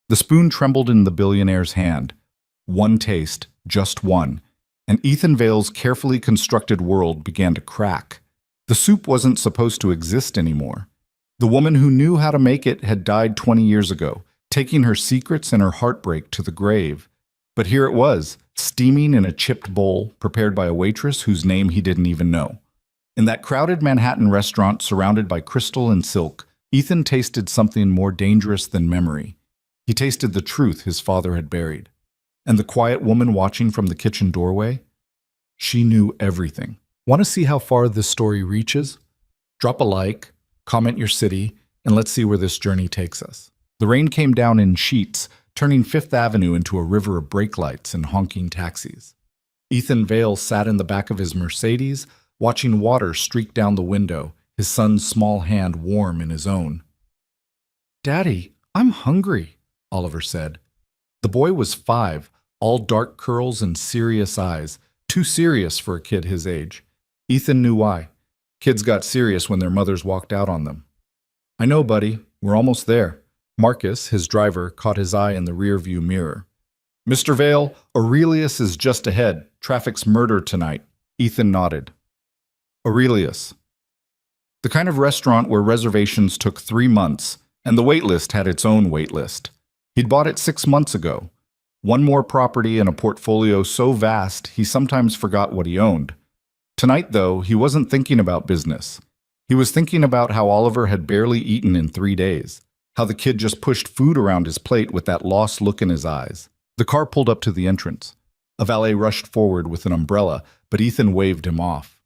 The spoon trembled in the billionaire's hand. One taste, just one, and Ethan Vale's carefully constructed world began to crack. The soup wasn't supposed to exist anymore. The woman who knew how to make it had died 20 years ago, taking her secrets and her heartbreak to the grave. But here it was, steaming in a chipped bowl, prepared by a waitress whose name he didn't even know. In that crowded Manhattan restaurant surrounded by crystal and silk, Ethan tasted something more dangerous than memory. He tasted the truth his father had buried. And the quiet woman watching from the kitchen doorway? She knew everything. Want to see how far this story reaches? Drop a like, comment your city, and let's see where this journey takes us. The rain came down in sheets, turning Fifth Avenue into a river of brake lights and honking taxis. Ethan Vale sat in the back of his Mercedes, watching water streak down the window, his son's small hand warm in his own. "Daddy, I'm hungry," Oliver said. The boy was 5, all dark curls and serious eyes, too serious for a kid his age. Ethan knew why. Kids got serious when their mothers walked out on them. "I know, buddy. We're almost there." Marcus, his driver, caught his eye in the rearview mirror. "Mr. Vale, Aurelius is just ahead. Traffic's murder tonight." Ethan nodded. Aurelius. The kind of restaurant where reservations took 3 months, and the wait list had its own wait list. He'd bought it 6 months ago. One more property in a portfolio so vast he sometimes forgot what he owned. Tonight, though, he wasn't thinking about business. He was thinking about how Oliver had barely eaten in 3 days, how the kid just pushed food around his plate with that lost look in his eyes. The car pulled up to the entrance. A valet rushed forward with an umbrella, but Ethan waved him off.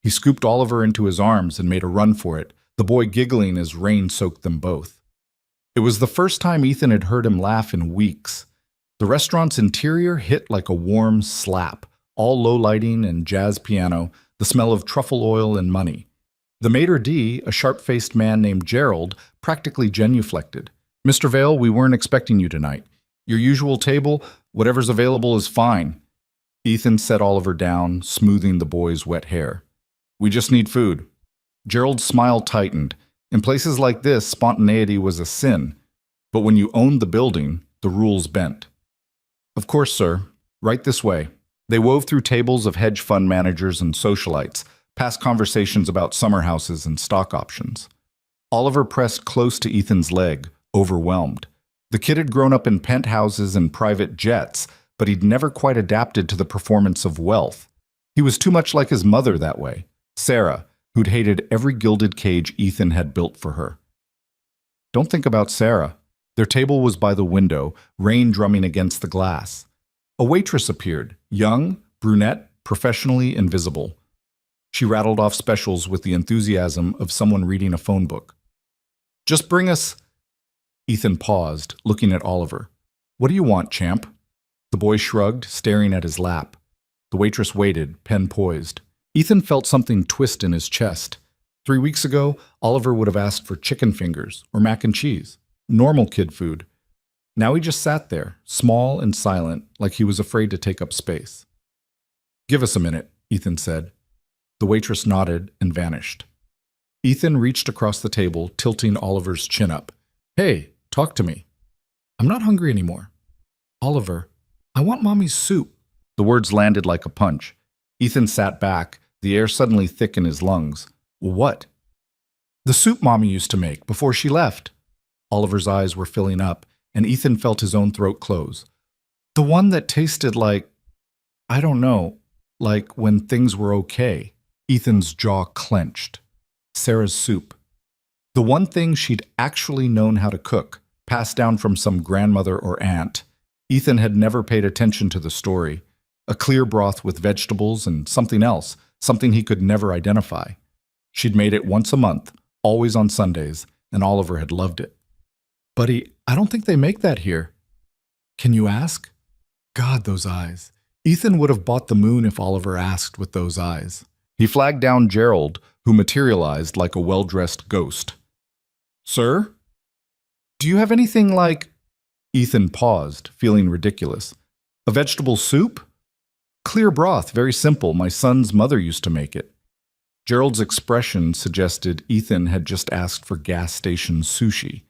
He scooped Oliver into his arms and made a run for it, the boy giggling as rain soaked them both. It was the first time Ethan had heard him laugh in weeks. The restaurant's interior hit like a warm slap, all low lighting and jazz piano, the smell of truffle oil and money. The maitre d', a sharp-faced man named Gerald, practically genuflected. "Mr. Vale, we weren't expecting you tonight. Your usual table, whatever's available is fine." Ethan set Oliver down, smoothing the boy's wet hair. "We just need food." Gerald's smile tightened. In places like this, spontaneity was a sin. But when you owned the building, the rules bent. "Of course, sir. Right this way." They wove through tables of hedge fund managers and socialites, past conversations about summer houses and stock options. Oliver pressed close to Ethan's leg, overwhelmed. The kid had grown up in penthouses and private jets, but he'd never quite adapted to the performance of wealth. He was too much like his mother that way, Sarah, who'd hated every gilded cage Ethan had built for her. Don't think about Sarah. Their table was by the window, rain drumming against the glass. A waitress appeared, young, brunette, professionally invisible. She rattled off specials with the enthusiasm of someone reading a phone book. "Just bring us—" Ethan paused, looking at Oliver. "What do you want, champ?" The boy shrugged, staring at his lap. The waitress waited, pen poised. Ethan felt something twist in his chest. 3 weeks ago, Oliver would have asked for chicken fingers or mac and cheese. Normal kid food. Now he just sat there, small and silent, like he was afraid to take up space. "Give us a minute," Ethan said. The waitress nodded and vanished. Ethan reached across the table, tilting Oliver's chin up. "Hey, talk to me." "I'm not hungry anymore." "Oliver, I want Mommy's soup." The words landed like a punch. Ethan sat back, the air suddenly thick in his lungs. "What?" "The soup Mommy used to make before she left." Oliver's eyes were filling up, and Ethan felt his own throat close. "The one that tasted like, I don't know, like when things were okay." Ethan's jaw clenched. Sarah's soup. The one thing she'd actually known how to cook, passed down from some grandmother or aunt. Ethan had never paid attention to the story. A clear broth with vegetables and something else, something he could never identify. She'd made it once a month, always on Sundays, and Oliver had loved it. "Buddy, I don't think they make that here." "Can you ask?" God, those eyes. Ethan would have bought the moon if Oliver asked with those eyes. He flagged down Gerald, who materialized like a well-dressed ghost. "Sir? Do you have anything like—" Ethan paused, feeling ridiculous. "A vegetable soup?" "Clear broth, very simple. My son's mother used to make it." Gerald's expression suggested Ethan had just asked for gas station sushi.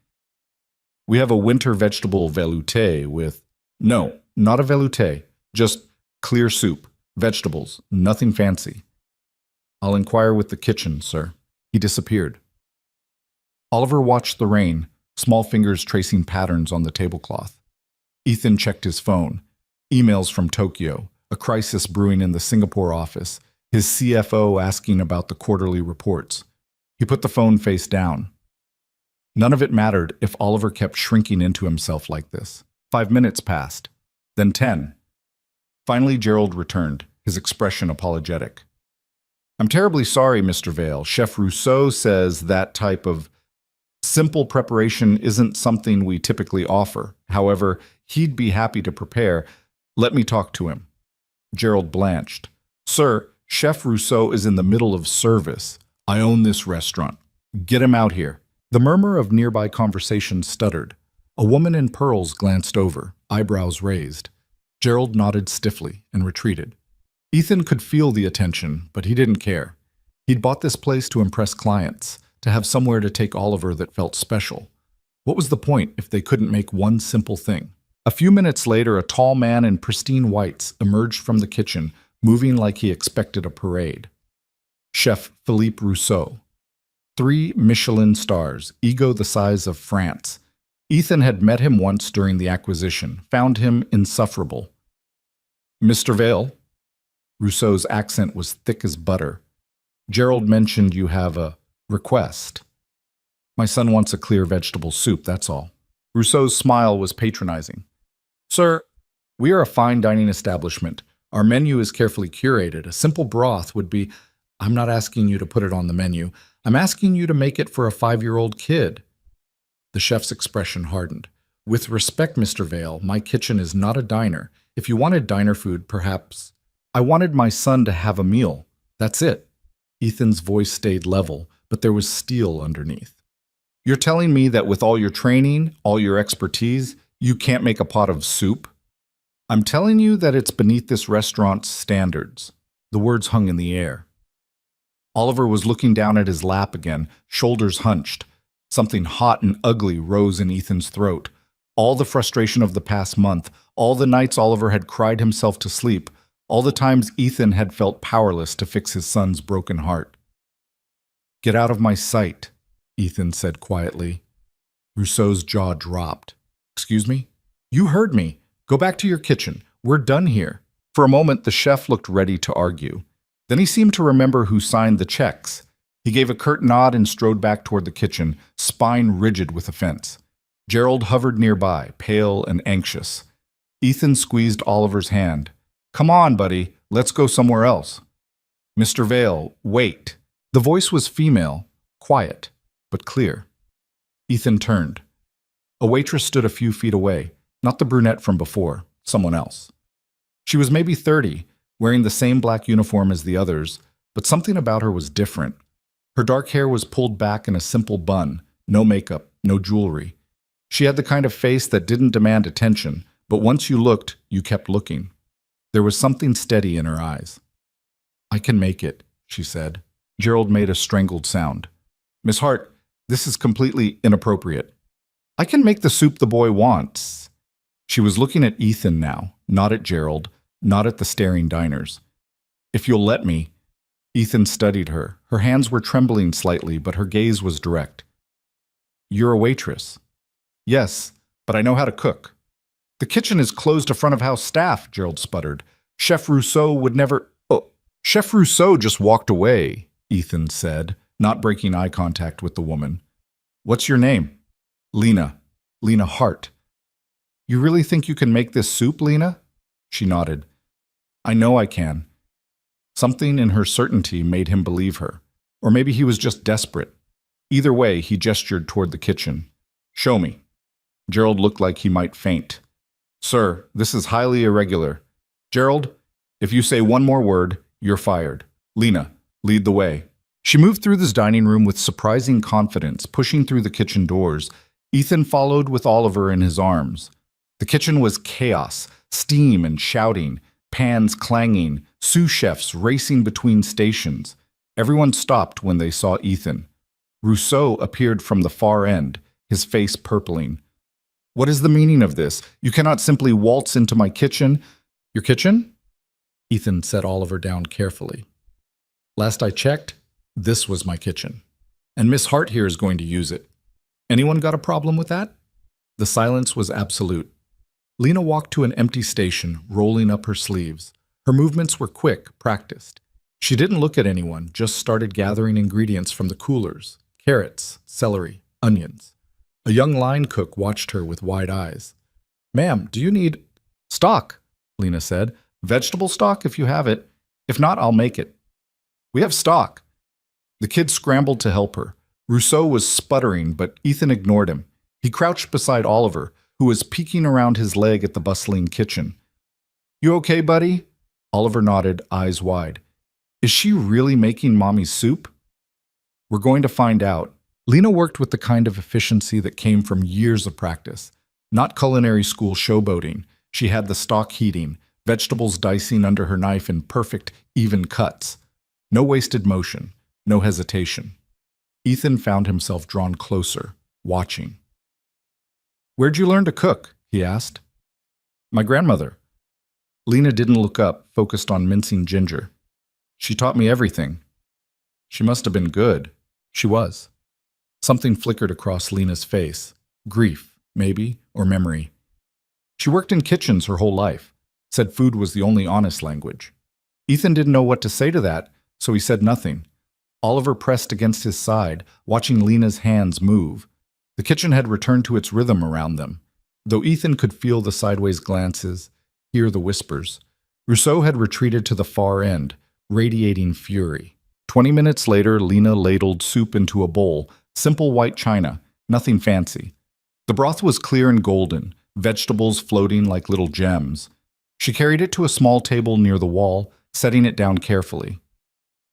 We have a winter vegetable velouté with... No, not a velouté, just clear soup, vegetables, nothing fancy. I'll inquire with the kitchen, sir. He disappeared. Oliver watched the rain, small fingers tracing patterns on the tablecloth. Ethan checked his phone. Emails from Tokyo, a crisis brewing in the Singapore office, his CFO asking about the quarterly reports. He put the phone face down. None of it mattered if Oliver kept shrinking into himself like this. 5 minutes passed, then 10. Finally, Gerald returned, his expression apologetic. I'm terribly sorry, Mr. Vale. Chef Rousseau says that type of simple preparation isn't something we typically offer. However, he'd be happy to prepare. Let me talk to him. Gerald blanched. Sir, Chef Rousseau is in the middle of service. I own this restaurant. Get him out here. The murmur of nearby conversation stuttered. A woman in pearls glanced over, eyebrows raised. Gerald nodded stiffly and retreated. Ethan could feel the attention, but he didn't care. He'd bought this place to impress clients, to have somewhere to take Oliver that felt special. What was the point if they couldn't make one simple thing? A few minutes later, a tall man in pristine whites emerged from the kitchen, moving like he expected a parade. Chef Philippe Rousseau. 3 Michelin stars, ego the size of France. Ethan had met him once during the acquisition, found him insufferable. Mr. Vale. Rousseau's accent was thick as butter. Gerald mentioned you have a request. My son wants a clear vegetable soup, that's all. Rousseau's smile was patronizing. Sir, we are a fine dining establishment. Our menu is carefully curated. A simple broth would be... I'm not asking you to put it on the menu. I'm asking you to make it for a 5-year-old kid. The chef's expression hardened. With respect, Mr. Vale, my kitchen is not a diner. If you wanted diner food, perhaps... I wanted my son to have a meal. That's it. Ethan's voice stayed level, but there was steel underneath. You're telling me that with all your training, all your expertise, you can't make a pot of soup? I'm telling you that it's beneath this restaurant's standards. The words hung in the air. Oliver was looking down at his lap again, shoulders hunched. Something hot and ugly rose in Ethan's throat. All the frustration of the past month, all the nights Oliver had cried himself to sleep, all the times Ethan had felt powerless to fix his son's broken heart. Get out of my sight, Ethan said quietly. Rousseau's jaw dropped. Excuse me? You heard me. Go back to your kitchen. We're done here. For a moment, the chef looked ready to argue. Then he seemed to remember who signed the checks. He gave a curt nod and strode back toward the kitchen, spine rigid with offense. Gerald hovered nearby, pale and anxious. Ethan squeezed Oliver's hand. Come on, buddy. Let's go somewhere else. Mr. Vale, wait. The voice was female, quiet, but clear. Ethan turned. A waitress stood a few feet away, not the brunette from before, someone else. She was maybe 30, wearing the same black uniform as the others, but something about her was different. Her dark hair was pulled back in a simple bun, no makeup, no jewelry. She had the kind of face that didn't demand attention, but once you looked, you kept looking. There was something steady in her eyes. I can make it, she said. Gerald made a strangled sound. Miss Hart, this is completely inappropriate. I can make the soup the boy wants. She was looking at Ethan now, not at Gerald, not at the staring diners. If you'll let me. Ethan studied her. Her hands were trembling slightly, but her gaze was direct. You're a waitress. Yes, but I know how to cook. The kitchen is closed to front-of-house staff, Gerald sputtered. Chef Rousseau would never... Oh, Chef Rousseau just walked away, Ethan said, not breaking eye contact with the woman. What's your name? Lena. Lena Hart. You really think you can make this soup, Lena? She nodded. I know I can. Something in her certainty made him believe her. Or maybe he was just desperate. Either way, he gestured toward the kitchen. Show me. Gerald looked like he might faint. Sir, this is highly irregular. Gerald, if you say one more word, you're fired. Lena, lead the way. She moved through this dining room with surprising confidence, pushing through the kitchen doors. Ethan followed with Oliver in his arms. The kitchen was chaos, steam and shouting, pans clanging, sous chefs racing between stations. Everyone stopped when they saw Ethan. Rousseau appeared from the far end, his face purpling. What is the meaning of this? You cannot simply waltz into my kitchen. Your kitchen? Ethan set Oliver down carefully. Last I checked, this was my kitchen. And Miss Hart here is going to use it. Anyone got a problem with that? The silence was absolute. Lena walked to an empty station, rolling up her sleeves. Her movements were quick, practiced. She didn't look at anyone, just started gathering ingredients from the coolers. Carrots, celery, onions. A young line cook watched her with wide eyes. Ma'am, do you need stock? Lena said. Vegetable stock if you have it. If not, I'll make it. We have stock. The kid scrambled to help her. Rousseau was sputtering, but Ethan ignored him. He crouched beside Oliver, who was peeking around his leg at the bustling kitchen. You okay, buddy? Oliver nodded, eyes wide. Is she really making Mommy's soup? We're going to find out. Lena worked with the kind of efficiency that came from years of practice. Not culinary school showboating. She had the stock heating, vegetables dicing under her knife in perfect, even cuts. No wasted motion, no hesitation. Ethan found himself drawn closer, watching. Where'd you learn to cook? He asked. My grandmother. Lena didn't look up, focused on mincing ginger. She taught me everything. She must have been good. She was. Something flickered across Lena's face. Grief, maybe, or memory. She worked in kitchens her whole life, said food was the only honest language. Ethan didn't know what to say to that, so he said nothing. Oliver pressed against his side, watching Lena's hands move. The kitchen had returned to its rhythm around them. Though Ethan could feel the sideways glances, hear the whispers, Rousseau had retreated to the far end, radiating fury. 20 minutes later, Lena ladled soup into a bowl, simple white china, nothing fancy. The broth was clear and golden, vegetables floating like little gems. She carried it to a small table near the wall, setting it down carefully.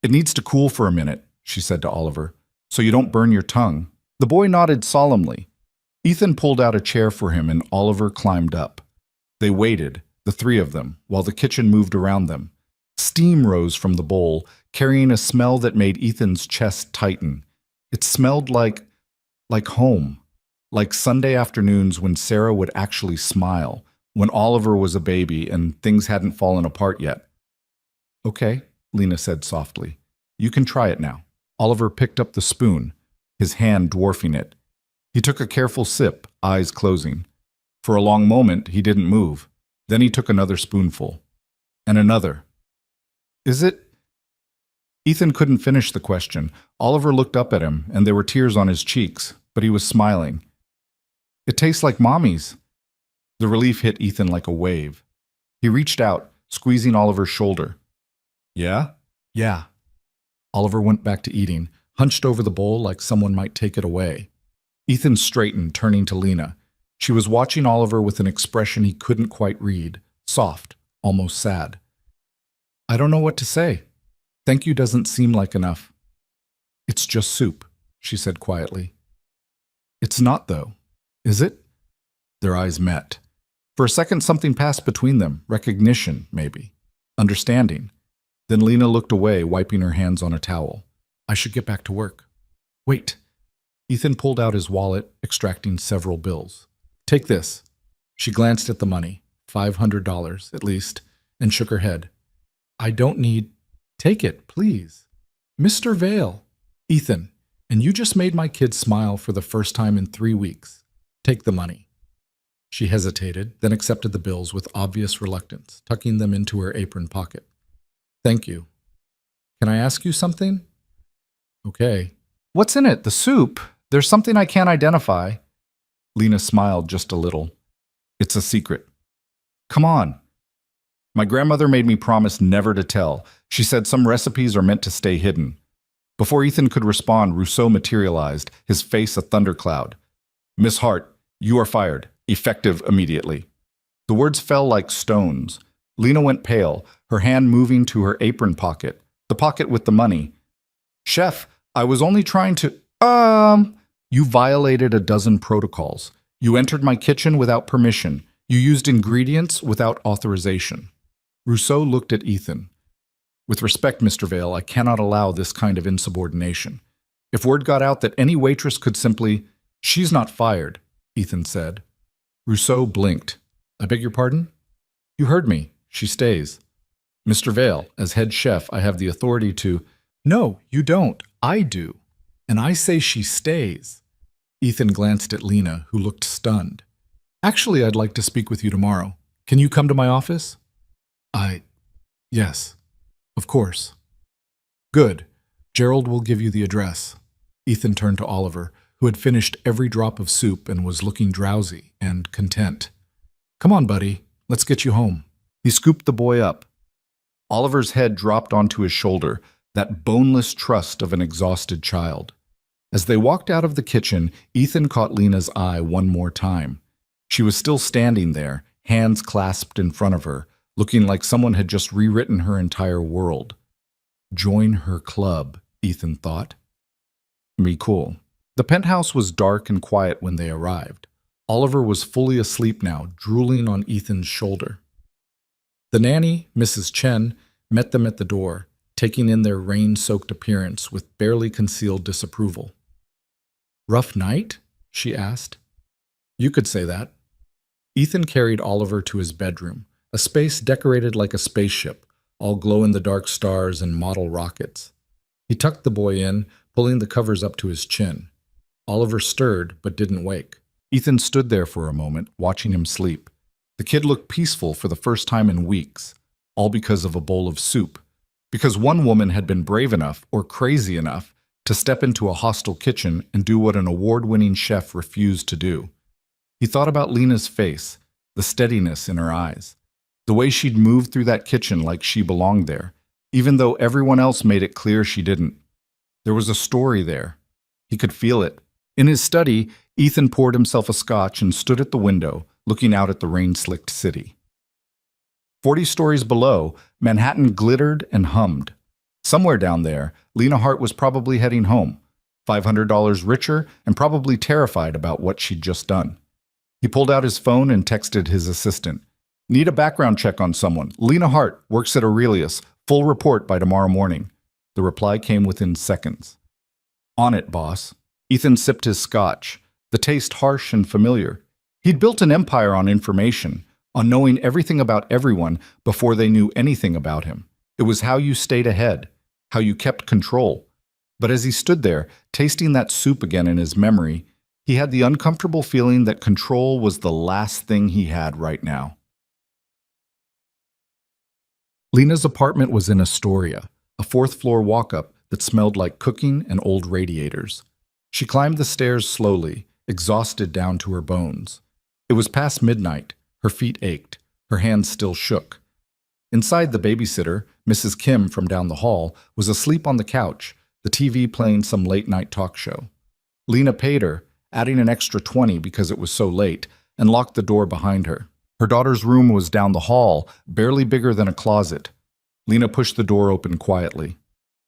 It needs to cool for a minute, she said to Oliver, so you don't burn your tongue. The boy nodded solemnly. Ethan pulled out a chair for him and Oliver climbed up. They waited, the three of them, while the kitchen moved around them. Steam rose from the bowl, carrying a smell that made Ethan's chest tighten. It smelled like home, like Sunday afternoons when Sarah would actually smile, when Oliver was a baby and things hadn't fallen apart yet. Okay, Lena said softly. You can try it now. Oliver picked up the spoon, his hand dwarfing it. He took a careful sip, eyes closing. For a long moment, he didn't move. Then he took another spoonful. And another. Is it? Ethan couldn't finish the question. Oliver looked up at him, and there were tears on his cheeks, but he was smiling. It tastes like Mommy's. The relief hit Ethan like a wave. He reached out, squeezing Oliver's shoulder. Yeah? Yeah. Oliver went back to eating, hunched over the bowl like someone might take it away. Ethan straightened, turning to Lena. She was watching Oliver with an expression he couldn't quite read, soft, almost sad. I don't know what to say. Thank you doesn't seem like enough. It's just soup, she said quietly. It's not, though, is it? Their eyes met. For a second, something passed between them, recognition, maybe, understanding. Then Lena looked away, wiping her hands on a towel. I should get back to work. Wait. Ethan pulled out his wallet, extracting several bills. Take this. She glanced at the money, $500 at least, and shook her head. I don't need... Take it, please. Mr. Vale. Ethan, and you just made my kid smile for the first time in 3 weeks. Take the money. She hesitated, then accepted the bills with obvious reluctance, tucking them into her apron pocket. Thank you. Can I ask you something? Okay. What's in it? The soup? There's something I can't identify. Lena smiled just a little. It's a secret. Come on. My grandmother made me promise never to tell. She said some recipes are meant to stay hidden. Before Ethan could respond, Rousseau materialized, his face a thundercloud. Miss Hart, you are fired. Effective immediately. The words fell like stones. Lena went pale, her hand moving to her apron pocket, the pocket with the money. Chef, I was only trying to... You violated a dozen protocols. You entered my kitchen without permission. You used ingredients without authorization. Rousseau looked at Ethan. With respect, Mr. Vale, I cannot allow this kind of insubordination. If word got out that any waitress could simply... She's not fired, Ethan said. Rousseau blinked. I beg your pardon? You heard me. She stays. Mr. Vale, as head chef, I have the authority to... No, you don't. I do. And I say she stays. Ethan glanced at Lena, who looked stunned. Actually, I'd like to speak with you tomorrow. Can you come to my office? Yes. Of course. Good. Gerald will give you the address. Ethan turned to Oliver, who had finished every drop of soup and was looking drowsy and content. Come on, buddy. Let's get you home. He scooped the boy up. Oliver's head dropped onto his shoulder, that boneless trust of an exhausted child. As they walked out of the kitchen, Ethan caught Lena's eye one more time. She was still standing there, hands clasped in front of her, looking like someone had just rewritten her entire world. Join her club, Ethan thought. Be cool. The penthouse was dark and quiet when they arrived. Oliver was fully asleep now, drooling on Ethan's shoulder. The nanny, Mrs. Chen, met them at the door, taking in their rain-soaked appearance with barely concealed disapproval. Rough night? She asked. You could say that. Ethan carried Oliver to his bedroom, a space decorated like a spaceship, all glow-in-the-dark stars and model rockets. He tucked the boy in, pulling the covers up to his chin. Oliver stirred, but didn't wake. Ethan stood there for a moment, watching him sleep. The kid looked peaceful for the first time in weeks, all because of a bowl of soup. Because one woman had been brave enough, or crazy enough, to step into a hostile kitchen and do what an award-winning chef refused to do. He thought about Lena's face, the steadiness in her eyes, the way she'd moved through that kitchen like she belonged there, even though everyone else made it clear she didn't. There was a story there. He could feel it. In his study, Ethan poured himself a scotch and stood at the window, looking out at the rain-slicked city. 40 stories below, Manhattan glittered and hummed. Somewhere down there, Lena Hart was probably heading home, $500 richer and probably terrified about what she'd just done. He pulled out his phone and texted his assistant. Need a background check on someone. Lena Hart, works at Aurelius. Full report by tomorrow morning. The reply came within seconds. On it, boss. Ethan sipped his scotch, the taste harsh and familiar. He'd built an empire on information, on knowing everything about everyone before they knew anything about him. It was how you stayed ahead, how you kept control. But as he stood there, tasting that soup again in his memory, he had the uncomfortable feeling that control was the last thing he had right now. Lena's apartment was in Astoria, a fourth-floor walk-up that smelled like cooking and old radiators. She climbed the stairs slowly, exhausted down to her bones. It was past midnight. Her feet ached. Her hands still shook. Inside, the babysitter, Mrs. Kim from down the hall, was asleep on the couch, the TV playing some late-night talk show. Lena paid her, adding an extra 20 because it was so late, and locked the door behind her. Her daughter's room was down the hall, barely bigger than a closet. Lena pushed the door open quietly.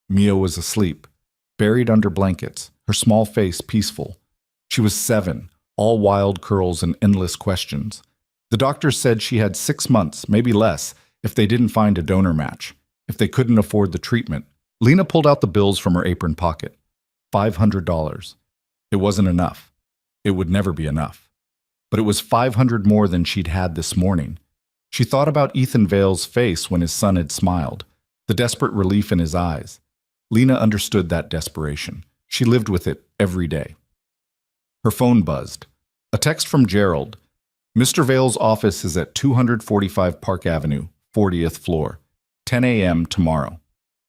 Mia was asleep, buried under blankets, her small face peaceful. She was 7, all wild curls and endless questions. The doctors said she had 6 months, maybe less, if they didn't find a donor match, if they couldn't afford the treatment. Lena pulled out the bills from her apron pocket. $500. It wasn't enough. It would never be enough. But it was $500 more than she'd had this morning. She thought about Ethan Vale's face when his son had smiled, the desperate relief in his eyes. Lena understood that desperation. She lived with it every day. Her phone buzzed. A text from Gerald. Mr. Vale's office is at 245 Park Avenue, 40th floor. 10 a.m. tomorrow.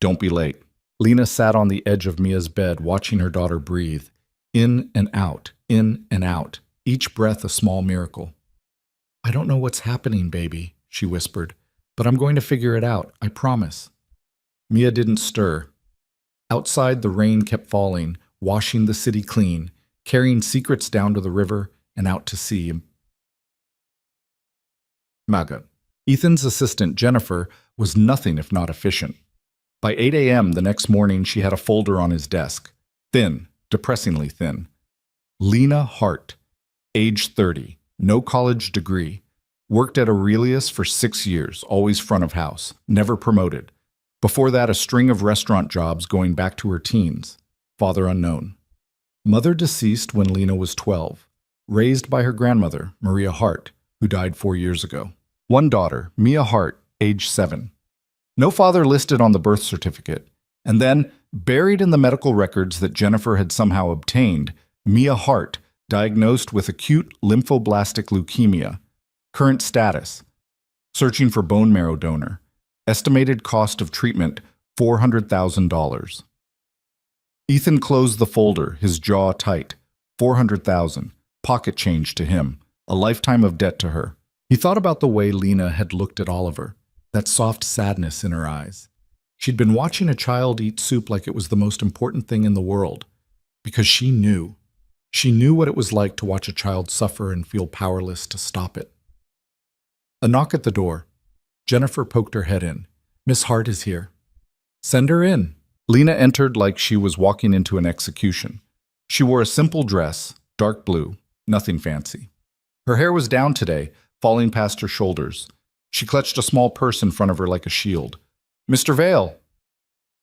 Don't be late. Lena sat on the edge of Mia's bed watching her daughter breathe. In and out, each breath a small miracle. I don't know what's happening, baby, she whispered, but I'm going to figure it out, I promise. Mia didn't stir. Outside, the rain kept falling, washing the city clean, carrying secrets down to the river and out to sea. Maga. Ethan's assistant, Jennifer, was nothing if not efficient. By 8 a.m. the next morning, she had a folder on his desk. Thin, depressingly thin. Lena Hart, age 30, no college degree. Worked at Aurelius for 6 years, always front of house, never promoted. Before that, a string of restaurant jobs going back to her teens. Father unknown. Mother deceased when Lena was 12. raised by her grandmother, Maria Hart, who died 4 years ago. One daughter, Mia Hart, age 7. No father listed on the birth certificate. And then, buried in the medical records that Jennifer had somehow obtained, Mia Hart, diagnosed with acute lymphoblastic leukemia. Current status: searching for bone marrow donor. Estimated cost of treatment, $400,000. Ethan closed the folder, his jaw tight. $400,000, pocket change to him, a lifetime of debt to her. He thought about the way Lena had looked at Oliver, that soft sadness in her eyes. She'd been watching a child eat soup like it was the most important thing in the world, because she knew. She knew what it was like to watch a child suffer and feel powerless to stop it. A knock at the door. Jennifer poked her head in. "Miss Hart is here." "Send her in." Lena entered like she was walking into an execution. She wore a simple dress, dark blue, nothing fancy. Her hair was down today, falling past her shoulders. She clutched a small purse in front of her like a shield. "Mr. Vale."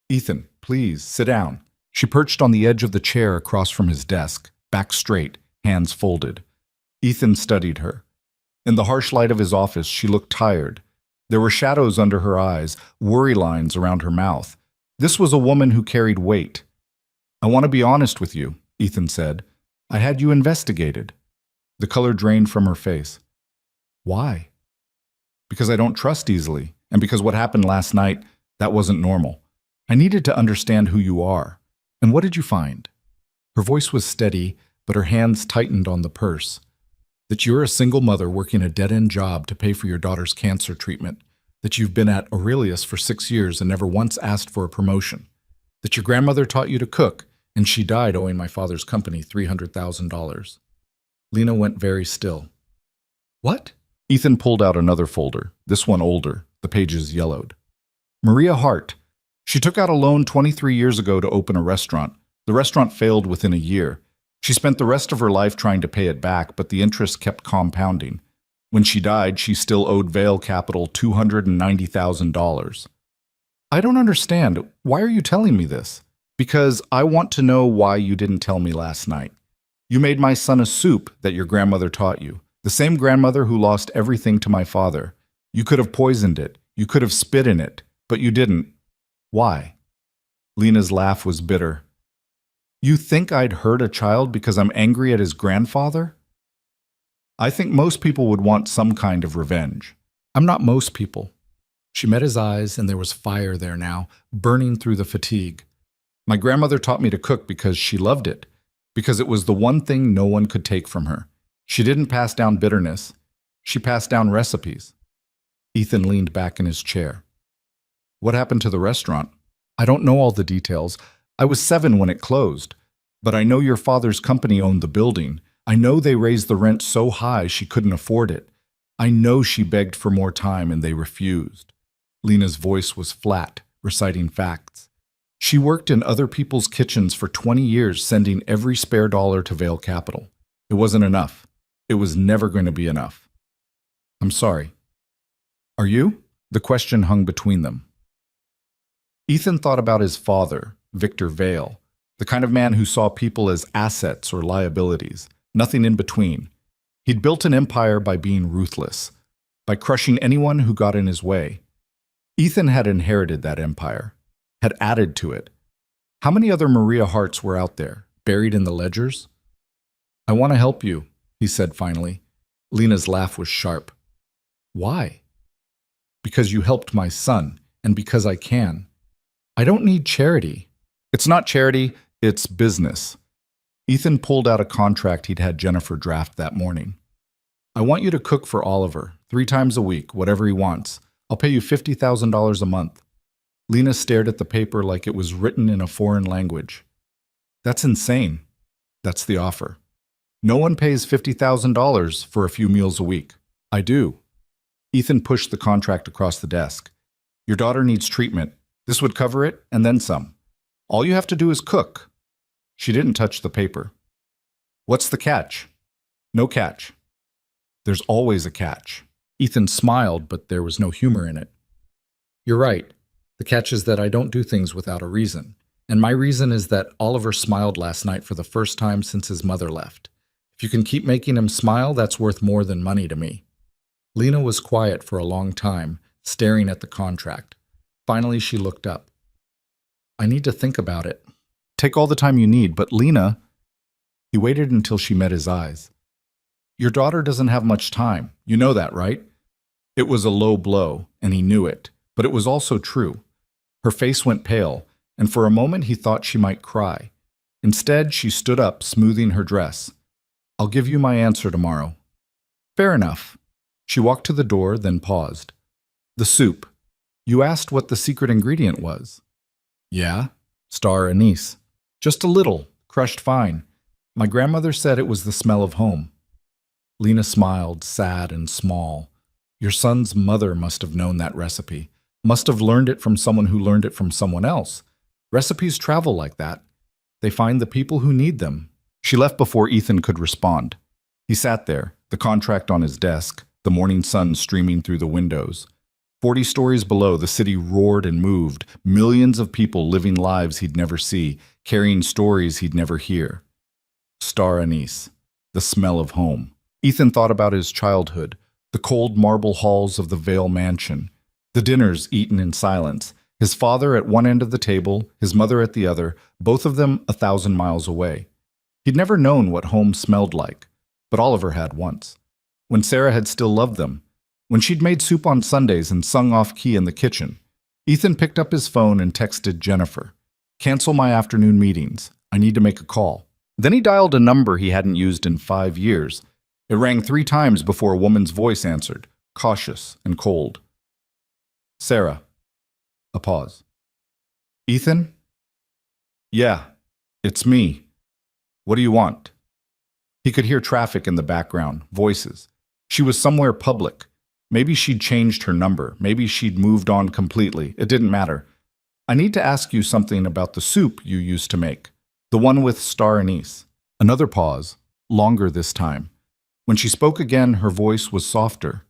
"Ethan, please, sit down." She perched on the edge of the chair across from his desk, back straight, hands folded. Ethan studied her. In the harsh light of his office, she looked tired. There were shadows under her eyes, worry lines around her mouth. This was a woman who carried weight. "I want to be honest with you," Ethan said. "I had you investigated." The color drained from her face. "Why?" "Because I don't trust easily, and because what happened last night, that wasn't normal. I needed to understand who you are. And what did you find?" Her voice was steady, but her hands tightened on the purse. "That you're a single mother working a dead-end job to pay for your daughter's cancer treatment. That you've been at Aurelius for 6 years and never once asked for a promotion. That your grandmother taught you to cook, and she died owing my father's company $300,000. Lena went very still. "What?" Ethan pulled out another folder, this one older, the pages yellowed. "Maria Hart. She took out a loan 23 years ago to open a restaurant. The restaurant failed within a year. She spent the rest of her life trying to pay it back, but the interest kept compounding. When she died, she still owed Vale Capital $290,000. "I don't understand. Why are you telling me this?" "Because I want to know why you didn't tell me last night. You made my son a soup that your grandmother taught you. The same grandmother who lost everything to my father. You could have poisoned it. You could have spit in it. But you didn't. Why?" Lena's laugh was bitter. "You think I'd hurt a child because I'm angry at his grandfather?" "I think most people would want some kind of revenge." "I'm not most people." She met his eyes, and there was fire there now, burning through the fatigue. "My grandmother taught me to cook because she loved it, because it was the one thing no one could take from her. She didn't pass down bitterness. She passed down recipes." Ethan leaned back in his chair. "What happened to the restaurant?" "I don't know all the details. I was 7 when it closed. But I know your father's company owned the building. I know they raised the rent so high she couldn't afford it. I know she begged for more time and they refused." Lena's voice was flat, reciting facts. "She worked in other people's kitchens for 20 years, sending every spare dollar to Vale Capital. It wasn't enough. It was never going to be enough." "I'm sorry." "Are you?" The question hung between them. Ethan thought about his father, Victor Vale, the kind of man who saw people as assets or liabilities, nothing in between. He'd built an empire by being ruthless, by crushing anyone who got in his way. Ethan had inherited that empire, had added to it. How many other Maria Harts were out there, buried in the ledgers? "I want to help you," he said finally. Lena's laugh was sharp. "Why?" "Because you helped my son, and because I can. I don't need charity." "It's not charity, it's business." Ethan pulled out a contract he'd had Jennifer draft that morning. "I want you to cook for Oliver, 3 times a week, whatever he wants. I'll pay you $50,000 a month." Lena stared at the paper like it was written in a foreign language. "That's insane." "That's the offer. No one pays $50,000 for a few meals a week." "I do." Ethan pushed the contract across the desk. "Your daughter needs treatment. This would cover it, and then some. All you have to do is cook." She didn't touch the paper. "What's the catch?" "No catch." "There's always a catch." Ethan smiled, but there was no humor in it. "You're right. The catch is that I don't do things without a reason. And my reason is that Oliver smiled last night for the first time since his mother left. If If you can keep making him smile, that's worth more than money to me. Lena was quiet for a long time, staring at the contract. Finally, she looked up. I need to think about it. Take all the time you need, but Lena... He waited until she met his eyes. Your daughter doesn't have much time. You know that, right? It was a low blow, and he knew it, but it was also true. Her face went pale, and for a moment he thought she might cry. Instead, she stood up, smoothing her dress. I'll give you my answer tomorrow. Fair enough. She walked to the door, then paused. The soup. You asked what the secret ingredient was. Yeah, star anise. Just a little, crushed fine. My grandmother said it was the smell of home. Lena smiled, sad and small. Your son's mother must have known that recipe, must have learned it from someone who learned it from someone else. Recipes travel like that. They find the people who need them. She left before Ethan could respond. He sat there, the contract on his desk, the morning sun streaming through the windows. 40 stories below, the city roared and moved, millions of people living lives he'd never see, carrying stories he'd never hear. Star anise, the smell of home. Ethan thought about his childhood, the cold marble halls of the Vale mansion, the dinners eaten in silence, his father at one end of the table, his mother at the other, both of them 1,000 miles away. He'd never known what home smelled like, but Oliver had once. When Sarah had still loved them, when she'd made soup on Sundays and sung off-key in the kitchen. Ethan picked up his phone and texted Jennifer. Cancel my afternoon meetings. I need to make a call. Then he dialed a number he hadn't used in 5 years. It rang 3 times before a woman's voice answered, cautious and cold. Sarah. A pause. Ethan? Yeah, it's me. What do you want? He could hear traffic in the background, voices. She was somewhere public. Maybe she'd changed her number. Maybe she'd moved on completely. It didn't matter. I need to ask you something about the soup you used to make. The one with star anise. Another pause, longer this time. When she spoke again, her voice was softer.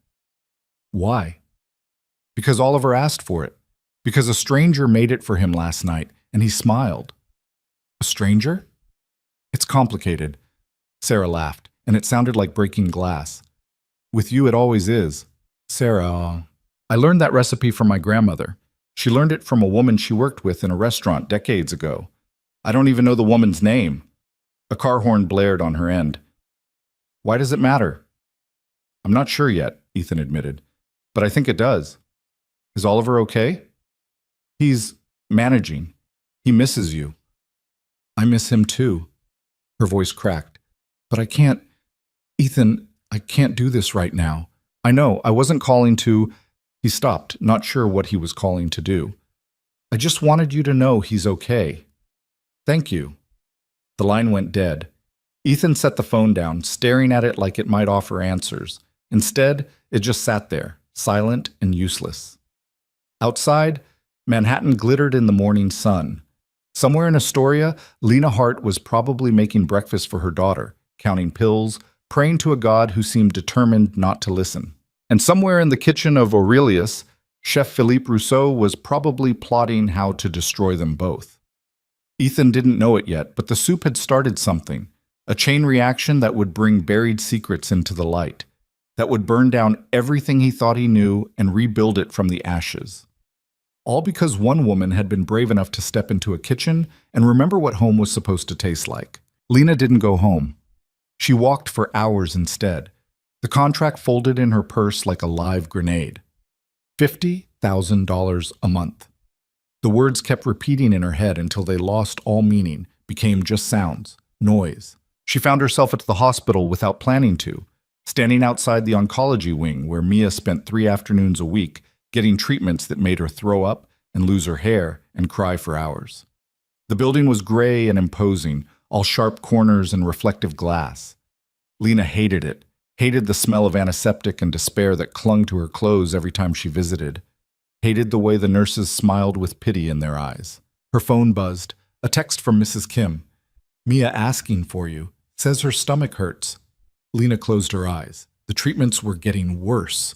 Why? Because Oliver asked for it. Because a stranger made it for him last night, and he smiled. A stranger? It's complicated. Sarah laughed, and it sounded like breaking glass. With you it always is. Sarah, I learned that recipe from my grandmother. She learned it from a woman she worked with in a restaurant decades ago. I don't even know the woman's name. A car horn blared on her end. Why does it matter? I'm not sure yet, Ethan admitted, but I think it does. Is Oliver okay? He's managing. He misses you. I miss him too. Her voice cracked. But I can't, Ethan, I can't do this right now. I know, I wasn't calling to... He stopped, not sure what he was calling to do. I just wanted you to know he's okay. Thank you. The line went dead. Ethan set the phone down, staring at it like it might offer answers. Instead, it just sat there, silent and useless. Outside, Manhattan glittered in the morning sun. Somewhere in Astoria, Lena Hart was probably making breakfast for her daughter, counting pills, praying to a god who seemed determined not to listen. And somewhere in the kitchen of Aurelius, Chef Philippe Rousseau was probably plotting how to destroy them both. Ethan didn't know it yet, but the soup had started something, a chain reaction that would bring buried secrets into the light, that would burn down everything he thought he knew and rebuild it from the ashes. All because one woman had been brave enough to step into a kitchen and remember what home was supposed to taste like. Lena didn't go home. She walked for hours instead. The contract folded in her purse like a live grenade. $50,000 a month. The words kept repeating in her head until they lost all meaning, became just sounds, noise. She found herself at the hospital without planning to, standing outside the oncology wing where Mia spent 3 afternoons a week getting treatments that made her throw up and lose her hair and cry for hours. The building was gray and imposing, all sharp corners and reflective glass. Lena hated it, hated the smell of antiseptic and despair that clung to her clothes every time she visited, hated the way the nurses smiled with pity in their eyes. Her phone buzzed, a text from Mrs. Kim. Mia asking for you, says her stomach hurts. Lena closed her eyes. The treatments were getting worse.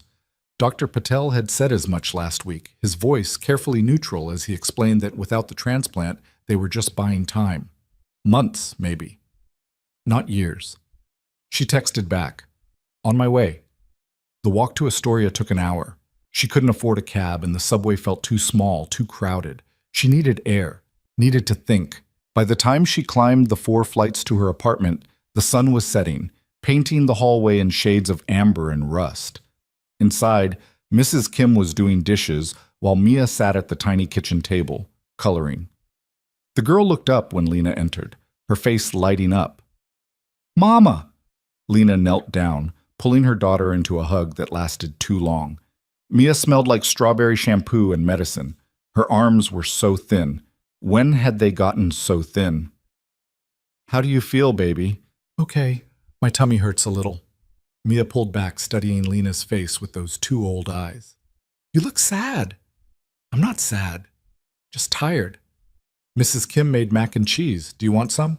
Dr. Patel had said as much last week, his voice carefully neutral as he explained that without the transplant, they were just buying time. Months, maybe. Not years. She texted back, "On my way." The walk to Astoria took an hour. She couldn't afford a cab, and the subway felt too small, too crowded. She needed air, needed to think. By the time she climbed the 4 flights to her apartment, the sun was setting, painting the hallway in shades of amber and rust. Inside, Mrs. Kim was doing dishes while Mia sat at the tiny kitchen table, coloring. The girl looked up when Lena entered, her face lighting up. "Mama!" Lena knelt down, pulling her daughter into a hug that lasted too long. Mia smelled like strawberry shampoo and medicine. Her arms were so thin. When had they gotten so thin? "How do you feel, baby?" "Okay. My tummy hurts a little." Mia pulled back, studying Lena's face with those 2 old eyes. "You look sad." "I'm not sad. Just tired." "Mrs. Kim made mac and cheese. Do you want some?"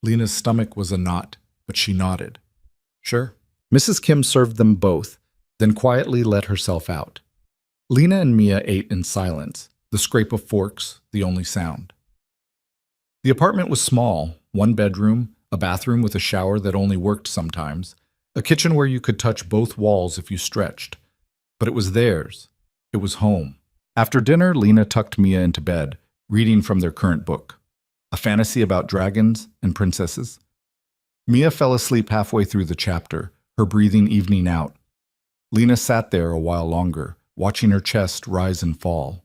Lena's stomach was a knot, but she nodded. "Sure." Mrs. Kim served them both, then quietly let herself out. Lena and Mia ate in silence, the scrape of forks the only sound. The apartment was small, 1 bedroom, a bathroom with a shower that only worked sometimes, a kitchen where you could touch both walls if you stretched. But it was theirs. It was home. After dinner, Lena tucked Mia into bed, reading from their current book, a fantasy about dragons and princesses. Mia fell asleep halfway through the chapter, her breathing evening out. Lena sat there a while longer, watching her chest rise and fall.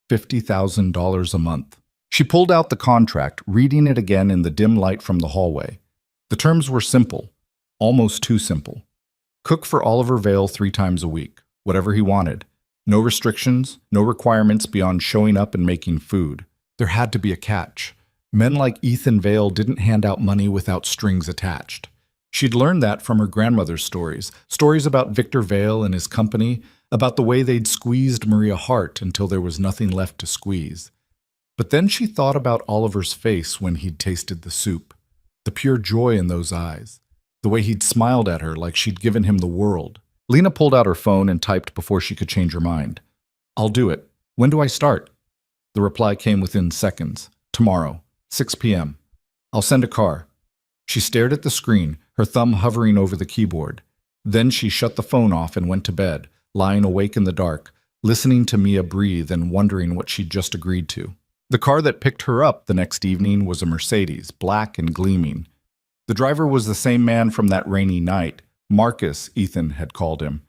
$50,000 a month. She pulled out the contract, reading it again in the dim light from the hallway. The terms were simple, almost too simple. Cook for Oliver Vale 3 times a week, whatever he wanted. No restrictions, no requirements beyond showing up and making food. There had to be a catch. Men like Ethan Vale didn't hand out money without strings attached. She'd learned that from her grandmother's stories about Victor Vale and his company, about the way they'd squeezed Maria Hart until there was nothing left to squeeze. But then she thought about Oliver's face when he'd tasted the soup, the pure joy in those eyes, the way he'd smiled at her like she'd given him the world. Lena pulled out her phone and typed before she could change her mind. "I'll do it. When do I start?" The reply came within seconds. "Tomorrow, 6 p.m. I'll send a car." She stared at the screen, her thumb hovering over the keyboard. Then she shut the phone off and went to bed, lying awake in the dark, listening to Mia breathe and wondering what she'd just agreed to. The car that picked her up the next evening was a Mercedes, black and gleaming. The driver was the same man from that rainy night. Marcus, Ethan had called him.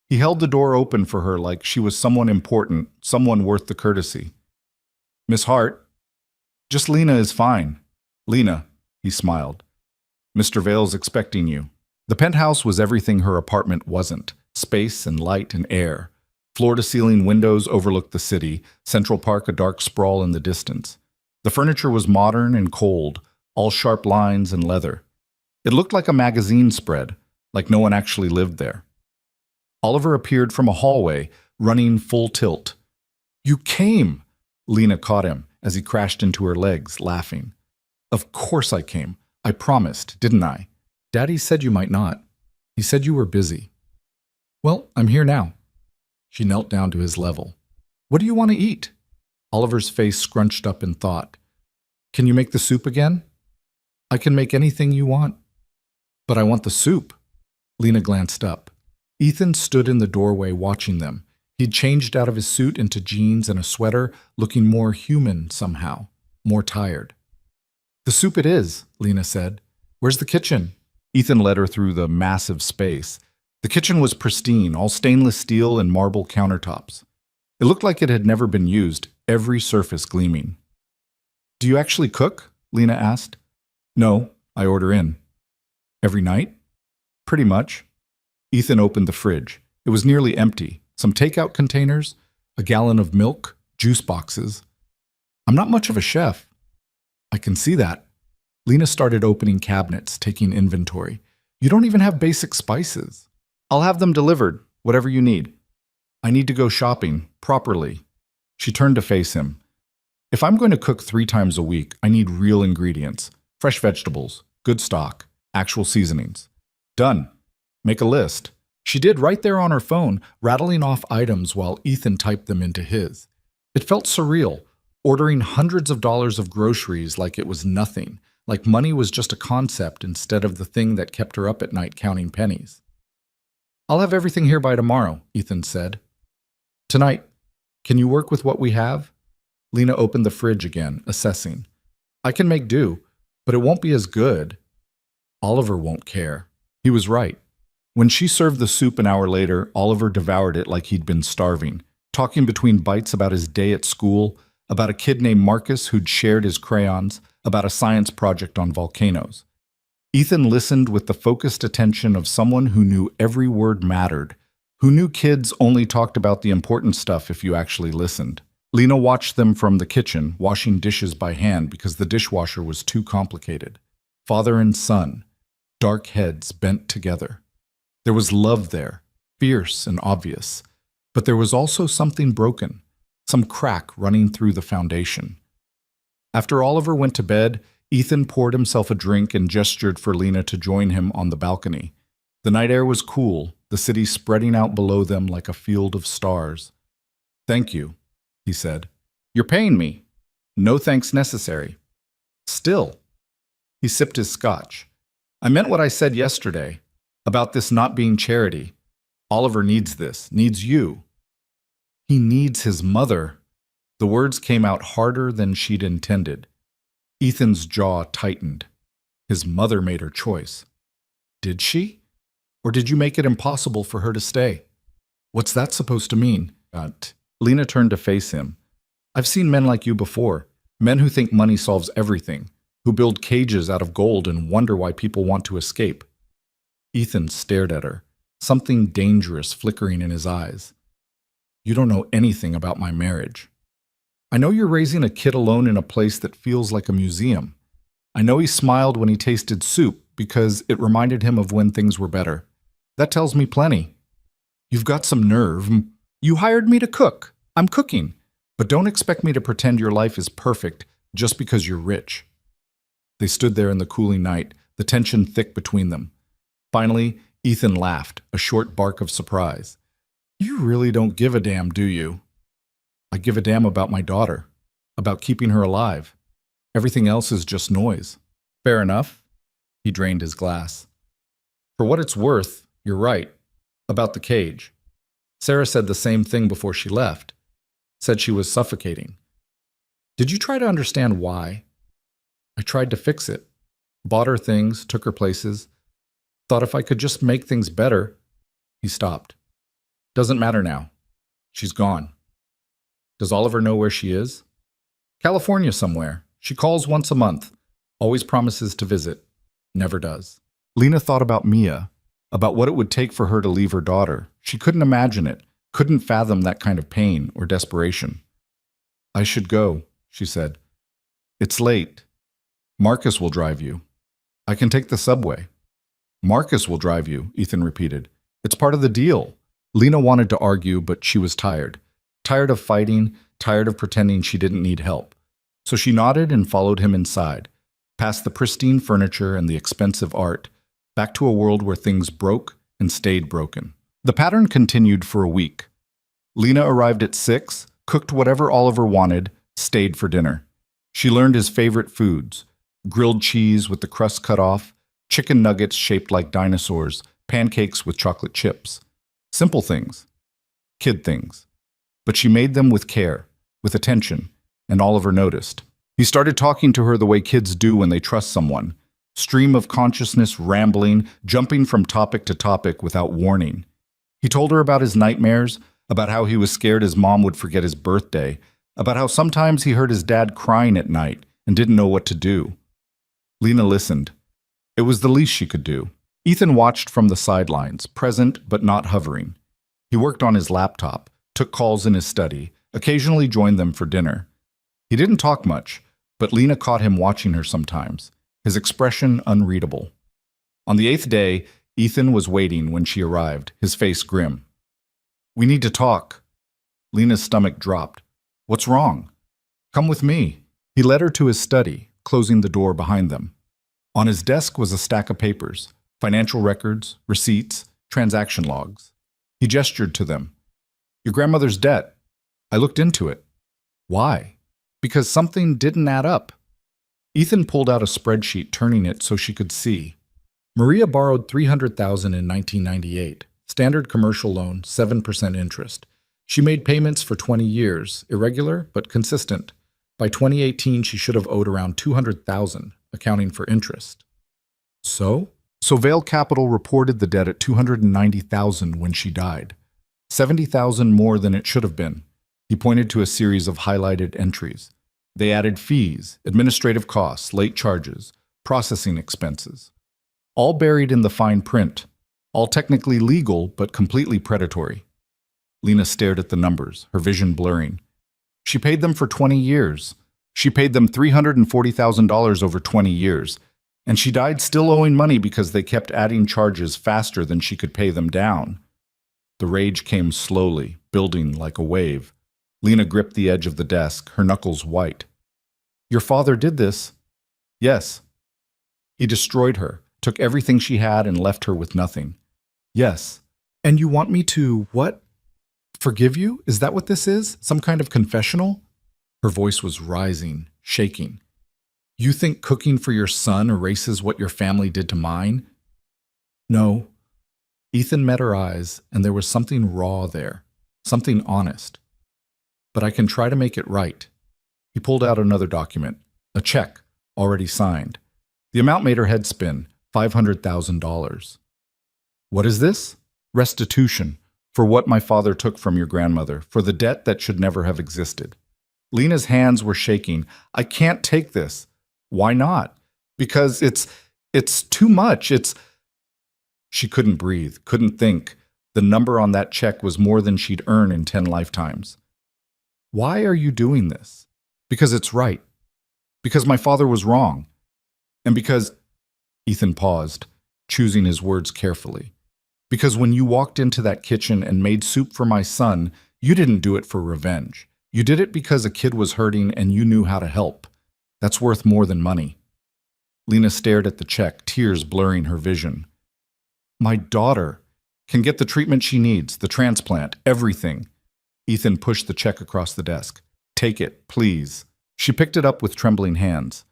He held the door open for her like she was someone important, someone worth the courtesy. "Miss Hart?" "Just Lena is fine." "Lena," he smiled. "Mr. Vale's expecting you." The penthouse was everything her apartment wasn't. Space and light and air. Floor-to-ceiling windows overlooked the city, Central Park a dark sprawl in the distance. The furniture was modern and cold, all sharp lines and leather. It looked like a magazine spread, like no one actually lived there. Oliver appeared from a hallway, running full tilt. "You came!" Lena caught him as he crashed into her legs, laughing. "Of course I came. I promised, didn't I? Daddy said you might not. He said you were busy." "Well, I'm here now." She knelt down to his level. "What do you want to eat?" Oliver's face scrunched up in thought. "Can you make the soup again?" "I can make anything you want." "But I want the soup." Lena glanced up. Ethan stood in the doorway watching them. He'd changed out of his suit into jeans and a sweater, looking more human somehow, more tired. "The soup it is," Lena said. "Where's the kitchen?" Ethan led her through the massive space. The kitchen was pristine, all stainless steel and marble countertops. It looked like it had never been used, every surface gleaming. "Do you actually cook?" Lena asked. "No, I order in." "Every night?" "Pretty much." Ethan opened the fridge. It was nearly empty. Some takeout containers, a gallon of milk, juice boxes. "I'm not much of a chef." "I can see that." Lena started opening cabinets, taking inventory. "You don't even have basic spices." "I'll have them delivered, whatever you need." "I need to go shopping, properly." She turned to face him. "If I'm going to cook 3 times a week, I need real ingredients. Fresh vegetables, good stock, actual seasonings." "Done. Make a list." She did right there on her phone, rattling off items while Ethan typed them into his. It felt surreal, ordering hundreds of dollars of groceries like it was nothing, like money was just a concept instead of the thing that kept her up at night counting pennies. "I'll have everything here by tomorrow," Ethan said. "Tonight, can you work with what we have?" Lena opened the fridge again, assessing. "I can make do, but it won't be as good." Oliver won't care. He was right. When she served the soup an hour later, Oliver devoured it like he'd been starving, talking between bites about his day at school, about a kid named Marcus who'd shared his crayons, about a science project on volcanoes. Ethan listened with the focused attention of someone who knew every word mattered, who knew kids only talked about the important stuff if you actually listened. Lena watched them from the kitchen, washing dishes by hand because the dishwasher was too complicated. Father and son, dark heads bent together. There was love there, fierce and obvious, but there was also something broken, some crack running through the foundation. After Oliver went to bed, Ethan poured himself a drink and gestured for Lena to join him on the balcony. The night air was cool, the city spreading out below them like a field of stars. "Thank you," he said. "You're paying me." "No thanks necessary." "Still." He sipped his scotch. "I meant what I said yesterday, about this not being charity. Oliver needs this, needs you." "He needs his mother." The words came out harder than she'd intended. Ethan's jaw tightened. His mother made her choice. Did she? Or did you make it impossible for her to stay? "What's that supposed to mean?" Lena turned to face him. "I've seen men like you before, men who think money solves everything, who build cages out of gold and wonder why people want to escape." Ethan stared at her, something dangerous flickering in his eyes. "You don't know anything about my marriage. I know you're raising a kid alone in a place that feels like a museum. I know he smiled when he tasted soup because it reminded him of when things were better. That tells me plenty. You've got some nerve. You hired me to cook. I'm cooking. But don't expect me to pretend your life is perfect just because you're rich." They stood there in the cooling night, the tension thick between them. Finally, Ethan laughed, a short bark of surprise. "You really don't give a damn, do you?" "I give a damn about my daughter, about keeping her alive. Everything else is just noise." "Fair enough." He drained his glass. "For what it's worth, you're right. About the cage. Sarah said the same thing before she left. Said she was suffocating. Did you try to understand why?" "I tried to fix it. Bought her things, took her places. Thought if I could just make things better." He stopped. "Doesn't matter now. She's gone." "Does Oliver know where she is?" "California somewhere. She calls once a month. Always promises to visit. Never does." Lena thought about Mia, about what it would take for her to leave her daughter. She couldn't imagine it, couldn't fathom that kind of pain or desperation. "I should go," she said. "It's late. Marcus will drive you. I can take the subway." "Marcus will drive you," Ethan repeated. "It's part of the deal." Lena wanted to argue, but she was tired. Tired of fighting, tired of pretending she didn't need help. So she nodded and followed him inside, past the pristine furniture and the expensive art, back to a world where things broke and stayed broken. The pattern continued for a week. Lena arrived at 6, cooked whatever Oliver wanted, stayed for dinner. She learned his favorite foods: grilled cheese with the crust cut off, chicken nuggets shaped like dinosaurs, pancakes with chocolate chips. Simple things. Kid things. But she made them with care, with attention, and Oliver noticed. He started talking to her the way kids do when they trust someone. Stream of consciousness rambling, jumping from topic to topic without warning. He told her about his nightmares, about how he was scared his mom would forget his birthday, about how sometimes he heard his dad crying at night and didn't know what to do. Lena listened. It was the least she could do. Ethan watched from the sidelines, present but not hovering. He worked on his laptop, took calls in his study, occasionally joined them for dinner. He didn't talk much, but Lena caught him watching her sometimes, his expression unreadable. On the 8th day, Ethan was waiting when she arrived, his face grim. "We need to talk." Lena's stomach dropped. "What's wrong?" "Come with me." He led her to his study, closing the door behind them. On his desk was a stack of papers, financial records, receipts, transaction logs. He gestured to them. "Your grandmother's debt. I looked into it." "Why?" "Because something didn't add up." Ethan pulled out a spreadsheet, turning it so she could see. Maria borrowed $300,000 in 1998. Standard commercial loan, 7% interest. She made payments for 20 years, irregular but consistent. By 2018, she should have owed around $200,000, accounting for interest. So Vale Capital reported the debt at $290,000 when she died. $70,000 more than it should have been. He pointed to a series of highlighted entries. They added fees, administrative costs, late charges, processing expenses. All buried in the fine print. All technically legal, but completely predatory. Lena stared at the numbers, her vision blurring. She paid them for 20 years. She paid them $340,000 over 20 years. And she died still owing money because they kept adding charges faster than she could pay them down. The rage came slowly, building like a wave. Lena gripped the edge of the desk, her knuckles white. Your father did this? Yes. He destroyed her, took everything she had and left her with nothing. Yes. And you want me to, what? Forgive you? Is that what this is? Some kind of confessional? Her voice was rising, shaking. You think cooking for your son erases what your family did to mine? No. Ethan met her eyes, and there was something raw there, something honest. But I can try to make it right. He pulled out another document, a check, already signed. The amount made her head spin, $500,000. What is this? Restitution, for what my father took from your grandmother, for the debt that should never have existed. Lena's hands were shaking. I can't take this. Why not? Because it's too much. She couldn't breathe, couldn't think. The number on that check was more than she'd earn in 10 lifetimes. Why are you doing this? Because it's right. Because my father was wrong. And because... Ethan paused, choosing his words carefully. Because when you walked into that kitchen and made soup for my son, you didn't do it for revenge. You did it because a kid was hurting and you knew how to help. That's worth more than money. Lena stared at the check, tears blurring her vision. My daughter can get the treatment she needs, the transplant, everything. Ethan pushed the check across the desk. Take it, please. She picked it up with trembling hands.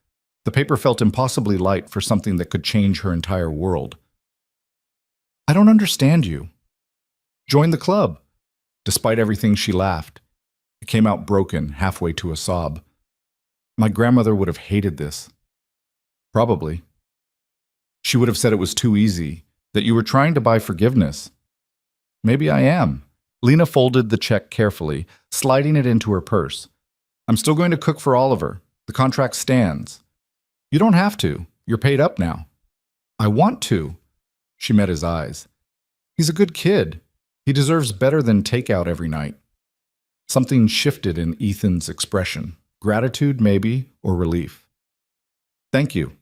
The paper felt impossibly light for something that could change her entire world. I don't understand you. Join the club. Despite everything, she laughed. It came out broken, halfway to a sob. My grandmother would have hated this. Probably. She would have said it was too easy, that you were trying to buy forgiveness. Maybe I am. Lena folded the check carefully, sliding it into her purse. I'm still going to cook for Oliver. The contract stands. You don't have to. You're paid up now. I want to. She met his eyes. He's a good kid. He deserves better than takeout every night. Something shifted in Ethan's expression. Gratitude, maybe, or relief. Thank you.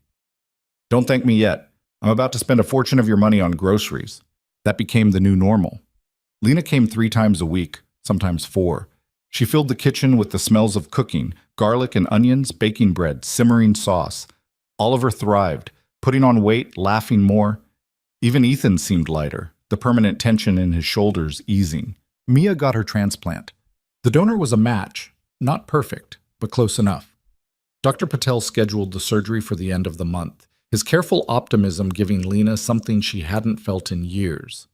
Don't thank me yet. I'm about to spend a fortune of your money on groceries. That became the new normal. Lena came 3 times a week, sometimes 4. She filled the kitchen with the smells of cooking, garlic and onions, baking bread, simmering sauce. Oliver thrived, putting on weight, laughing more. Even Ethan seemed lighter, the permanent tension in his shoulders easing. Mia got her transplant. The donor was a match, not perfect, but close enough. Dr. Patel scheduled the surgery for the end of the month, his careful optimism giving Lena something she hadn't felt in years.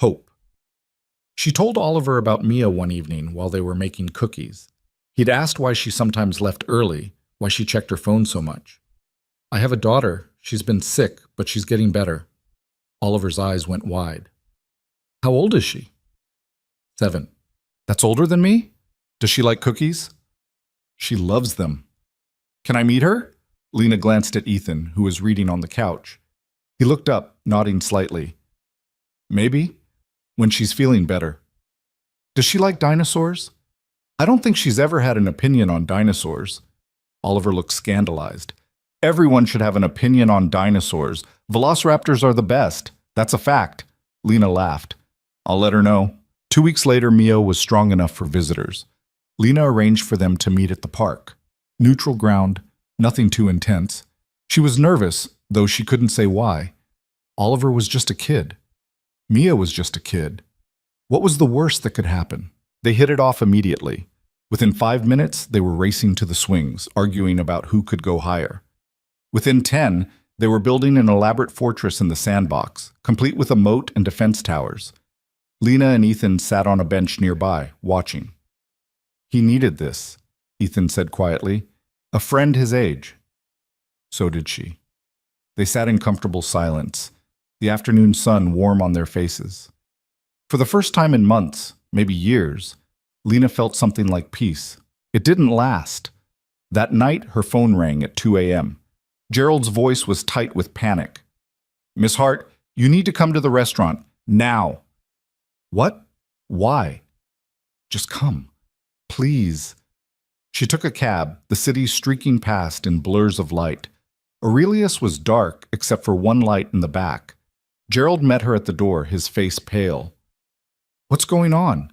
Hope. She told Oliver about Mia one evening while they were making cookies. He'd asked why she sometimes left early, why she checked her phone so much. I have a daughter. She's been sick, but she's getting better. Oliver's eyes went wide. How old is she? 7. That's older than me? Does she like cookies? She loves them. Can I meet her? Lena glanced at Ethan, who was reading on the couch. He looked up, nodding slightly. Maybe, when she's feeling better. Does she like dinosaurs? I don't think she's ever had an opinion on dinosaurs. Oliver looked scandalized. Everyone should have an opinion on dinosaurs. Velociraptors are the best. That's a fact. Lena laughed. I'll let her know. 2 weeks later, Mia was strong enough for visitors. Lena arranged for them to meet at the park. Neutral ground, nothing too intense. She was nervous, though she couldn't say why. Oliver was just a kid. Mia was just a kid. What was the worst that could happen? They hit it off immediately. Within 5 minutes, they were racing to the swings, arguing about who could go higher. Within 10, they were building an elaborate fortress in the sandbox, complete with a moat and defense towers. Lena and Ethan sat on a bench nearby, watching. He needed this, Ethan said quietly. A friend his age. So did she. They sat in comfortable silence, the afternoon sun warm on their faces. For the first time in months, maybe years, Lena felt something like peace. It didn't last. That night, her phone rang at 2 a.m. Gerald's voice was tight with panic. "Miss Hart, you need to come to the restaurant, now." "What? Why?" "Just come. Please." She took a cab, the city streaking past in blurs of light. Aurelius was dark except for one light in the back. Gerald met her at the door, his face pale. "What's going on?"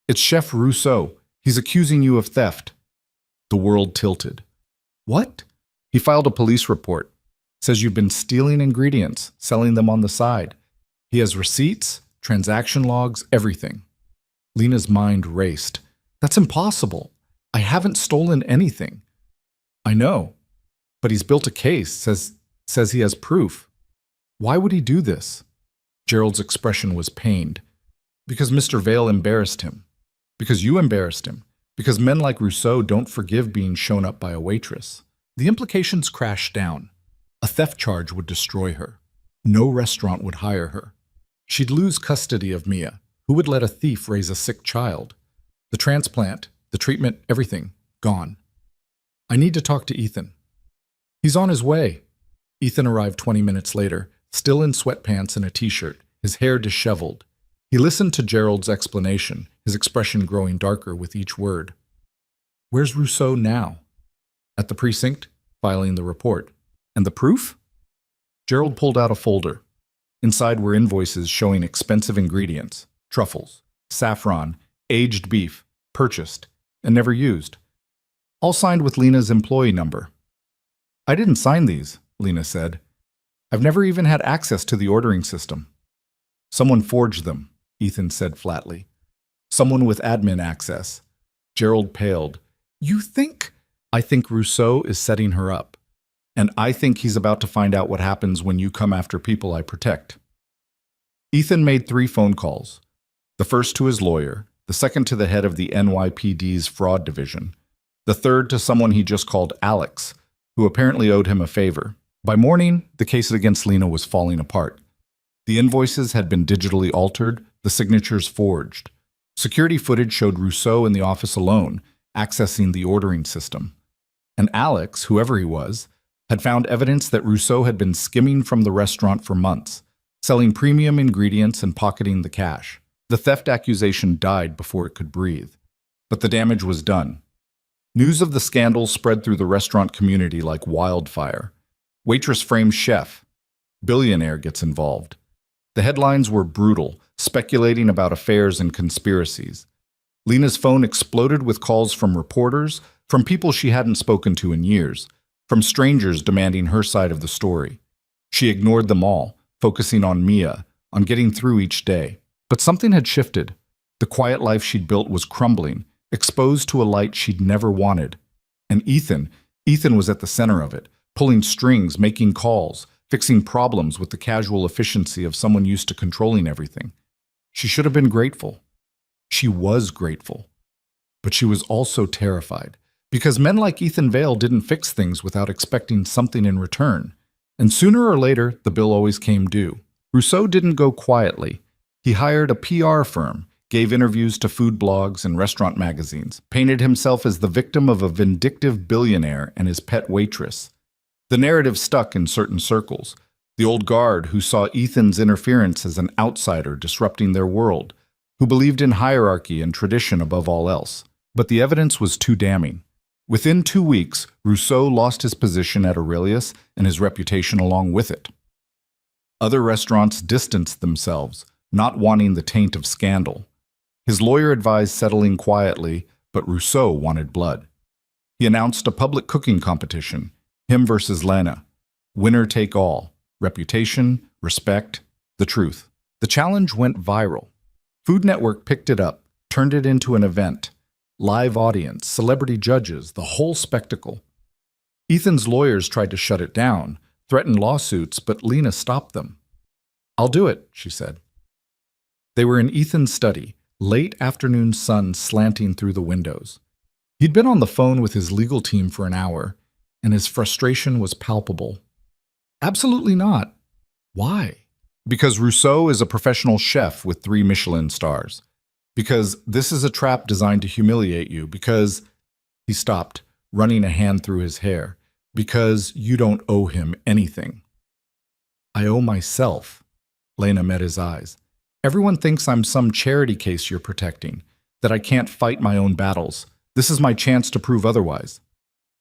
"It's Chef Rousseau. He's accusing you of theft." The world tilted. "What?" "He filed a police report. Says you've been stealing ingredients, selling them on the side. He has receipts, transaction logs, everything." Lena's mind raced. "That's impossible. I haven't stolen anything." "I know. But he's built a case, says he has proof." "Why would he do this?" Gerald's expression was pained. "Because Mr. Vale embarrassed him. Because you embarrassed him. Because men like Rousseau don't forgive being shown up by a waitress." The implications crashed down. A theft charge would destroy her. No restaurant would hire her. She'd lose custody of Mia. Who would let a thief raise a sick child? The transplant, the treatment, everything, gone. "I need to talk to Ethan." "He's on his way." Ethan arrived 20 minutes later, still in sweatpants and a t-shirt, his hair disheveled. He listened to Gerald's explanation, his expression growing darker with each word. "Where's Rousseau now?" "At the precinct, filing the report." "And the proof?" Gerald pulled out a folder. Inside were invoices showing expensive ingredients, truffles, saffron, aged beef, purchased, and never used. All signed with Lena's employee number. "I didn't sign these," Lena said. "I've never even had access to the ordering system." "Someone forged them," Ethan said flatly. "Someone with admin access." Gerald paled. "You think?" "I think Rousseau is setting her up. And I think he's about to find out what happens when you come after people I protect." Ethan made 3 phone calls. The first to his lawyer, the second to the head of the NYPD's fraud division, the third to someone he just called Alex, who apparently owed him a favor. By morning, the case against Lena was falling apart. The invoices had been digitally altered, the signatures forged. Security footage showed Rousseau in the office alone, accessing the ordering system. And Alex, whoever he was, had found evidence that Rousseau had been skimming from the restaurant for months, selling premium ingredients and pocketing the cash. The theft accusation died before it could breathe. But the damage was done. News of the scandal spread through the restaurant community like wildfire. Waitress frames chef. Billionaire gets involved. The headlines were brutal, speculating about affairs and conspiracies. Lena's phone exploded with calls from reporters, from people she hadn't spoken to in years, from strangers demanding her side of the story. She ignored them all, focusing on Mia, on getting through each day. But something had shifted. The quiet life she'd built was crumbling, exposed to a light she'd never wanted. And Ethan was at the center of it, pulling strings, making calls, fixing problems with the casual efficiency of someone used to controlling everything. She should have been grateful. She was grateful. But she was also terrified, because men like Ethan Vale didn't fix things without expecting something in return. And sooner or later, the bill always came due. Rousseau didn't go quietly. He hired a PR firm, gave interviews to food blogs and restaurant magazines, painted himself as the victim of a vindictive billionaire and his pet waitress. The narrative stuck in certain circles. The old guard who saw Ethan's interference as an outsider disrupting their world, who believed in hierarchy and tradition above all else. But the evidence was too damning. Within 2 weeks, Rousseau lost his position at Aurelius and his reputation along with it. Other restaurants distanced themselves, not wanting the taint of scandal. His lawyer advised settling quietly, but Rousseau wanted blood. He announced a public cooking competition, him versus Lena. Winner take all. Reputation, respect, the truth. The challenge went viral. Food Network picked it up, turned it into an event. Live audience, celebrity judges, the whole spectacle. Ethan's lawyers tried to shut it down, threatened lawsuits, but Lena stopped them. "I'll do it," she said. They were in Ethan's study, late afternoon sun slanting through the windows. He'd been on the phone with his legal team for an hour, and his frustration was palpable. "Absolutely not." "Why?" "Because Rousseau is a professional chef with 3 Michelin stars. Because this is a trap designed to humiliate you. Because—" He stopped, running a hand through his hair. "Because you don't owe him anything." "I owe myself." Lena met his eyes. "Everyone thinks I'm some charity case you're protecting, that I can't fight my own battles. This is my chance to prove otherwise.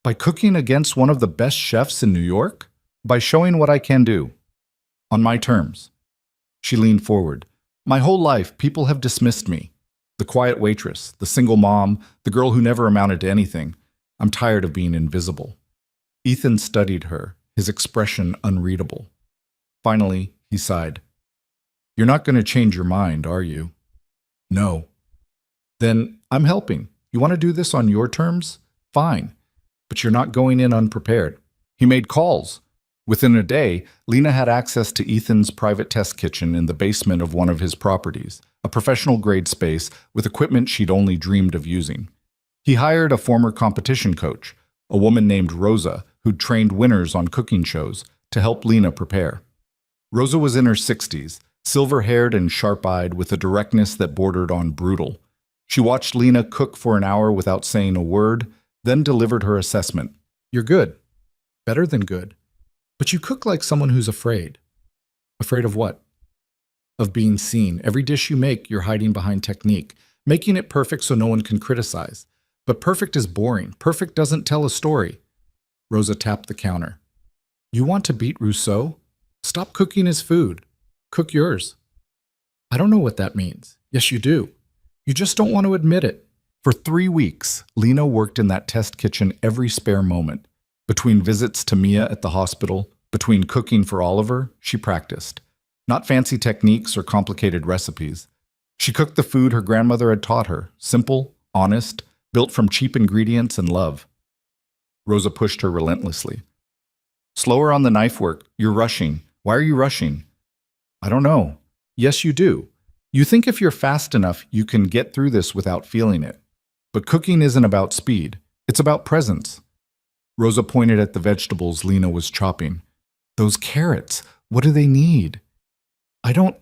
By cooking against one of the best chefs in New York? By showing what I can do. On my terms." She leaned forward. "My whole life, people have dismissed me. The quiet waitress, the single mom, the girl who never amounted to anything. I'm tired of being invisible." Ethan studied her, his expression unreadable. Finally, he sighed. "You're not going to change your mind, are you?" "No." "Then I'm helping. You want to do this on your terms? Fine. But you're not going in unprepared." He made calls. Within a day, Lena had access to Ethan's private test kitchen in the basement of one of his properties, a professional-grade space with equipment she'd only dreamed of using. He hired a former competition coach, a woman named Rosa, who'd trained winners on cooking shows, to help Lena prepare. Rosa was in her 60s, silver-haired and sharp-eyed with a directness that bordered on brutal. She watched Lena cook for an hour without saying a word, then delivered her assessment. "You're good. Better than good. But you cook like someone who's afraid." "Afraid of what?" "Of being seen. Every dish you make, you're hiding behind technique, making it perfect so no one can criticize. But perfect is boring. Perfect doesn't tell a story." Rosa tapped the counter. "You want to beat Rousseau? Stop cooking his food. Cook yours." "I don't know what that means." "Yes, you do. You just don't want to admit it." For 3 weeks, Lena worked in that test kitchen every spare moment. Between visits to Mia at the hospital, between cooking for Oliver, she practiced. Not fancy techniques or complicated recipes. She cooked the food her grandmother had taught her, simple, honest, built from cheap ingredients and love. Rosa pushed her relentlessly. "Slower on the knife work. You're rushing. Why are you rushing?" "I don't know." "Yes, you do. You think if you're fast enough, you can get through this without feeling it. But cooking isn't about speed. It's about presence." Rosa pointed at the vegetables Lena was chopping. "Those carrots, what do they need?" "I don't—"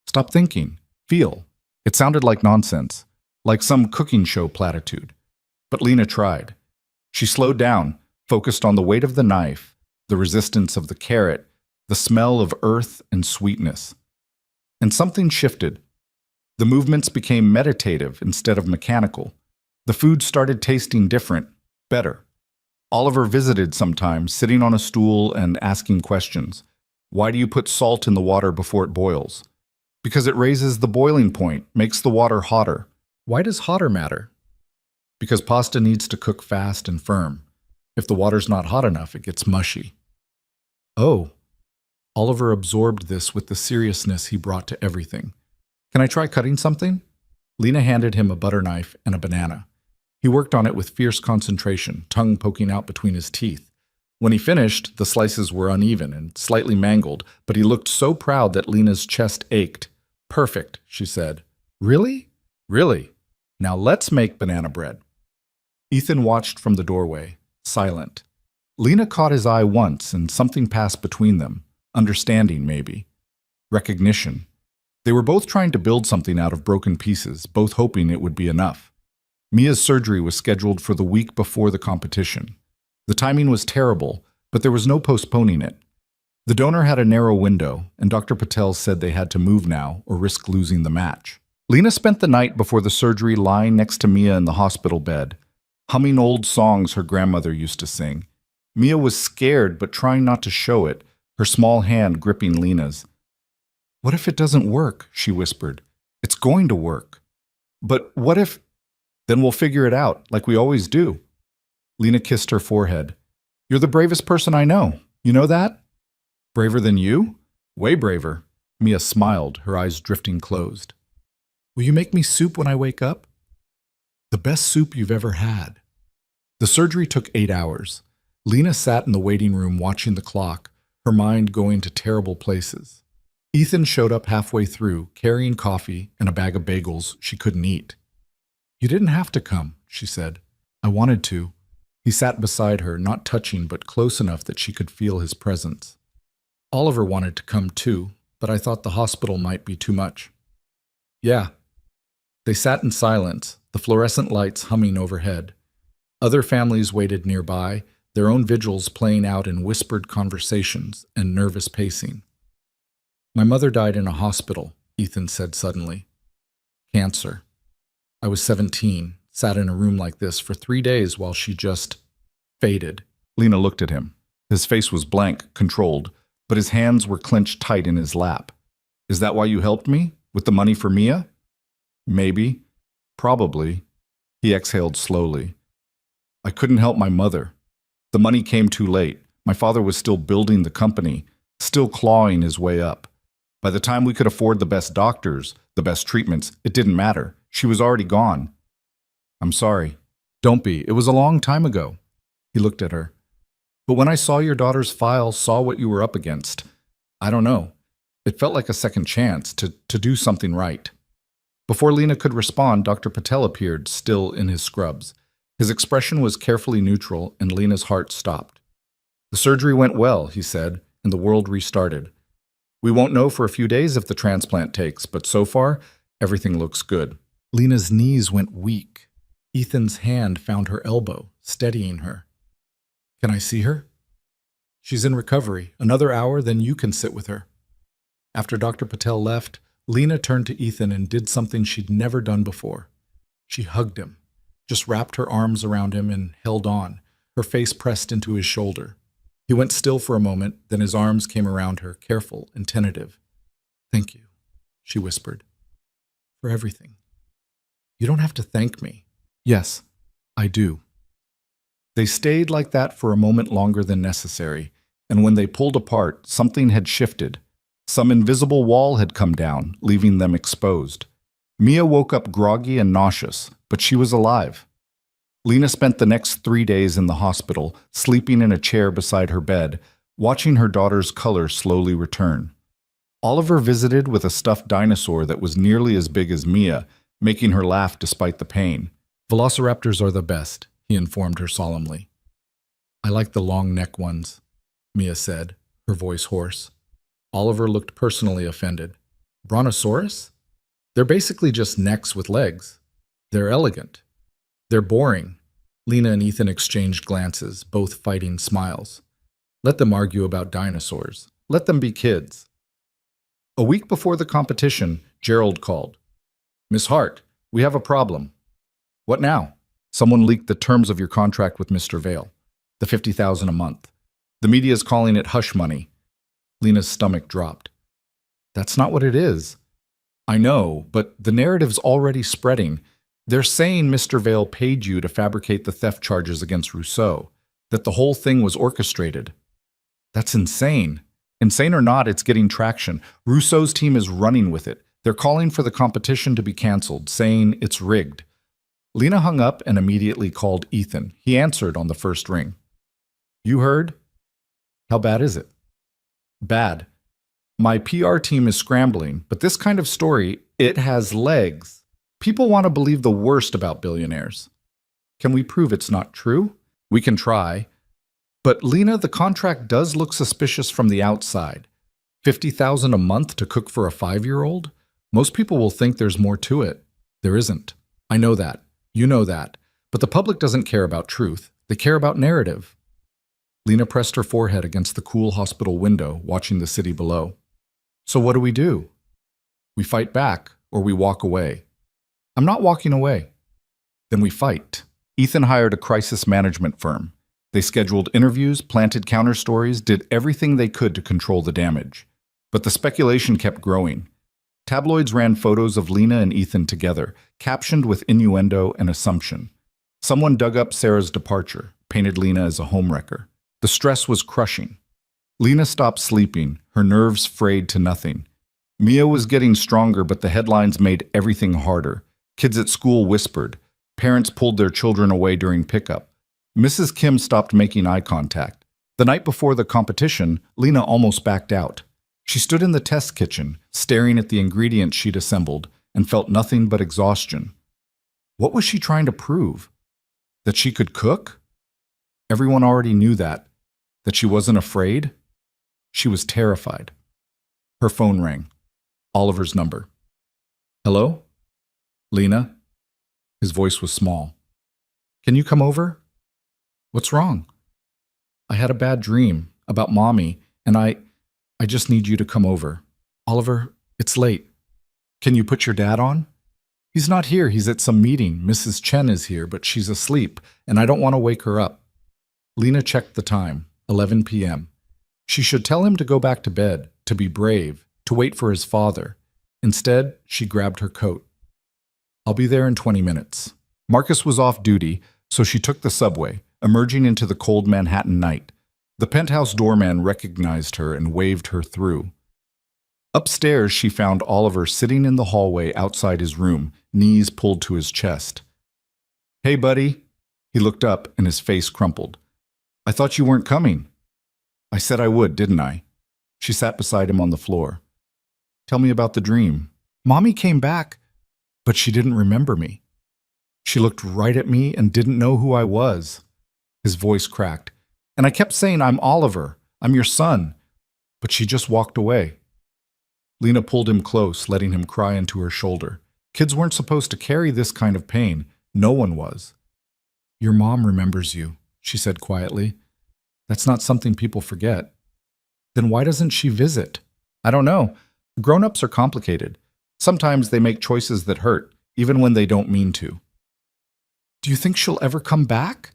"Stop thinking. Feel." It sounded like nonsense, like some cooking show platitude. But Lena tried. She slowed down, focused on the weight of the knife, the resistance of the carrot, the smell of earth and sweetness. And something shifted. The movements became meditative instead of mechanical. The food started tasting different, better. Oliver visited sometimes, sitting on a stool and asking questions. "Why do you put salt in the water before it boils?" "Because it raises the boiling point, makes the water hotter." "Why does hotter matter?" "Because pasta needs to cook fast and firm. If the water's not hot enough, it gets mushy." "Oh." Oliver absorbed this with the seriousness he brought to everything. "Can I try cutting something?" Lena handed him a butter knife and a banana. He worked on it with fierce concentration, tongue poking out between his teeth. When he finished, the slices were uneven and slightly mangled, but he looked so proud that Lena's chest ached. "Perfect," she said. "Really?" "Really. Now let's make banana bread." Ethan watched from the doorway, silent. Lena caught his eye once, and something passed between them. Understanding, maybe. Recognition. They were both trying to build something out of broken pieces, both hoping it would be enough. Mia's surgery was scheduled for the week before the competition. The timing was terrible, but there was no postponing it. The donor had a narrow window, and Dr. Patel said they had to move now or risk losing the match. Lena spent the night before the surgery lying next to Mia in the hospital bed, humming old songs her grandmother used to sing. Mia was scared but trying not to show it, her small hand gripping Lena's. "What if it doesn't work?" she whispered. "It's going to work." "But what if—" "Then we'll figure it out, like we always do." Lena kissed her forehead. "You're the bravest person I know. You know that?" "Braver than you?" "Way braver." Mia smiled, her eyes drifting closed. "Will you make me soup when I wake up?" "The best soup you've ever had." The surgery took 8 hours. Lena sat in the waiting room watching the clock, her mind going to terrible places. Ethan showed up halfway through, carrying coffee and a bag of bagels she couldn't eat. "You didn't have to come," she said. "I wanted to." He sat beside her, not touching but close enough that she could feel his presence. "Oliver wanted to come too, but I thought the hospital might be too much." "Yeah." They sat in silence, the fluorescent lights humming overhead. Other families waited nearby, their own vigils playing out in whispered conversations and nervous pacing. "My mother died in a hospital," Ethan said suddenly. "Cancer. I was 17, sat in a room like this for 3 days while she just faded." Lena looked at him. His face was blank, controlled, but his hands were clenched tight in his lap. "Is that why you helped me? With the money for Mia?" "Maybe. Probably." He exhaled slowly. "I couldn't help my mother. The money came too late. My father was still building the company, still clawing his way up. By the time we could afford the best doctors, the best treatments, it didn't matter. She was already gone." "I'm sorry." "Don't be. It was a long time ago." He looked at her. "But when I saw your daughter's file, saw what you were up against, I don't know. It felt like a second chance to do something right." Before Lena could respond, Dr. Patel appeared, still in his scrubs. His expression was carefully neutral, and Lena's heart stopped. "The surgery went well," he said, "and the world restarted. We won't know for a few days if the transplant takes, but so far, everything looks good." Lena's knees went weak. Ethan's hand found her elbow, steadying her. "Can I see her?" "She's in recovery. Another hour, then you can sit with her." After Dr. Patel left, Lena turned to Ethan and did something she'd never done before. She hugged him, just wrapped her arms around him and held on, her face pressed into his shoulder. He went still for a moment, then his arms came around her, careful and tentative. "Thank you," she whispered, "for everything. You don't have to thank me." "Yes, I do." They stayed like that for a moment longer than necessary, and when they pulled apart, something had shifted. Some invisible wall had come down, leaving them exposed. Mia woke up groggy and nauseous, but she was alive. Lena spent the next 3 days in the hospital, sleeping in a chair beside her bed, watching her daughter's color slowly return. Oliver visited with a stuffed dinosaur that was nearly as big as Mia, making her laugh despite the pain. "Velociraptors are the best," he informed her solemnly. "I like the long neck ones," Mia said, her voice hoarse. Oliver looked personally offended. "Brontosaurus? They're basically just necks with legs. They're elegant. They're boring." Lena and Ethan exchanged glances, both fighting smiles. Let them argue about dinosaurs. Let them be kids. A week before the competition, Gerald called. "Miss Hart, we have a problem." "What now?" "Someone leaked the terms of your contract with Mr. Vale. The $50,000 a month. The media's calling it hush money." Lena's stomach dropped. "That's not what it is." "I know, but the narrative's already spreading. They're saying Mr. Vale paid you to fabricate the theft charges against Rousseau, that the whole thing was orchestrated." "That's insane." "Insane or not, it's getting traction. Rousseau's team is running with it. They're calling for the competition to be canceled, saying it's rigged." Lena hung up and immediately called Ethan. He answered on the first ring. "You heard? How bad is it?" "Bad. My PR team is scrambling, but this kind of story, it has legs. People want to believe the worst about billionaires. Can we prove it's not true? We can try. But Lena, the contract does look suspicious from the outside. $50,000 a month to cook for a 5-year-old? Most people will think there's more to it. There isn't. I know that. You know that. But the public doesn't care about truth. They care about narrative." Lena pressed her forehead against the cool hospital window, watching the city below. "So what do? We fight back, or we walk away." "I'm not walking away." "Then we fight." Ethan hired a crisis management firm. They scheduled interviews, planted counterstories, did everything they could to control the damage. But the speculation kept growing. Tabloids ran photos of Lena and Ethan together, captioned with innuendo and assumption. Someone dug up Sarah's departure, painted Lena as a homewrecker. The stress was crushing. Lena stopped sleeping, her nerves frayed to nothing. Mia was getting stronger, but the headlines made everything harder. Kids at school whispered. Parents pulled their children away during pickup. Mrs. Kim stopped making eye contact. The night before the competition, Lena almost backed out. She stood in the test kitchen, staring at the ingredients she'd assembled, and felt nothing but exhaustion. What was she trying to prove? That she could cook? Everyone already knew that. That she wasn't afraid? She was terrified. Her phone rang. Oliver's number. Hello? Lena? His voice was small. Can you come over? What's wrong? I had a bad dream about Mommy, and I just need you to come over. Oliver, it's late. Can you put your dad on? He's not here. He's at some meeting. Mrs. Chen is here, but she's asleep, and I don't want to wake her up. Lena checked the time, 11 p.m. She should tell him to go back to bed, to be brave, to wait for his father. Instead, she grabbed her coat. I'll be there in 20 minutes. Marcus was off duty, so she took the subway, emerging into the cold Manhattan night. The penthouse doorman recognized her and waved her through. Upstairs, she found Oliver sitting in the hallway outside his room, knees pulled to his chest. Hey, buddy. He looked up and his face crumpled. I thought you weren't coming. I said I would, didn't I? She sat beside him on the floor. Tell me about the dream. Mommy came back, but she didn't remember me. She looked right at me and didn't know who I was. His voice cracked. And I kept saying, I'm Oliver. I'm your son. But she just walked away. Lena pulled him close, letting him cry into her shoulder. Kids weren't supposed to carry this kind of pain. No one was. Your mom remembers you, she said quietly. That's not something people forget. Then why doesn't she visit? I don't know. Grown-ups are complicated. Sometimes they make choices that hurt, even when they don't mean to. Do you think she'll ever come back?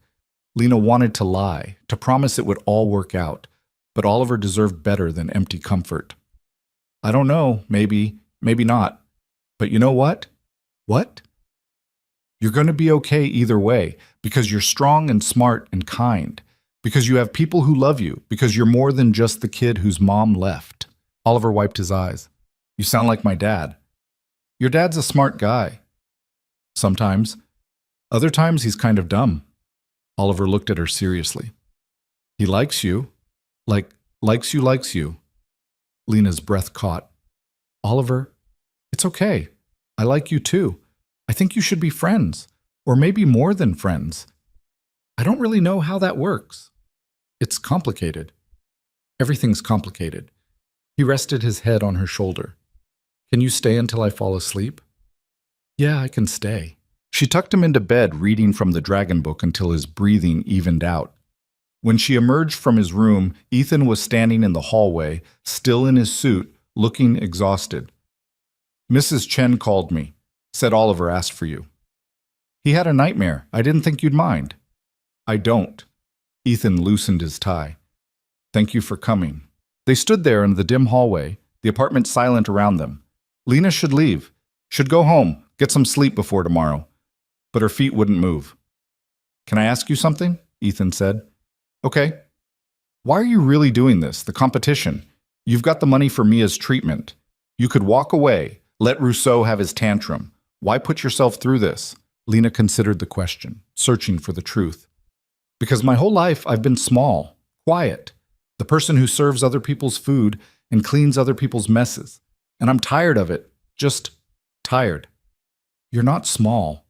Lena wanted to lie, to promise it would all work out, but Oliver deserved better than empty comfort. I don't know, maybe not. But you know what? What? You're going to be okay either way, because you're strong and smart and kind, because you have people who love you, because you're more than just the kid whose mom left. Oliver wiped his eyes. You sound like my dad. Your dad's a smart guy. Sometimes. Other times he's kind of dumb. Oliver looked at her seriously. He likes you. Likes you. Lena's breath caught. Oliver, it's okay. I like you too. I think you should be friends, or maybe more than friends. I don't really know how that works. It's complicated. Everything's complicated. He rested his head on her shoulder. Can you stay until I fall asleep? Yeah, I can stay. She tucked him into bed, reading from the dragon book until his breathing evened out. When she emerged from his room, Ethan was standing in the hallway, still in his suit, looking exhausted. Mrs. Chen called me. Said Oliver asked for you. He had a nightmare. I didn't think you'd mind. I don't. Ethan loosened his tie. Thank you for coming. They stood there in the dim hallway, the apartment silent around them. Lena should leave. Should go home, get some sleep before tomorrow. But her feet wouldn't move. Can I ask you something? Ethan said. Okay. Why are you really doing this, the competition? You've got the money for Mia's treatment. You could walk away, let Rousseau have his tantrum. Why put yourself through this? Lena considered the question, searching for the truth. Because my whole life I've been small, quiet, the person who serves other people's food and cleans other people's messes. And I'm tired of it, just tired. You're not small.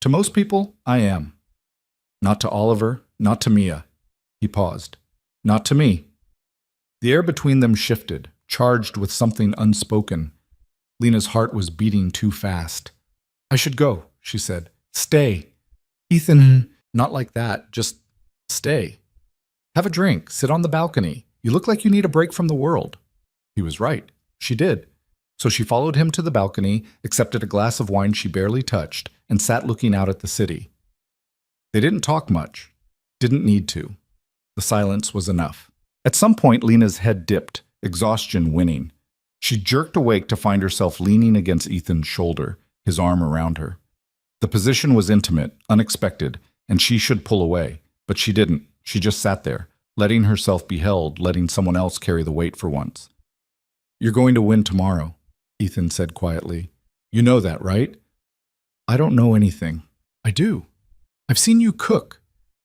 To most people, I am. Not to Oliver, not to Mia. He paused. Not to me. The air between them shifted, charged with something unspoken. Lena's heart was beating too fast. I should go, she said. Stay. Ethan, not like that. Just stay. Have a drink. Sit on the balcony. You look like you need a break from the world. He was right. She did. So she followed him to the balcony, accepted a glass of wine she barely touched, and sat looking out at the city. They didn't talk much. Didn't need to. The silence was enough. At some point, Lena's head dipped, exhaustion winning. She jerked awake to find herself leaning against Ethan's shoulder, his arm around her. The position was intimate, unexpected, and she should pull away. But she didn't. She just sat there, letting herself be held, letting someone else carry the weight for once. You're going to win tomorrow, Ethan said quietly. You know that, right? I don't know anything. I do. I've seen you cook,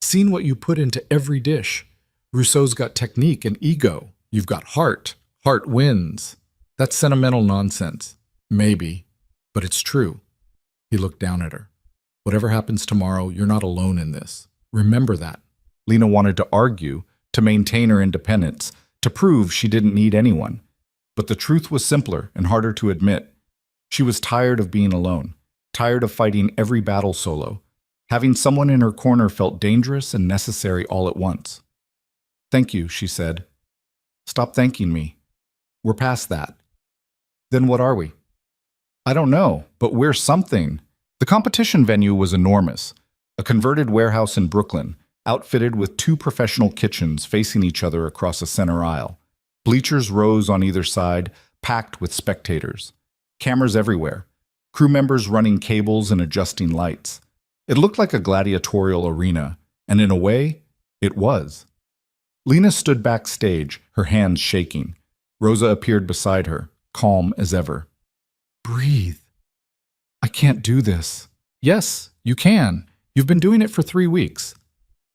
seen what you put into every dish. Rousseau's got technique and ego. You've got heart. Heart wins. That's sentimental nonsense. Maybe, but it's true. He looked down at her. Whatever happens tomorrow, you're not alone in this. Remember that. Lena wanted to argue, to maintain her independence, to prove she didn't need anyone. But the truth was simpler and harder to admit. She was tired of being alone, tired of fighting every battle solo. Having someone in her corner felt dangerous and necessary all at once. "Thank you," she said. "Stop thanking me. We're past that." "Then what are we?" "I don't know, but we're something." The competition venue was enormous, a converted warehouse in Brooklyn, outfitted with 2 professional kitchens facing each other across a center aisle. Bleachers rose on either side, packed with spectators. Cameras everywhere, crew members running cables and adjusting lights. It looked like a gladiatorial arena, and in a way, it was. Lena stood backstage, her hands shaking. Rosa appeared beside her, calm as ever. "Breathe. I can't do this." "Yes, you can. You've been doing it for 3 weeks.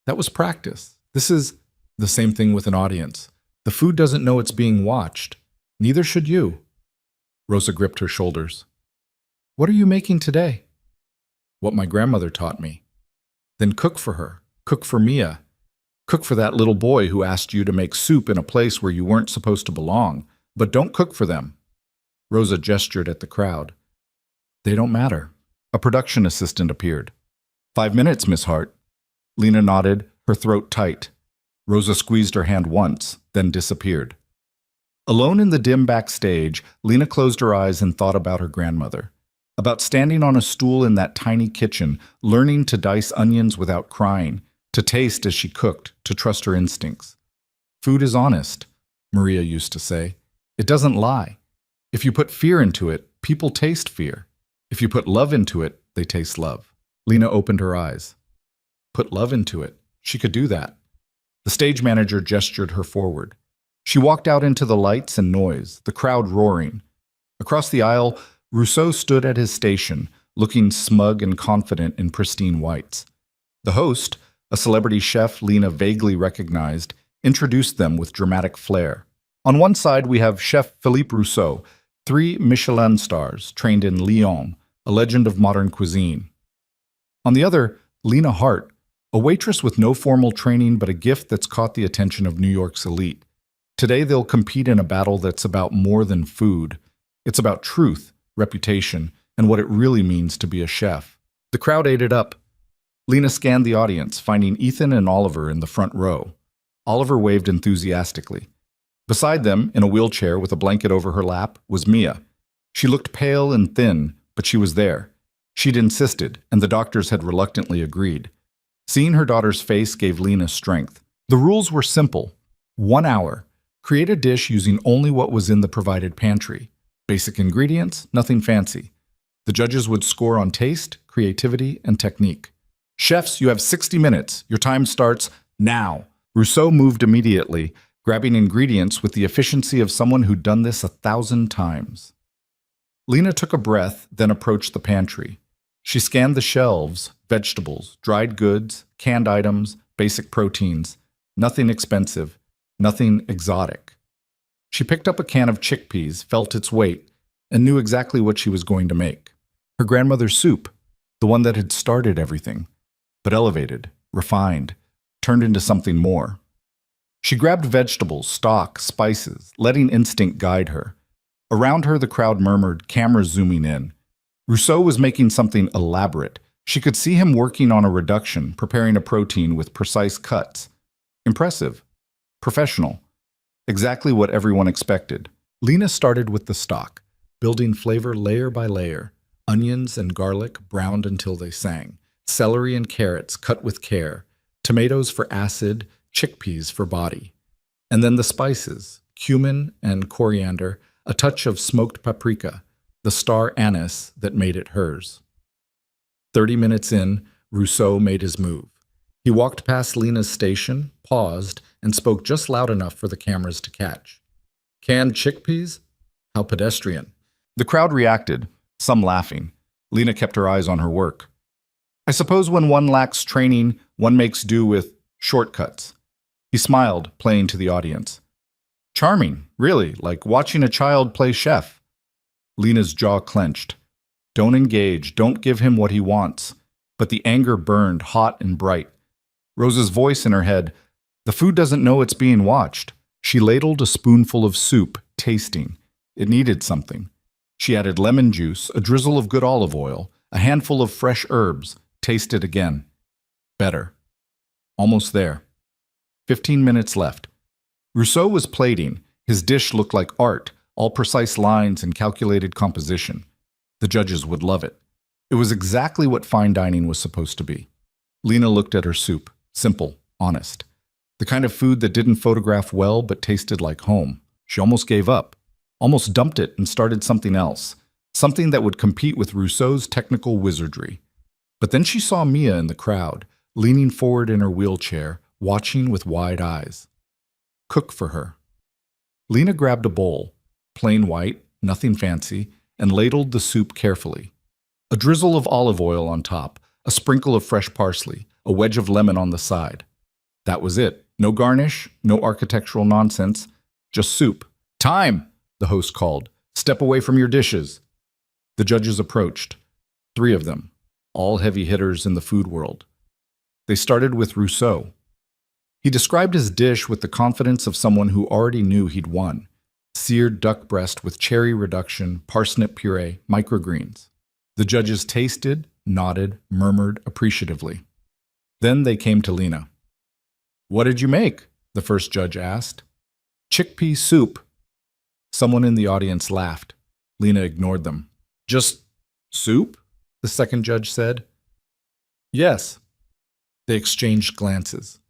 That was practice. This is the same thing with an audience. The food doesn't know it's being watched. Neither should you." Rosa gripped her shoulders. "What are you making today?" "What my grandmother taught me." "Then cook for her. Cook for Mia. Cook for that little boy who asked you to make soup in a place where you weren't supposed to belong. But don't cook for them." Rosa gestured at the crowd. "They don't matter." A production assistant appeared. "5 minutes, Miss Hart." Lena nodded, her throat tight. Rosa squeezed her hand once, then disappeared. Alone in the dim backstage, Lena closed her eyes and thought about her grandmother. About standing on a stool in that tiny kitchen, learning to dice onions without crying, to taste as she cooked, to trust her instincts. "Food is honest," Maria used to say. "It doesn't lie. If you put fear into it, people taste fear. If you put love into it, they taste love." Lena opened her eyes. Put love into it. She could do that. The stage manager gestured her forward. She walked out into the lights and noise, the crowd roaring. Across the aisle, Rousseau stood at his station, looking smug and confident in pristine whites. The host, a celebrity chef Lena vaguely recognized, introduced them with dramatic flair. On one side, we have Chef Philippe Rousseau, 3 Michelin stars, trained in Lyon, a legend of modern cuisine. On the other, Lena Hart, a waitress with no formal training but a gift that's caught the attention of New York's elite. Today, they'll compete in a battle that's about more than food. It's about truth, reputation, and what it really means to be a chef. The crowd ate it up. Lena scanned the audience, finding Ethan and Oliver in the front row. Oliver waved enthusiastically. Beside them, in a wheelchair with a blanket over her lap, was Mia. She looked pale and thin, but she was there. She'd insisted, and the doctors had reluctantly agreed. Seeing her daughter's face gave Lena strength. The rules were simple. 1 hour. Create a dish using only what was in the provided pantry. Basic ingredients, nothing fancy. The judges would score on taste, creativity, and technique. "Chefs, you have 60 minutes. Your time starts now." Rousseau moved immediately, grabbing ingredients with the efficiency of someone who'd done this 1,000 times. Lena took a breath, then approached the pantry. She scanned the shelves, vegetables, dried goods, canned items, basic proteins. Nothing expensive, nothing exotic. She picked up a can of chickpeas, felt its weight, and knew exactly what she was going to make. Her grandmother's soup, the one that had started everything, but elevated, refined, turned into something more. She grabbed vegetables, stock, spices, letting instinct guide her. Around her, the crowd murmured, cameras zooming in. Rousseau was making something elaborate. She could see him working on a reduction, preparing a protein with precise cuts. Impressive. Professional. Exactly what everyone expected. Lena started with the stock, building flavor layer by layer. Onions and garlic browned until they sang. Celery and carrots cut with care. Tomatoes for acid, chickpeas for body. And then the spices, cumin and coriander, a touch of smoked paprika, the star anise that made it hers. 30 minutes in, Rousseau made his move. He walked past Lena's station, paused, and spoke just loud enough for the cameras to catch. "Canned chickpeas? How pedestrian." The crowd reacted, some laughing. Lena kept her eyes on her work. "I suppose when one lacks training, One makes do with shortcuts. He smiled, playing to the audience. Charming, really, like watching a child play chef. Lena's jaw clenched. Don't engage, don't give him what he wants. But the anger burned, hot and bright. Rose's voice in her head, the food doesn't know it's being watched. She ladled a spoonful of soup, tasting. It needed something. She added lemon juice, a drizzle of good olive oil, a handful of fresh herbs, tasted again. Better. Almost there. 15 minutes left. Rousseau was plating. His dish looked like art, all precise lines and calculated composition. The judges would love it. It was exactly what fine dining was supposed to be. Lena looked at her soup. Simple, honest. The kind of food that didn't photograph well but tasted like home. She almost gave up. Almost dumped it and started something else. Something that would compete with Rousseau's technical wizardry. But then she saw Mia in the crowd, leaning forward in her wheelchair, watching with wide eyes. Cook for her. Lena grabbed a bowl, plain white, nothing fancy, and ladled the soup carefully. A drizzle of olive oil on top, a sprinkle of fresh parsley, a wedge of lemon on the side. That was it. No garnish, no architectural nonsense, just soup. Time, the host called. Step away from your dishes. The judges approached. 3 of them, all heavy hitters in the food world. They started with Rousseau. He described his dish with the confidence of someone who already knew he'd won. Seared duck breast with cherry reduction, parsnip puree, microgreens. The judges tasted, nodded, murmured appreciatively. Then they came to Lena. What did you make? The first judge asked. Chickpea soup. Someone in the audience laughed. Lena ignored them. Just soup? The second judge said. Yes. They exchanged glances.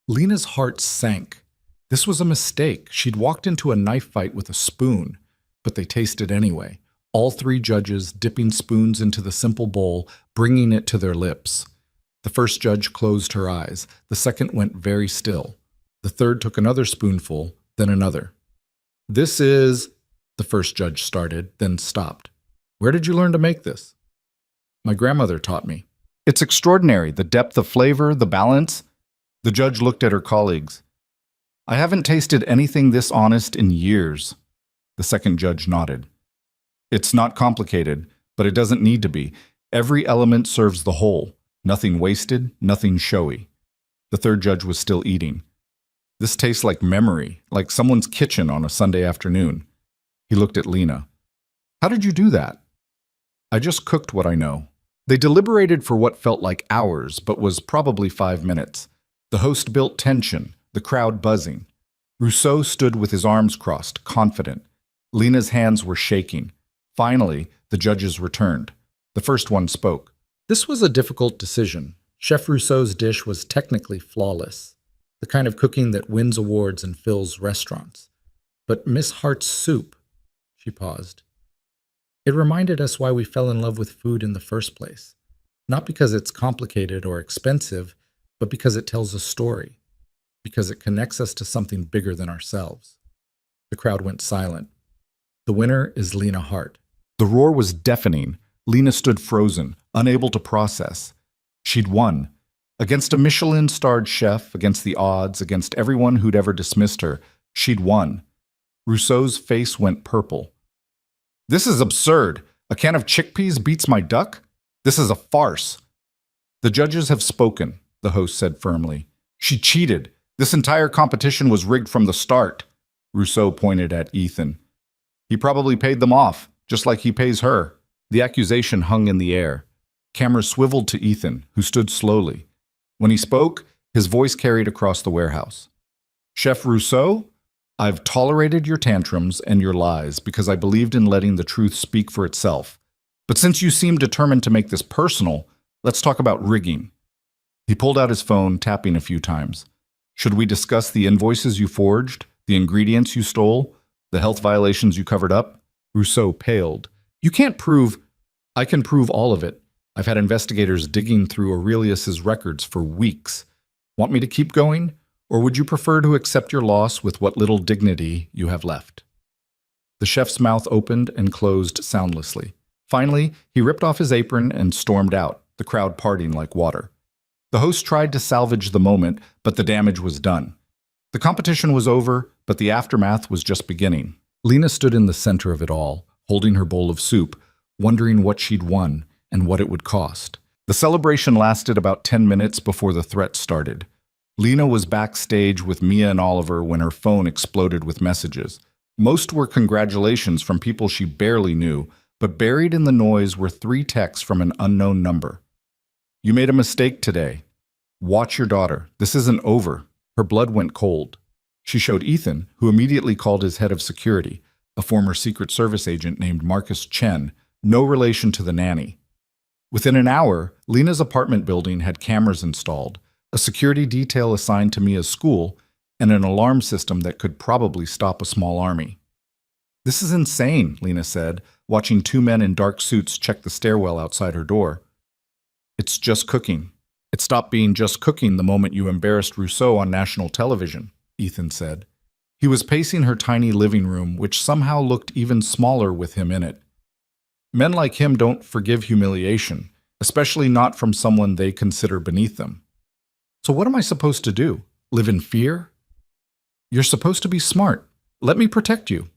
Lena's heart sank. This was a mistake. She'd walked into a knife fight with a spoon, but they tasted anyway. All 3 judges dipping spoons into the simple bowl, bringing it to their lips. The first judge closed her eyes. The second went very still. The third took another spoonful, then another. This is, the first judge started, then stopped. Where did you learn to make this? My grandmother taught me. It's extraordinary, the depth of flavor, the balance. The judge looked at her colleagues. I haven't tasted anything this honest in years. The second judge nodded. It's not complicated, but it doesn't need to be. Every element serves the whole. Nothing wasted, nothing showy. The third judge was still eating. This tastes like memory, like someone's kitchen on a Sunday afternoon. He looked at Lena. How did you do that? I just cooked what I know. They deliberated for what felt like hours, but was probably 5 minutes. The host built tension, the crowd buzzing. Rousseau stood with his arms crossed, confident. Lena's hands were shaking. Finally, the judges returned. The first one spoke. This was a difficult decision. Chef Rousseau's dish was technically flawless, the kind of cooking that wins awards and fills restaurants. But Miss Hart's soup, she paused. It reminded us why we fell in love with food in the first place. Not because it's complicated or expensive, but because it tells a story. Because it connects us to something bigger than ourselves. The crowd went silent. The winner is Lena Hart. The roar was deafening. Lena stood frozen, unable to process. She'd won. Against a Michelin-starred chef, against the odds, against everyone who'd ever dismissed her, she'd won. Rousseau's face went purple. This is absurd. A can of chickpeas beats my duck? This is a farce. The judges have spoken, the host said firmly. She cheated. This entire competition was rigged from the start. Rousseau pointed at Ethan. He probably paid them off, just like he pays her. The accusation hung in the air. Cameras swiveled to Ethan, who stood slowly. When he spoke, his voice carried across the warehouse. Chef Rousseau, I've tolerated your tantrums and your lies because I believed in letting the truth speak for itself. But since you seem determined to make this personal, let's talk about rigging. He pulled out his phone, tapping a few times. Should we discuss the invoices you forged, the ingredients you stole, the health violations you covered up? Rousseau paled. You can't prove... I can prove all of it. I've had investigators digging through Aurelius's records for weeks. Want me to keep going? Or would you prefer to accept your loss with what little dignity you have left? The chef's mouth opened and closed soundlessly. Finally, he ripped off his apron and stormed out, the crowd parting like water. The host tried to salvage the moment, but the damage was done. The competition was over, but the aftermath was just beginning. Lena stood in the center of it all, holding her bowl of soup, wondering what she'd won and what it would cost. The celebration lasted about 10 minutes before the threat started. Lena was backstage with Mia and Oliver when her phone exploded with messages. Most were congratulations from people she barely knew, but buried in the noise were 3 texts from an unknown number. "You made a mistake today. Watch your daughter. This isn't over." Her blood went cold. She showed Ethan, who immediately called his head of security, a former Secret Service agent named Marcus Chen, no relation to the nanny. Within an hour, Lena's apartment building had cameras installed, a security detail assigned to Mia's school, and an alarm system that could probably stop a small army. "This is insane," Lena said, watching 2 men in dark suits check the stairwell outside her door. "It's just cooking. It stopped being just cooking the moment you embarrassed Rousseau on national television," Ethan said. He was pacing her tiny living room, which somehow looked even smaller with him in it. Men like him don't forgive humiliation, especially not from someone they consider beneath them. "So what am I supposed to do? Live in fear?" "You're supposed to be smart. Let me protect you."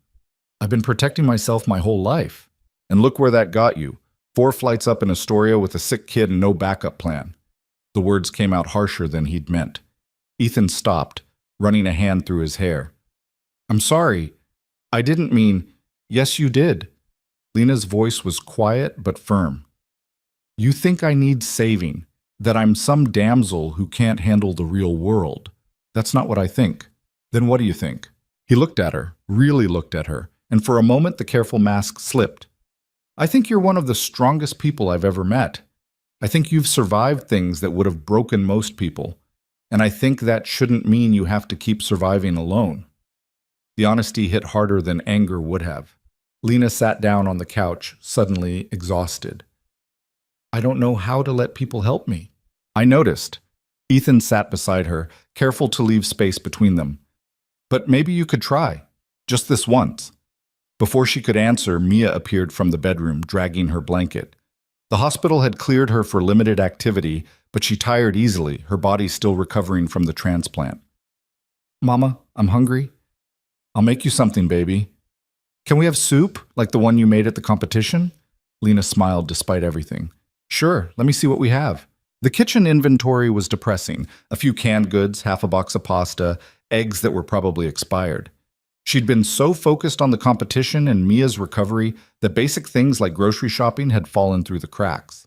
"I've been protecting myself my whole life. And look where that got you. 4 flights up in Astoria with a sick kid and no backup plan." The words came out harsher than he'd meant. Ethan stopped, running a hand through his hair. "I'm sorry. I didn't mean—" "Yes, you did." Lena's voice was quiet but firm. "You think I need saving, that I'm some damsel who can't handle the real world. That's not what I think." "Then what do you think?" He looked at her, really looked at her, and for a moment the careful mask slipped. "I think you're one of the strongest people I've ever met. I think you've survived things that would have broken most people, and I think that shouldn't mean you have to keep surviving alone." The honesty hit harder than anger would have. Lena sat down on the couch, suddenly exhausted. "I don't know how to let people help me." "I noticed." Ethan sat beside her, careful to leave space between them. "But maybe you could try. Just this once." Before she could answer, Mia appeared from the bedroom, dragging her blanket. The hospital had cleared her for limited activity, but she tired easily, her body still recovering from the transplant. "Mama, I'm hungry." "I'll make you something, baby." "Can we have soup, like the one you made at the competition?" Lena smiled despite everything. "Sure, let me see what we have." The kitchen inventory was depressing. A few canned goods, half a box of pasta, eggs that were probably expired. She'd been so focused on the competition and Mia's recovery that basic things like grocery shopping had fallen through the cracks.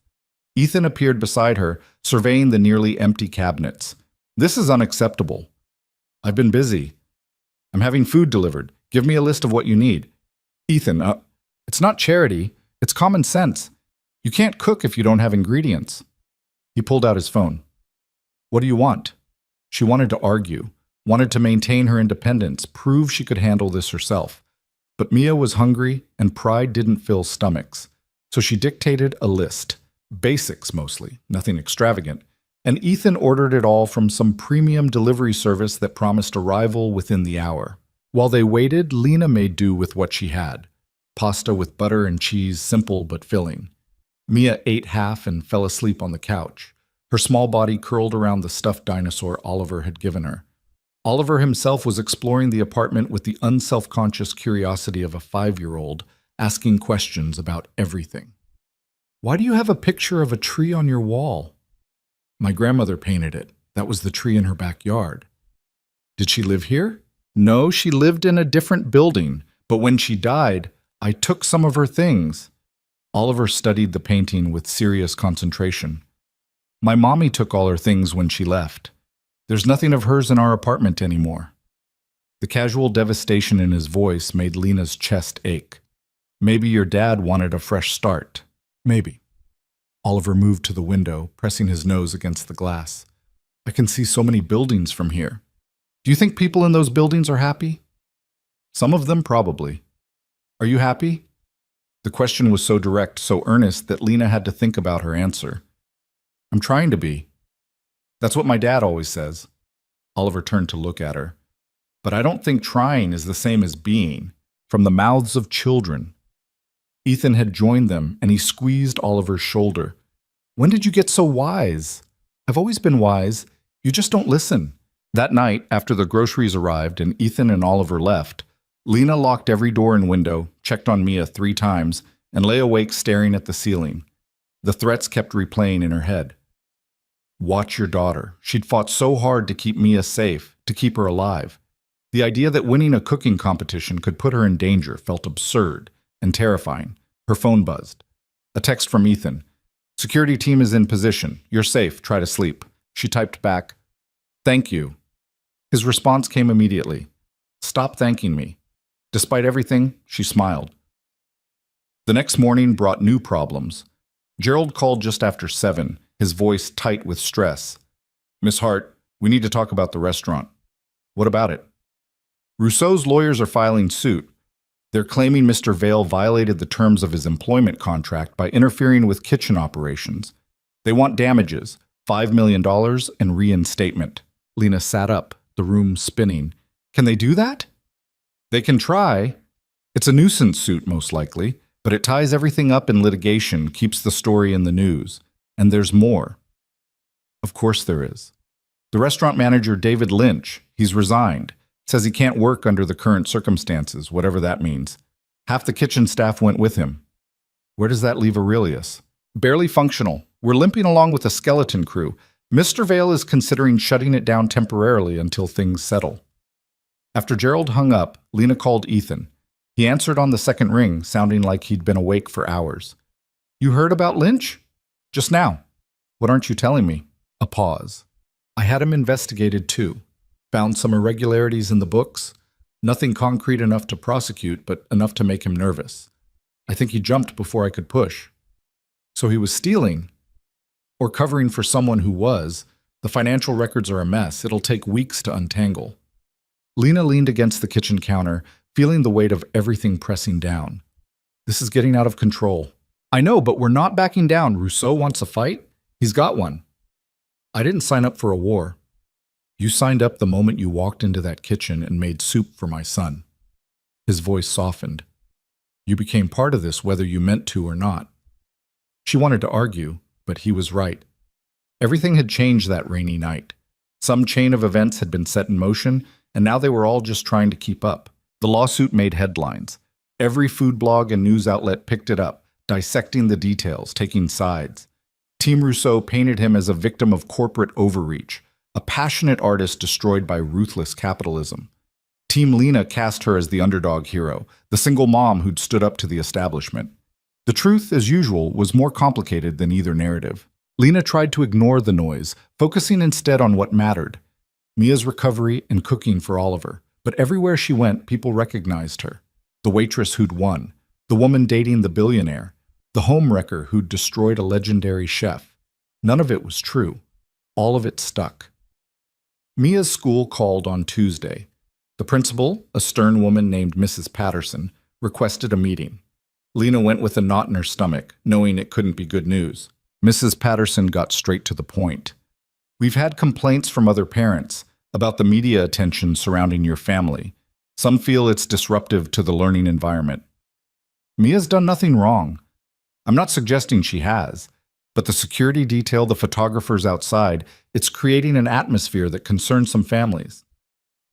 Ethan appeared beside her, surveying the nearly empty cabinets. "This is unacceptable." "I've been busy." "I'm having food delivered. Give me a list of what you need." "Ethan, it's not charity. It's common sense. You can't cook if you don't have ingredients." He pulled out his phone. "What do you want?" She wanted to argue, wanted to maintain her independence, prove she could handle this herself. But Mia was hungry, and pride didn't fill stomachs. So she dictated a list. Basics mostly, nothing extravagant. And Ethan ordered it all from some premium delivery service that promised arrival within the hour. While they waited, Lena made do with what she had. Pasta with butter and cheese, simple but filling. Mia ate half and fell asleep on the couch, her small body curled around the stuffed dinosaur Oliver had given her. Oliver himself was exploring the apartment with the unselfconscious curiosity of a 5-year-old, asking questions about everything. "Why do you have a picture of a tree on your wall?" "My grandmother painted it. That was the tree in her backyard." "Did she live here?" "No, she lived in a different building, but when she died, I took some of her things." Oliver studied the painting with serious concentration. "My mommy took all her things when she left. There's nothing of hers in our apartment anymore." The casual devastation in his voice made Lena's chest ache. "Maybe your dad wanted a fresh start." "Maybe." Oliver moved to the window, pressing his nose against the glass. "I can see so many buildings from here. Do you think people in those buildings are happy?" "Some of them, probably." "Are you happy?" The question was so direct, so earnest, that Lena had to think about her answer. "I'm trying to be." "That's what my dad always says." Oliver turned to look at her. "But I don't think trying is the same as being." From the mouths of children. Ethan had joined them, and he squeezed Oliver's shoulder. "When did you get so wise?" I've always been wise. You just don't listen. That night, after the groceries arrived and Ethan and Oliver left, Lena locked every door and window, checked on Mia 3 times, and lay awake staring at the ceiling. The threats kept replaying in her head. Watch your daughter. She'd fought so hard to keep Mia safe, to keep her alive. The idea that winning a cooking competition could put her in danger felt absurd and terrifying. Her phone buzzed. A text from Ethan. Security team is in position. You're safe. Try to sleep. She typed back, Thank you. His response came immediately. Stop thanking me. Despite everything, she smiled. The next morning brought new problems. Gerald called just after 7, his voice tight with stress. Miss Hart, we need to talk about the restaurant. What about it? Rousseau's lawyers are filing suit. They're claiming Mr. Vale violated the terms of his employment contract by interfering with kitchen operations. They want damages, $5 million, and reinstatement. Lena sat up, the room spinning. Can they do that? They can try. It's a nuisance suit, most likely, but it ties everything up in litigation, keeps the story in the news. And there's more. Of course there is. The restaurant manager, David Lynch, he's resigned. Says he can't work under the current circumstances, whatever that means. Half the kitchen staff went with him. Where does that leave Aurelius? Barely functional. We're limping along with a skeleton crew. Mr. Vale is considering shutting it down temporarily until things settle. After Gerald hung up, Lena called Ethan. He answered on the second ring, sounding like he'd been awake for hours. You heard about Lynch? Just now. What aren't you telling me? A pause. I had him investigated too. Found some irregularities in the books. Nothing concrete enough to prosecute, but enough to make him nervous. I think he jumped before I could push. So he was stealing, or covering for someone who was. The financial records are a mess. It'll take weeks to untangle. Lena leaned against the kitchen counter, feeling the weight of everything pressing down. This is getting out of control. I know, but we're not backing down. Rousseau wants a fight? He's got one. I didn't sign up for a war. You signed up the moment you walked into that kitchen and made soup for my son. His voice softened. You became part of this whether you meant to or not. She wanted to argue, but he was right. Everything had changed that rainy night. Some chain of events had been set in motion, and now they were all just trying to keep up. The lawsuit made headlines. Every food blog and news outlet picked it up, dissecting the details, taking sides. Team Rousseau painted him as a victim of corporate overreach, a passionate artist destroyed by ruthless capitalism. Team Lena cast her as the underdog hero, the single mom who'd stood up to the establishment. The truth, as usual, was more complicated than either narrative. Lena tried to ignore the noise, focusing instead on what mattered. Mia's recovery and cooking for Oliver. But everywhere she went, people recognized her. The waitress who'd won, the woman dating the billionaire, the homewrecker who'd destroyed a legendary chef. None of it was true. All of it stuck. Mia's school called on Tuesday. The principal, a stern woman named Mrs. Patterson, requested a meeting. Lena went with a knot in her stomach, knowing it couldn't be good news. Mrs. Patterson got straight to the point. We've had complaints from other parents about the media attention surrounding your family. Some feel it's disruptive to the learning environment. Mia's done nothing wrong. I'm not suggesting she has, but the security detail, the photographers outside, it's creating an atmosphere that concerns some families.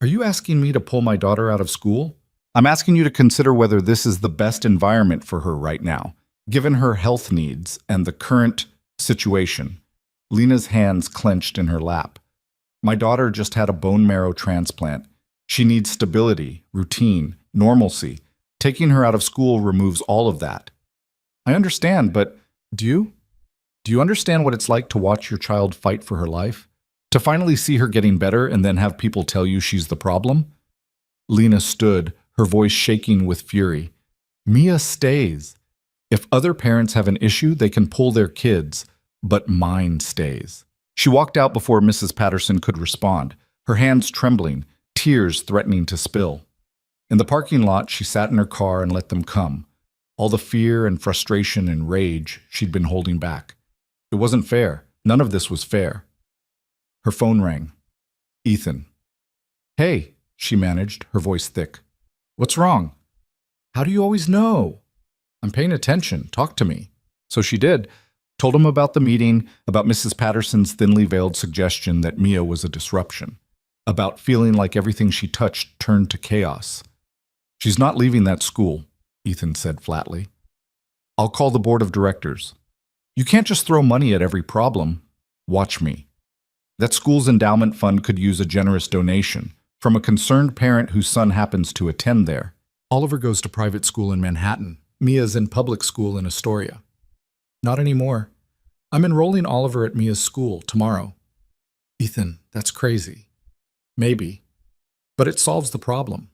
Are you asking me to pull my daughter out of school? I'm asking you to consider whether this is the best environment for her right now, given her health needs and the current situation. Lena's hands clenched in her lap. My daughter just had a bone marrow transplant. She needs stability, routine, normalcy. Taking her out of school removes all of that. I understand, but do you? Do you understand what it's like to watch your child fight for her life? To finally see her getting better and then have people tell you she's the problem? Lena stood, her voice shaking with fury. Mia stays. If other parents have an issue, they can pull their kids, but mine stays. She walked out before Mrs. Patterson could respond, her hands trembling, tears threatening to spill. In the parking lot, she sat in her car and let them come. All the fear and frustration and rage she'd been holding back. It wasn't fair. None of this was fair. Her phone rang. Ethan. Hey, she managed, her voice thick. What's wrong? How do you always know? I'm paying attention. Talk to me. So she did. Told him about the meeting, about Mrs. Patterson's thinly veiled suggestion that Mia was a disruption, about feeling like everything she touched turned to chaos. She's not leaving that school, Ethan said flatly. I'll call the board of directors. You can't just throw money at every problem. Watch me. That school's endowment fund could use a generous donation from a concerned parent whose son happens to attend there. Oliver goes to private school in Manhattan. Mia's in public school in Astoria. Not anymore. I'm enrolling Oliver at Mia's school tomorrow. Ethan, that's crazy. Maybe. But it solves the problem.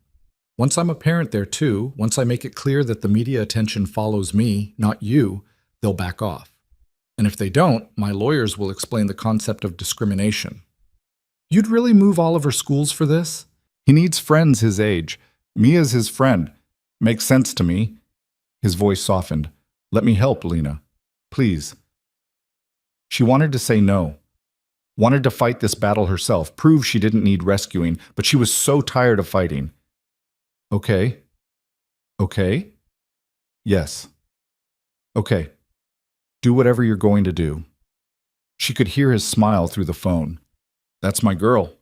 Once I'm a parent there too, once I make it clear that the media attention follows me, not you, they'll back off. And if they don't, my lawyers will explain the concept of discrimination. You'd really move Oliver schools for this? He needs friends his age. Mia's his friend. Makes sense to me. His voice softened. Let me help, Lena. Please. She wanted to say no. Wanted to fight this battle herself, prove she didn't need rescuing, but she was so tired of fighting. Okay. Okay? Yes. Okay. Do whatever you're going to do. She could hear his smile through the phone. That's my girl.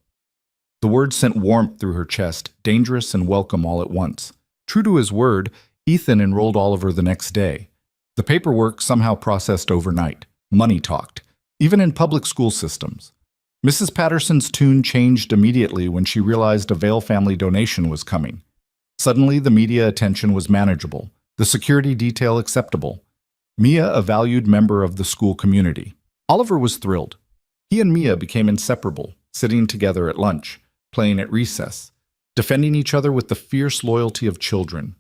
The words sent warmth through her chest, dangerous and welcome all at once. True to his word, Ethan enrolled Oliver the next day. The paperwork somehow processed overnight. Money talked, even in public school systems. Mrs. Patterson's tune changed immediately when she realized a Vale family donation was coming. Suddenly, the media attention was manageable, the security detail acceptable. Mia a valued member of the school community. Oliver was thrilled. He and Mia became inseparable, sitting together at lunch, playing at recess, defending each other with the fierce loyalty of children.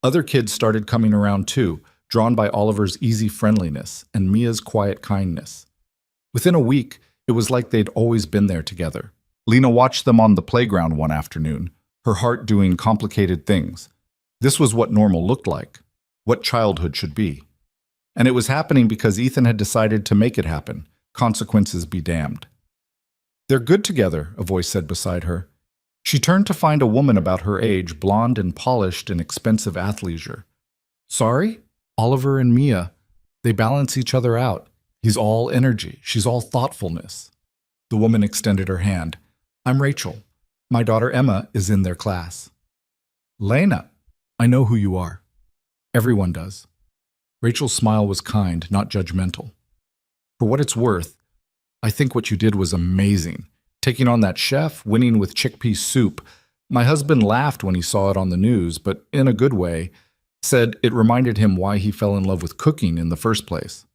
Other kids started coming around too, drawn by Oliver's easy friendliness and Mia's quiet kindness. Within a week, it was like they'd always been there together. Lena watched them on the playground one afternoon, her heart doing complicated things. This was what normal looked like, what childhood should be. And it was happening because Ethan had decided to make it happen, consequences be damned. They're good together, a voice said beside her. She turned to find a woman about her age, blonde and polished in expensive athleisure. Sorry? Oliver and Mia. They balance each other out. He's all energy. She's all thoughtfulness. The woman extended her hand. I'm Rachel. My daughter Emma is in their class. Lena, I know who you are. Everyone does. Rachel's smile was kind, not judgmental. For what it's worth, I think what you did was amazing. Taking on that chef, winning with chickpea soup. My husband laughed when he saw it on the news, but in a good way, said it reminded him why he fell in love with cooking in the first place.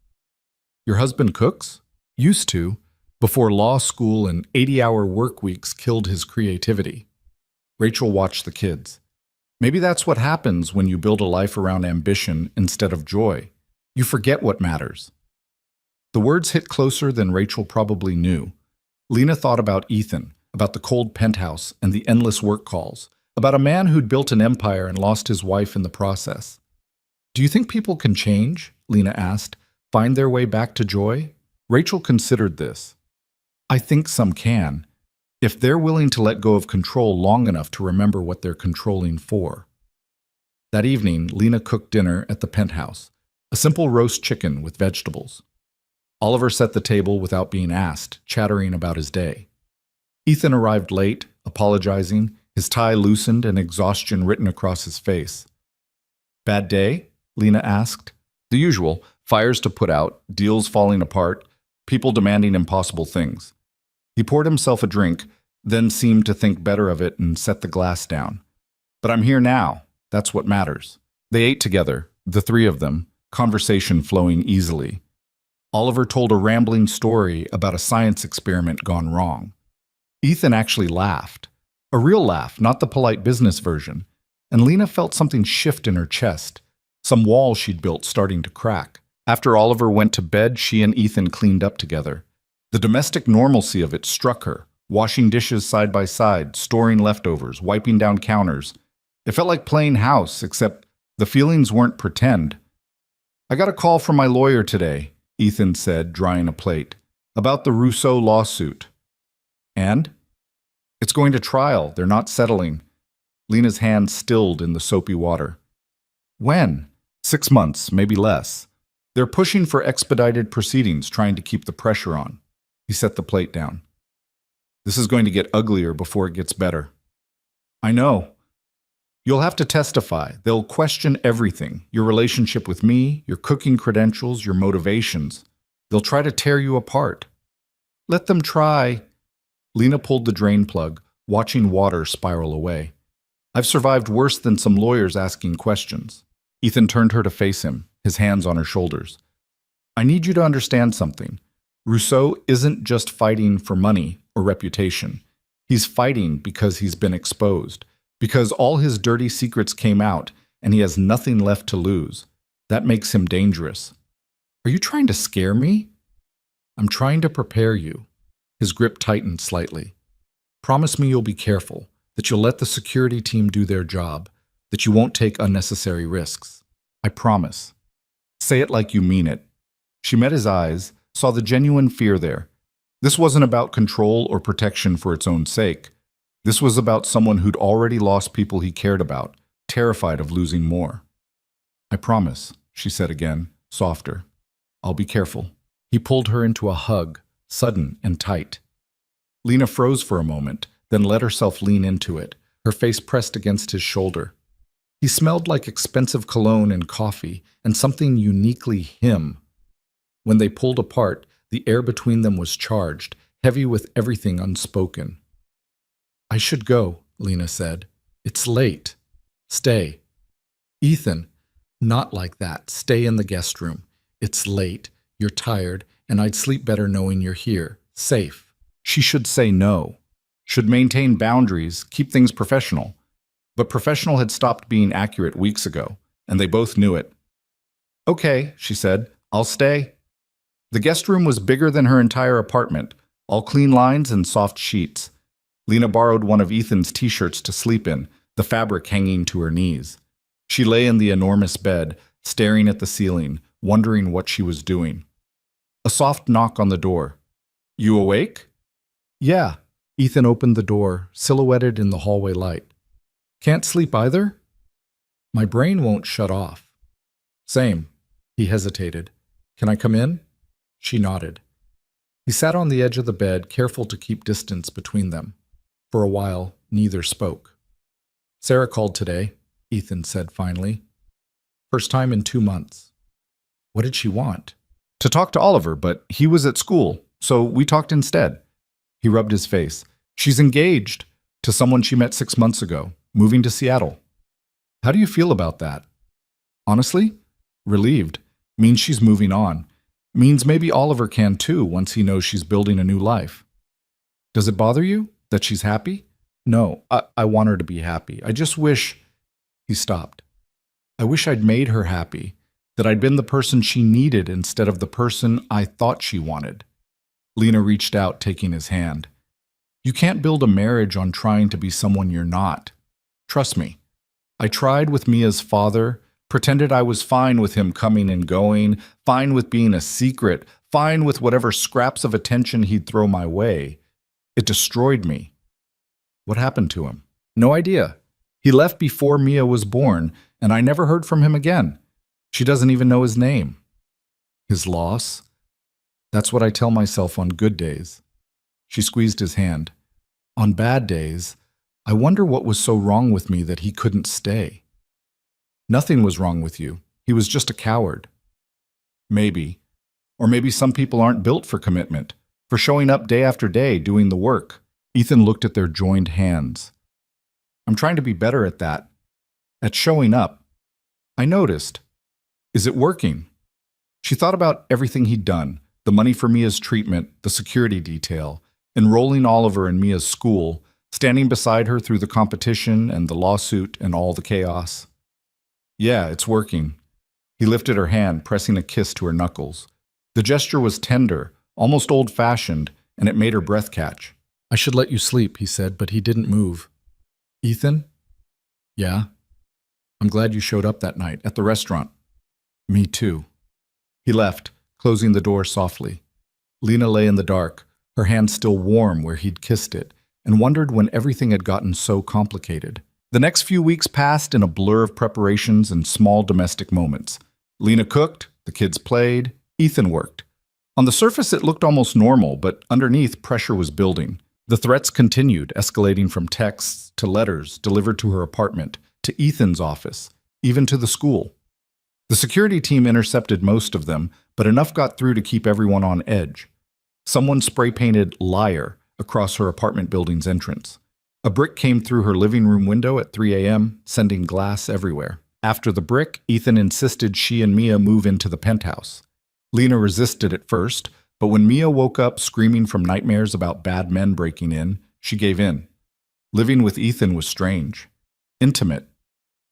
Your husband cooks? Used to, before law school and 80-hour work weeks killed his creativity. Rachel watched the kids. Maybe that's what happens when you build a life around ambition instead of joy. You forget what matters. The words hit closer than Rachel probably knew. Lena thought about Ethan, about the cold penthouse and the endless work calls, about a man who'd built an empire and lost his wife in the process. Do you think people can change? Lena asked. Find their way back to joy? Rachel considered this. I think some can, if they're willing to let go of control long enough to remember what they're controlling for. That evening, Lena cooked dinner at the penthouse, a simple roast chicken with vegetables. Oliver set the table without being asked, chattering about his day. Ethan arrived late, apologizing, his tie loosened and exhaustion written across his face. Bad day? Lena asked. The usual, fires to put out, deals falling apart, people demanding impossible things. He poured himself a drink, then seemed to think better of it and set the glass down. But I'm here now. That's what matters. They ate together, the three of them, conversation flowing easily. Oliver told a rambling story about a science experiment gone wrong. Ethan actually laughed. A real laugh, not the polite business version. And Lena felt something shift in her chest, some wall she'd built starting to crack. After Oliver went to bed, she and Ethan cleaned up together. The domestic normalcy of it struck her, washing dishes side by side, storing leftovers, wiping down counters. It felt like playing house, except the feelings weren't pretend. I got a call from my lawyer today, Ethan said, drying a plate, about the Rousseau lawsuit. And? It's going to trial. They're not settling. Lena's hand stilled in the soapy water. When? 6 months, maybe less. They're pushing for expedited proceedings, trying to keep the pressure on. He set the plate down. This is going to get uglier before it gets better. I know. You'll have to testify. They'll question everything. Your relationship with me, your cooking credentials, your motivations. They'll try to tear you apart. Let them try. Lena pulled the drain plug, watching water spiral away. I've survived worse than some lawyers asking questions. Ethan turned her to face him, his hands on her shoulders. I need you to understand something. Rousseau isn't just fighting for money or reputation. He's fighting because he's been exposed, because all his dirty secrets came out and he has nothing left to lose. That makes him dangerous. Are you trying to scare me? I'm trying to prepare you. His grip tightened slightly. Promise me you'll be careful, that you'll let the security team do their job, that you won't take unnecessary risks. I promise. Say it like you mean it. She met his eyes, saw the genuine fear there. This wasn't about control or protection for its own sake. This was about someone who'd already lost people he cared about, terrified of losing more. I promise, she said again, softer. I'll be careful. He pulled her into a hug, sudden and tight. Lena froze for a moment, then let herself lean into it, her face pressed against his shoulder. He smelled like expensive cologne and coffee, and something uniquely him. When they pulled apart, the air between them was charged, heavy with everything unspoken. I should go, Lena said. It's late. Stay. Ethan, not like that. Stay in the guest room. It's late. You're tired, and I'd sleep better knowing you're here, safe. She should say no, should maintain boundaries, keep things professional. But professional had stopped being accurate weeks ago, and they both knew it. Okay, she said, I'll stay. The guest room was bigger than her entire apartment, all clean lines and soft sheets. Lena borrowed one of Ethan's t-shirts to sleep in, the fabric hanging to her knees. She lay in the enormous bed, staring at the ceiling, wondering what she was doing. A soft knock on the door. You awake? Yeah. Ethan opened the door, silhouetted in the hallway light. Can't sleep either? My brain won't shut off. Same. He hesitated. Can I come in? She nodded. He sat on the edge of the bed, careful to keep distance between them. For a while, neither spoke. Sarah called today, Ethan said finally. First time in 2 months. What did she want? To talk to Oliver, but he was at school, so we talked instead. He rubbed his face. She's engaged to someone she met 6 months ago, moving to Seattle. How do you feel about that? Honestly, relieved. Means she's moving on. Means maybe Oliver can too once he knows she's building a new life. Does it bother you that she's happy? No, I want her to be happy. I just wish... He stopped. I wish I'd made her happy, that I'd been the person she needed instead of the person I thought she wanted. Lena reached out, taking his hand. You can't build a marriage on trying to be someone you're not. Trust me. I tried with Mia's father, pretended I was fine with him coming and going, fine with being a secret, fine with whatever scraps of attention he'd throw my way. It destroyed me. What happened to him? No idea. He left before Mia was born, and I never heard from him again. She doesn't even know his name. His loss? That's what I tell myself on good days. She squeezed his hand. On bad days, I wonder what was so wrong with me that he couldn't stay. Nothing was wrong with you. He was just a coward. Maybe. Or maybe some people aren't built for commitment, for showing up day after day doing the work. Ethan looked at their joined hands. I'm trying to be better at that. At showing up. I noticed. Is it working? She thought about everything he'd done, the money for Mia's treatment, the security detail, enrolling Oliver in Mia's school, standing beside her through the competition and the lawsuit and all the chaos. Yeah, it's working. He lifted her hand, pressing a kiss to her knuckles. The gesture was tender, almost old-fashioned, and it made her breath catch. I should let you sleep, he said, but he didn't move. Ethan? Yeah? I'm glad you showed up that night at the restaurant. Me too. He left, closing the door softly. Lena lay in the dark, her hand still warm where he'd kissed it, and wondered when everything had gotten so complicated. The next few weeks passed in a blur of preparations and small domestic moments. Lena cooked, The kids played. Ethan worked. On the surface, it looked almost normal, but underneath, pressure was building. The threats continued, escalating from texts to letters delivered to her apartment, to Ethan's office, even to the school. The security team intercepted most of them, but enough got through to keep everyone on edge. Someone spray-painted "liar" across her apartment building's entrance. A brick came through her living room window at 3 a.m., sending glass everywhere. After the brick, Ethan insisted she and Mia move into the penthouse. Lena resisted at first, but when Mia woke up screaming from nightmares about bad men breaking in, she gave in. Living with Ethan was strange. Intimate.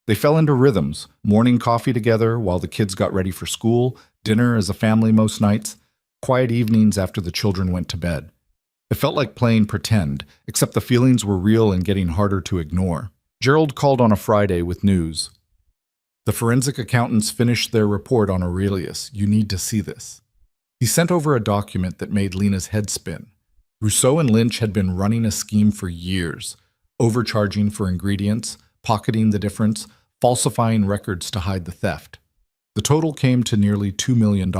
They fell into rhythms, morning coffee together while the kids got ready for school, dinner as a family most nights, quiet evenings after the children went to bed. It felt like playing pretend, except the feelings were real and getting harder to ignore. Gerald called on a Friday with news. The forensic accountants finished their report on Aurelius. You need to see this. He sent over a document that made Lena's head spin. Rousseau and Lynch had been running a scheme for years, overcharging for ingredients, pocketing the difference, falsifying records to hide the theft. The total came to nearly $2 million.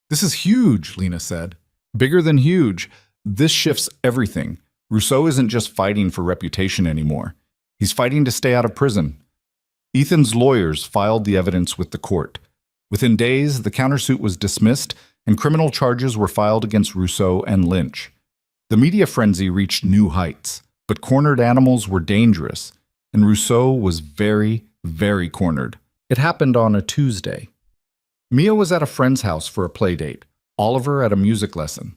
This is huge, Lena said. Bigger than huge. This shifts everything. Rousseau isn't just fighting for reputation anymore. He's fighting to stay out of prison. Ethan's lawyers filed the evidence with the court. Within days, the countersuit was dismissed and criminal charges were filed against Rousseau and Lynch. The media frenzy reached new heights, but cornered animals were dangerous, and Rousseau was very, very cornered. It happened on a Tuesday. Mia was at a friend's house for a play date, Oliver at a music lesson.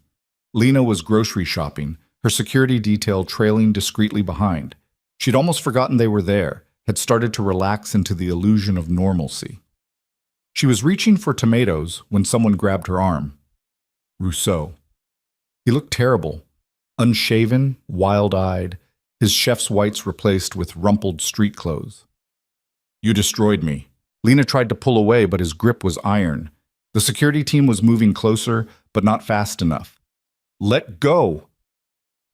Lena was grocery shopping, her security detail trailing discreetly behind. She'd almost forgotten they were there, had started to relax into the illusion of normalcy. She was reaching for tomatoes when someone grabbed her arm. Rousseau. He looked terrible, unshaven, wild-eyed, his chef's whites replaced with rumpled street clothes. You destroyed me. Lena tried to pull away, but his grip was iron. The security team was moving closer, but not fast enough. Let go!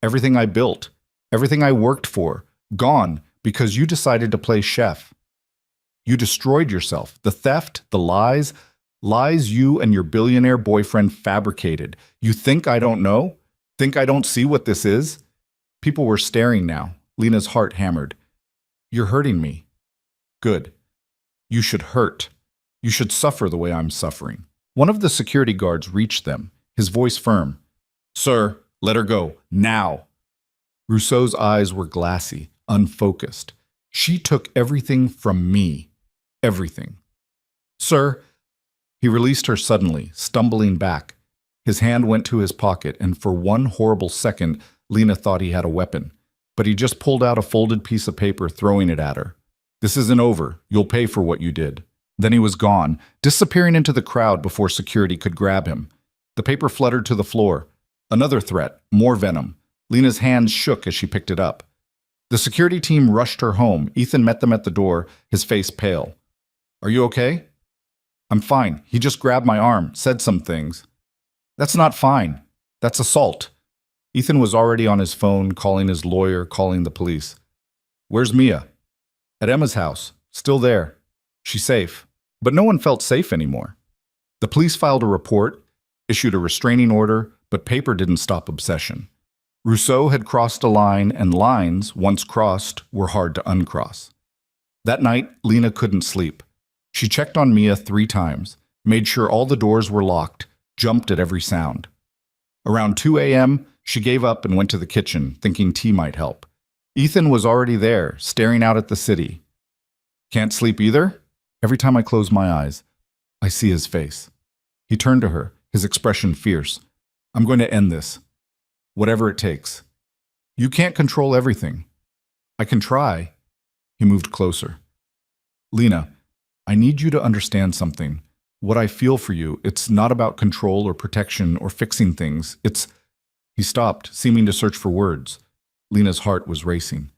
Everything I built, everything I worked for, gone because you decided to play chef. You destroyed yourself. The theft, the lies you and your billionaire boyfriend fabricated. You think I don't know? Think I don't see what this is? People were staring now. Lena's heart hammered. You're hurting me. Good. You should hurt. You should suffer the way I'm suffering. One of the security guards reached them, his voice firm. Sir, let her go, now. Rousseau's eyes were glassy, unfocused. She took everything from me. Everything. Sir, he released her suddenly, stumbling back. His hand went to his pocket, and for one horrible second, Lena thought he had a weapon. But he just pulled out a folded piece of paper, throwing it at her. This isn't over. You'll pay for what you did. Then he was gone, disappearing into the crowd before security could grab him. The paper fluttered to the floor. Another threat, more venom. Lena's hands shook as she picked it up. The security team rushed her home. Ethan met them at the door, his face pale. Are you okay? I'm fine. He just grabbed my arm, said some things. That's not fine. That's assault. Ethan was already on his phone, calling his lawyer, calling the police. Where's Mia? At Emma's house. Still there. She's safe. But no one felt safe anymore. The police filed a report, issued a restraining order, but paper didn't stop obsession. Rousseau had crossed a line, and lines, once crossed, were hard to uncross. That night, Lena couldn't sleep. She checked on Mia 3 times, made sure all the doors were locked, jumped at every sound. Around 2 a.m., she gave up and went to the kitchen, thinking tea might help. Ethan was already there, staring out at the city. Can't sleep either? Every time I close my eyes, I see his face. He turned to her, his expression fierce. I'm going to end this. Whatever it takes. You can't control everything. I can try. He moved closer. Lena, I need you to understand something. What I feel for you, it's not about control or protection or fixing things. He stopped, seeming to search for words. Lena's heart was racing.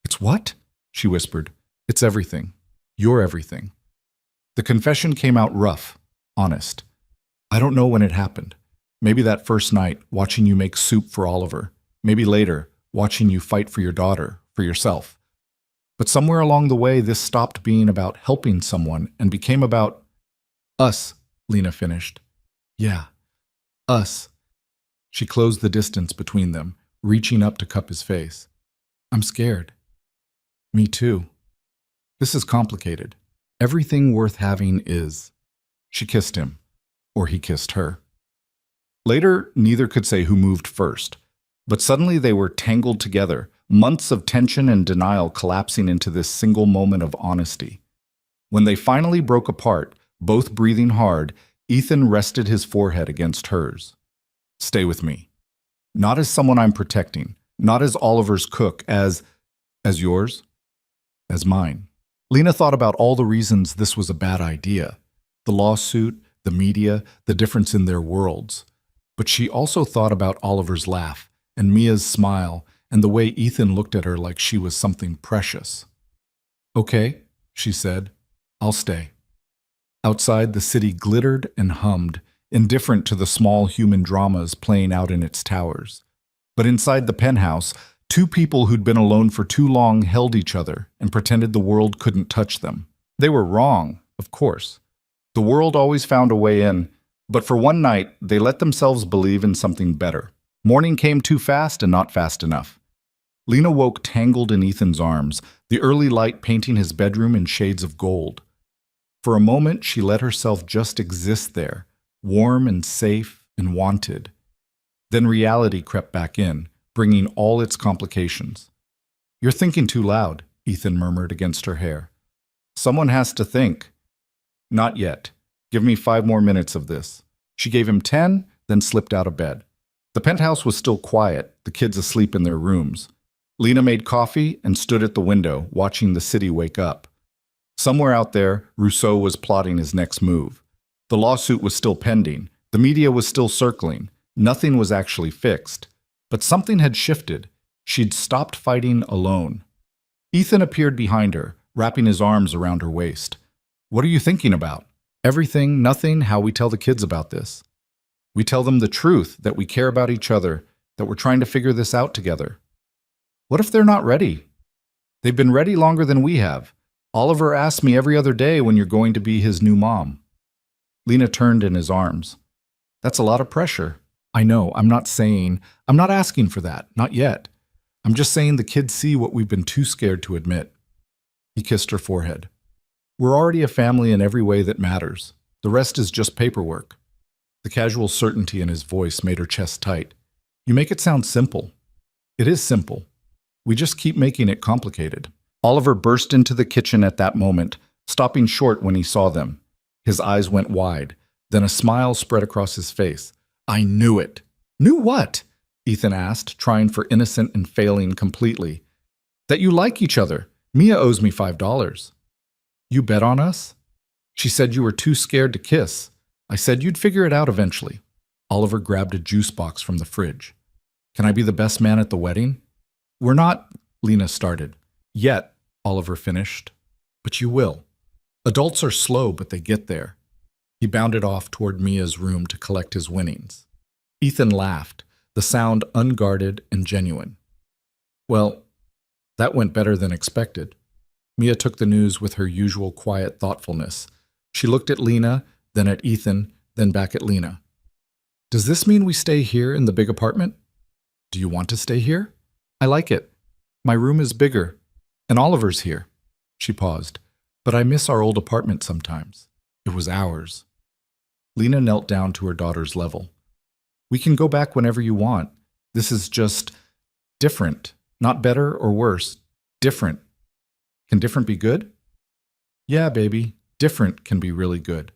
It's what? She whispered. It's everything. You're everything. The confession came out rough, honest. I don't know when it happened. Maybe that first night, watching you make soup for Oliver. Maybe later, watching you fight for your daughter, for yourself. But somewhere along the way, this stopped being about helping someone and became about us, Lena finished. Yeah, us. She closed the distance between them, reaching up to cup his face. I'm scared. Me too. This is complicated. Everything worth having is. She kissed him, or he kissed her. Later, neither could say who moved first, but suddenly they were tangled together, months of tension and denial collapsing into this single moment of honesty. When they finally broke apart, both breathing hard, Ethan rested his forehead against hers. Stay with me. Not as someone I'm protecting, not as Oliver's cook, as yours, as mine. Lena thought about all the reasons this was a bad idea. The lawsuit, the media, the difference in their worlds. But she also thought about Oliver's laugh, and Mia's smile, and the way Ethan looked at her like she was something precious. Okay, she said, I'll stay. Outside, the city glittered and hummed, indifferent to the small human dramas playing out in its towers. But inside the penthouse, two people who'd been alone for too long held each other and pretended the world couldn't touch them. They were wrong, of course. The world always found a way in, but for one night, they let themselves believe in something better. Morning came too fast and not fast enough. Lena woke tangled in Ethan's arms, the early light painting his bedroom in shades of gold. For a moment, she let herself just exist there, warm and safe and wanted. Then reality crept back in, bringing all its complications. You're thinking too loud, Ethan murmured against her hair. Someone has to think. Not yet. Give me 5 more minutes of this. She gave him 10, then slipped out of bed. The penthouse was still quiet, the kids asleep in their rooms. Lena made coffee and stood at the window, watching the city wake up. Somewhere out there, Rousseau was plotting his next move. The lawsuit was still pending. The media was still circling. Nothing was actually fixed. But something had shifted. She'd stopped fighting alone. Ethan appeared behind her, wrapping his arms around her waist. What are you thinking about? Everything, nothing, how we tell the kids about this. We tell them the truth, that we care about each other, that we're trying to figure this out together. What if they're not ready? They've been ready longer than we have. Oliver asks me every other day when you're going to be his new mom. Lena turned in his arms. That's a lot of pressure. I know, I'm not asking for that, not yet. I'm just saying the kids see what we've been too scared to admit. He kissed her forehead. We're already a family in every way that matters. The rest is just paperwork. The casual certainty in his voice made her chest tight. You make it sound simple. It is simple. We just keep making it complicated. Oliver burst into the kitchen at that moment, stopping short when he saw them. His eyes went wide. Then a smile spread across his face. I knew it. Knew what? Ethan asked, trying for innocent and failing completely. That you like each other. Mia owes me $5. You bet on us? She said you were too scared to kiss. I said you'd figure it out eventually. Oliver grabbed a juice box from the fridge. Can I be the best man at the wedding? We're not, Lena started. Yet, Oliver finished. But you will. Adults are slow, but they get there. He bounded off toward Mia's room to collect his winnings. Ethan laughed, the sound unguarded and genuine. Well, that went better than expected. Mia took the news with her usual quiet thoughtfulness. She looked at Lena, then at Ethan, then back at Lena. Does this mean we stay here in the big apartment? Do you want to stay here? I like it. My room is bigger, and Oliver's here. She paused. But I miss our old apartment sometimes. It was ours. Lena knelt down to her daughter's level. We can go back whenever you want. This is just different. Not better or worse. Different. Can different be good? Yeah, baby. Different can be really good.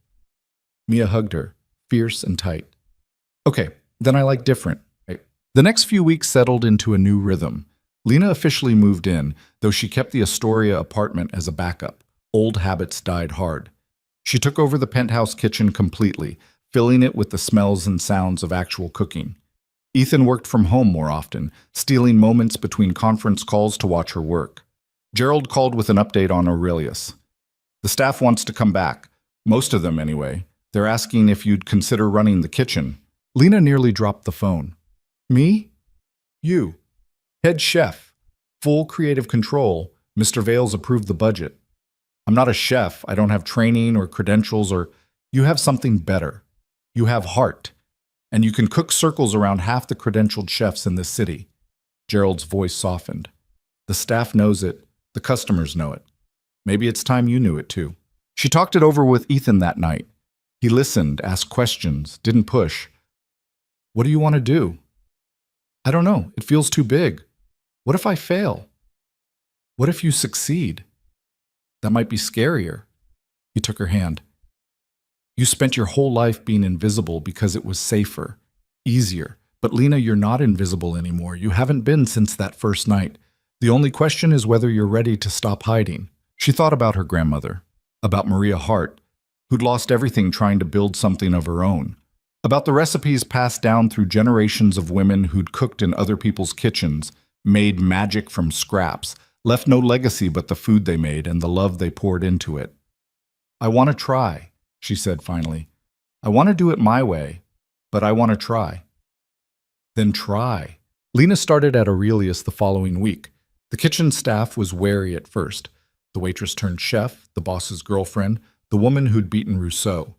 Mia hugged her, fierce and tight. Okay, then I like different. The next few weeks settled into a new rhythm. Lena officially moved in, though she kept the Astoria apartment as a backup. Old habits died hard. She took over the penthouse kitchen completely, filling it with the smells and sounds of actual cooking. Ethan worked from home more often, stealing moments between conference calls to watch her work. Gerald called with an update on Aurelius. The staff wants to come back. Most of them, anyway. They're asking if you'd consider running the kitchen. Lena nearly dropped the phone. Me? You. Head chef. Full creative control. Mr. Vales approved the budget. I'm not a chef. I don't have training or credentials or... You have something better. You have heart. And you can cook circles around half the credentialed chefs in this city. Gerald's voice softened. The staff knows it. The customers know it. Maybe it's time you knew it too. She talked it over with Ethan that night. He listened, asked questions, didn't push. What do you want to do? I don't know. It feels too big. What if I fail? What if you succeed? That might be scarier. He took her hand. You spent your whole life being invisible because it was safer, easier. But Lena, you're not invisible anymore. You haven't been since that first night. The only question is whether you're ready to stop hiding. She thought about her grandmother, about Maria Hart, who'd lost everything trying to build something of her own, about the recipes passed down through generations of women who'd cooked in other people's kitchens, made magic from scraps, left no legacy but the food they made and the love they poured into it. I want to try, she said finally. I want to do it my way, but I want to try. Then try. Lena started at Aurelius the following week. The kitchen staff was wary at first. The waitress turned chef, the boss's girlfriend, the woman who'd beaten Rousseau.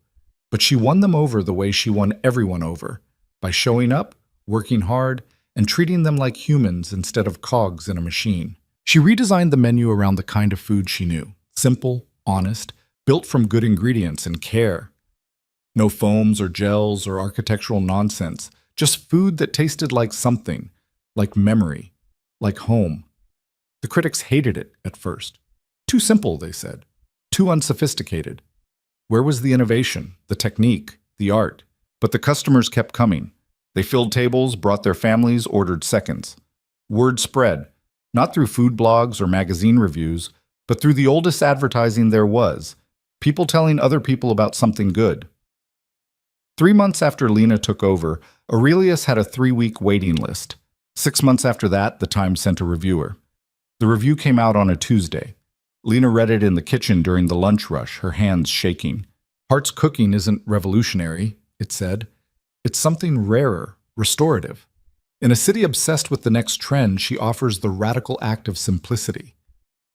But she won them over the way she won everyone over, by showing up, working hard, and treating them like humans instead of cogs in a machine. She redesigned the menu around the kind of food she knew. Simple, honest, built from good ingredients and care. No foams or gels or architectural nonsense, just food that tasted like something, like memory, like home. The critics hated it at first. Too simple, they said. Too unsophisticated. Where was the innovation, the technique, the art? But the customers kept coming. They filled tables, brought their families, ordered seconds. Word spread, not through food blogs or magazine reviews, but through the oldest advertising there was, people telling other people about something good. 3 months after Lena took over, Aurelius had a 3-week waiting list. 6 months after that, the Times sent a reviewer. The review came out on a Tuesday. Lena read it in the kitchen during the lunch rush, her hands shaking. Hart's cooking isn't revolutionary, it said. It's something rarer, restorative. In a city obsessed with the next trend, she offers the radical act of simplicity.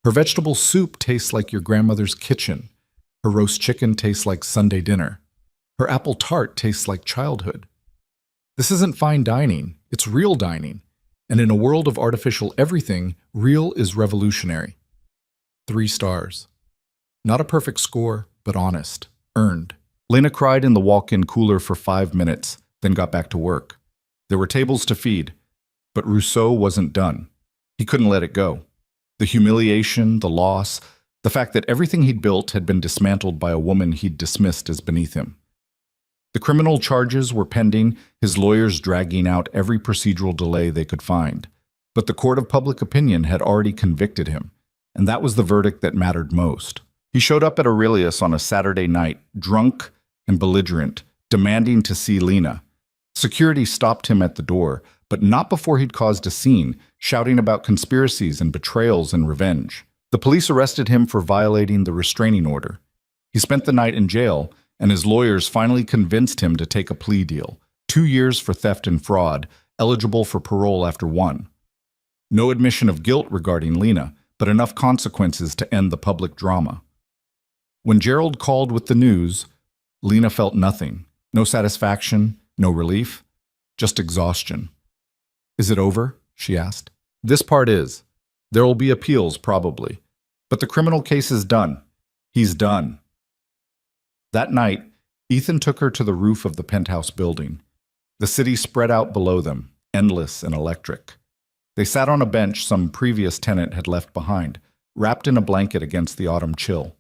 Her vegetable soup tastes like your grandmother's kitchen. Her roast chicken tastes like Sunday dinner. Her apple tart tastes like childhood. This isn't fine dining, it's real dining. And in a world of artificial everything, real is revolutionary. 3 stars. Not a perfect score, but honest, earned. Lena cried in the walk-in cooler for 5 minutes, then got back to work. There were tables to feed, but Rousseau wasn't done. He couldn't let it go. The humiliation, the loss, the fact that everything he'd built had been dismantled by a woman he'd dismissed as beneath him. The criminal charges were pending, his lawyers dragging out every procedural delay they could find. But the court of public opinion had already convicted him, and that was the verdict that mattered most. He showed up at Aurelius on a Saturday night, drunk and belligerent, demanding to see Lena. Security stopped him at the door, but not before he'd caused a scene, shouting about conspiracies and betrayals and revenge. The police arrested him for violating the restraining order. He spent the night in jail, and his lawyers finally convinced him to take a plea deal. 2 years for theft and fraud, eligible for parole after 1. No admission of guilt regarding Lena, but enough consequences to end the public drama. When Gerald called with the news, Lena felt nothing. No satisfaction, no relief, just exhaustion. Is it over? She asked. This part is. There will be appeals, probably. But the criminal case is done. He's done. That night, Ethan took her to the roof of the penthouse building. The city spread out below them, endless and electric. They sat on a bench some previous tenant had left behind, wrapped in a blanket against the autumn chill.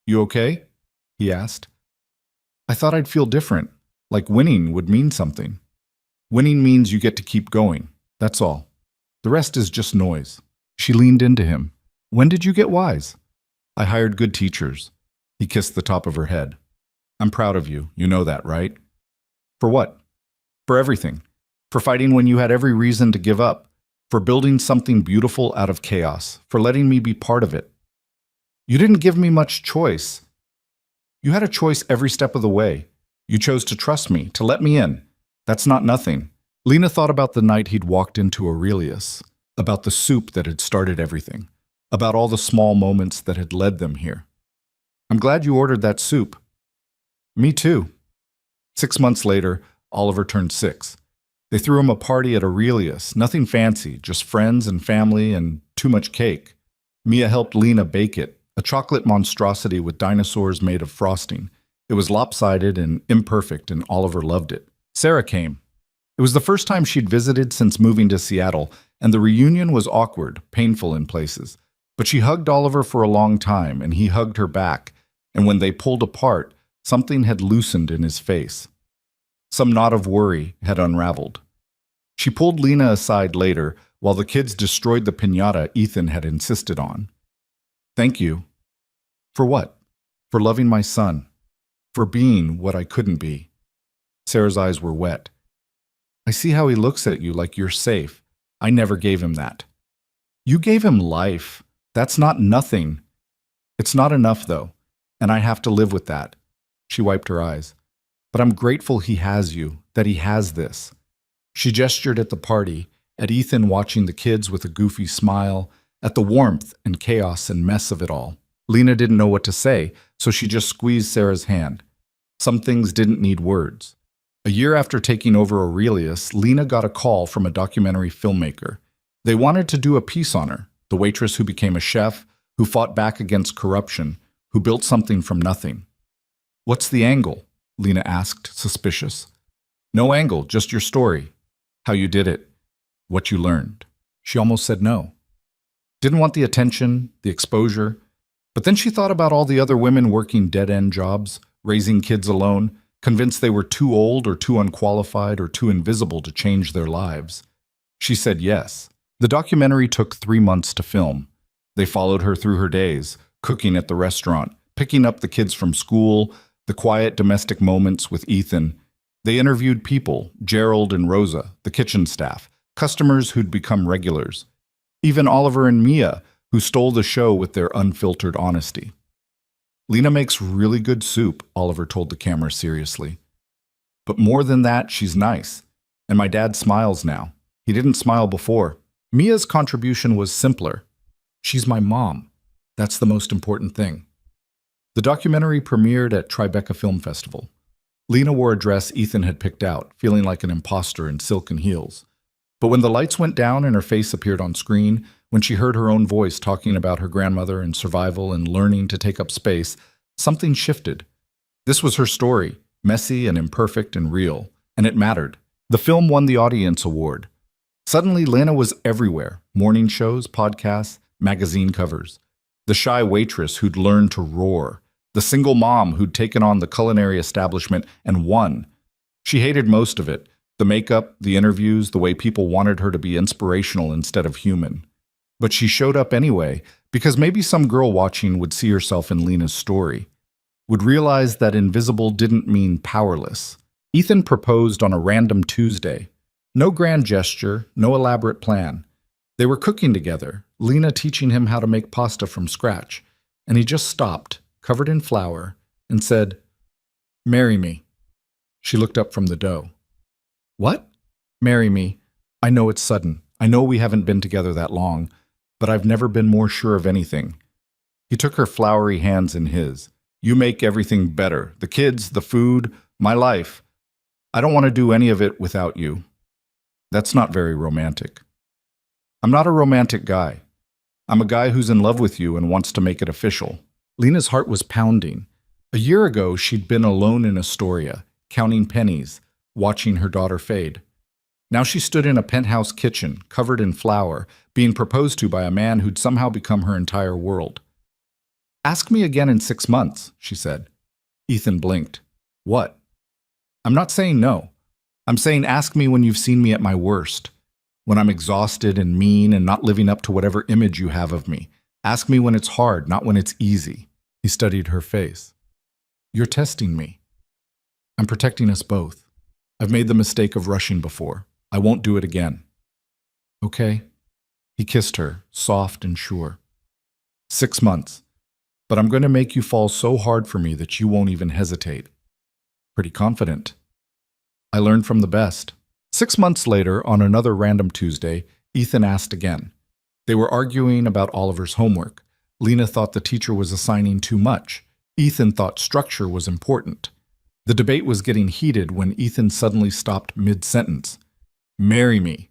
You okay? He asked. I thought I'd feel different, like winning would mean something. Winning means you get to keep going, that's all. The rest is just noise. She leaned into him. When did you get wise? I hired good teachers. He kissed the top of her head. I'm proud of you, you know that, right? For what? For everything. For fighting when you had every reason to give up. For building something beautiful out of chaos. For letting me be part of it. You didn't give me much choice. You had a choice every step of the way. You chose to trust me, to let me in. That's not nothing. Lena thought about the night he'd walked into Aurelius, about the soup that had started everything, about all the small moments that had led them here. I'm glad you ordered that soup. Me too. 6 months later, Oliver turned 6. They threw him a party at Aurelius, nothing fancy, just friends and family and too much cake. Mia helped Lena bake it, a chocolate monstrosity with dinosaurs made of frosting. It was lopsided and imperfect, and Oliver loved it. Sarah came. It was the first time she'd visited since moving to Seattle, and the reunion was awkward, painful in places. But she hugged Oliver for a long time, and he hugged her back, and when they pulled apart, something had loosened in his face. Some knot of worry had unraveled. She pulled Lena aside later, while the kids destroyed the piñata Ethan had insisted on. Thank you. For what? For loving my son. For being what I couldn't be. Sarah's eyes were wet. I see how he looks at you like you're safe. I never gave him that. You gave him life. That's not nothing. It's not enough, though, and I have to live with that. She wiped her eyes. But I'm grateful he has you, that he has this. She gestured at the party, at Ethan watching the kids with a goofy smile, at the warmth and chaos and mess of it all. Lena didn't know what to say, so she just squeezed Sarah's hand. Some things didn't need words. A year after taking over Aurelius, Lena got a call from a documentary filmmaker. They wanted to do a piece on her, the waitress who became a chef, who fought back against corruption, who built something from nothing. What's the angle? Lena asked, suspicious. No angle, just your story. How you did it. What you learned. She almost said no. Didn't want the attention, the exposure. But then she thought about all the other women working dead-end jobs, raising kids alone, convinced they were too old or too unqualified or too invisible to change their lives. She said yes. The documentary took 3 months to film. They followed her through her days, cooking at the restaurant, picking up the kids from school, the quiet domestic moments with Ethan. They interviewed people, Gerald and Rosa, the kitchen staff, customers who'd become regulars. Even Oliver and Mia, who stole the show with their unfiltered honesty. Lena makes really good soup, Oliver told the camera seriously. But more than that, she's nice. And my dad smiles now. He didn't smile before. Mia's contribution was simpler. She's my mom. That's the most important thing. The documentary premiered at Tribeca Film Festival. Lena wore a dress Ethan had picked out, feeling like an imposter in silken heels. But when the lights went down and her face appeared on screen, when she heard her own voice talking about her grandmother and survival and learning to take up space, something shifted. This was her story, messy and imperfect and real, and it mattered. The film won the Audience Award. Suddenly, Lena was everywhere, morning shows, podcasts, magazine covers. The shy waitress who'd learned to roar. The single mom who'd taken on the culinary establishment and won. She hated most of it, the makeup, the interviews, the way people wanted her to be inspirational instead of human. But she showed up anyway, because maybe some girl watching would see herself in Lena's story, would realize that invisible didn't mean powerless. Ethan proposed on a random Tuesday. No grand gesture, no elaborate plan. They were cooking together, Lena teaching him how to make pasta from scratch, and he just stopped, covered in flour, and said, "Marry me." She looked up from the dough. "What?" "Marry me. I know it's sudden. I know we haven't been together that long, but I've never been more sure of anything." He took her floury hands in his. "You make everything better. The kids, the food, my life. I don't want to do any of it without you." That's not very romantic. I'm not a romantic guy. I'm a guy who's in love with you and wants to make it official. Lena's heart was pounding. A year ago, she'd been alone in Astoria, counting pennies, watching her daughter fade. Now she stood in a penthouse kitchen, covered in flour, being proposed to by a man who'd somehow become her entire world. "Ask me again in 6 months," she said. Ethan blinked. "What?" "I'm not saying no. I'm saying ask me when you've seen me at my worst. When I'm exhausted and mean and not living up to whatever image you have of me. Ask me when it's hard, not when it's easy." He studied her face. "You're testing me. I'm protecting us both. I've made the mistake of rushing before. I won't do it again." "Okay." He kissed her, soft and sure. 6 months. But I'm going to make you fall so hard for me that you won't even hesitate. Pretty confident. I learned from the best. 6 months later, on another random Tuesday, Ethan asked again. They were arguing about Oliver's homework. Lena thought the teacher was assigning too much. Ethan thought structure was important. The debate was getting heated when Ethan suddenly stopped mid-sentence. "Marry me."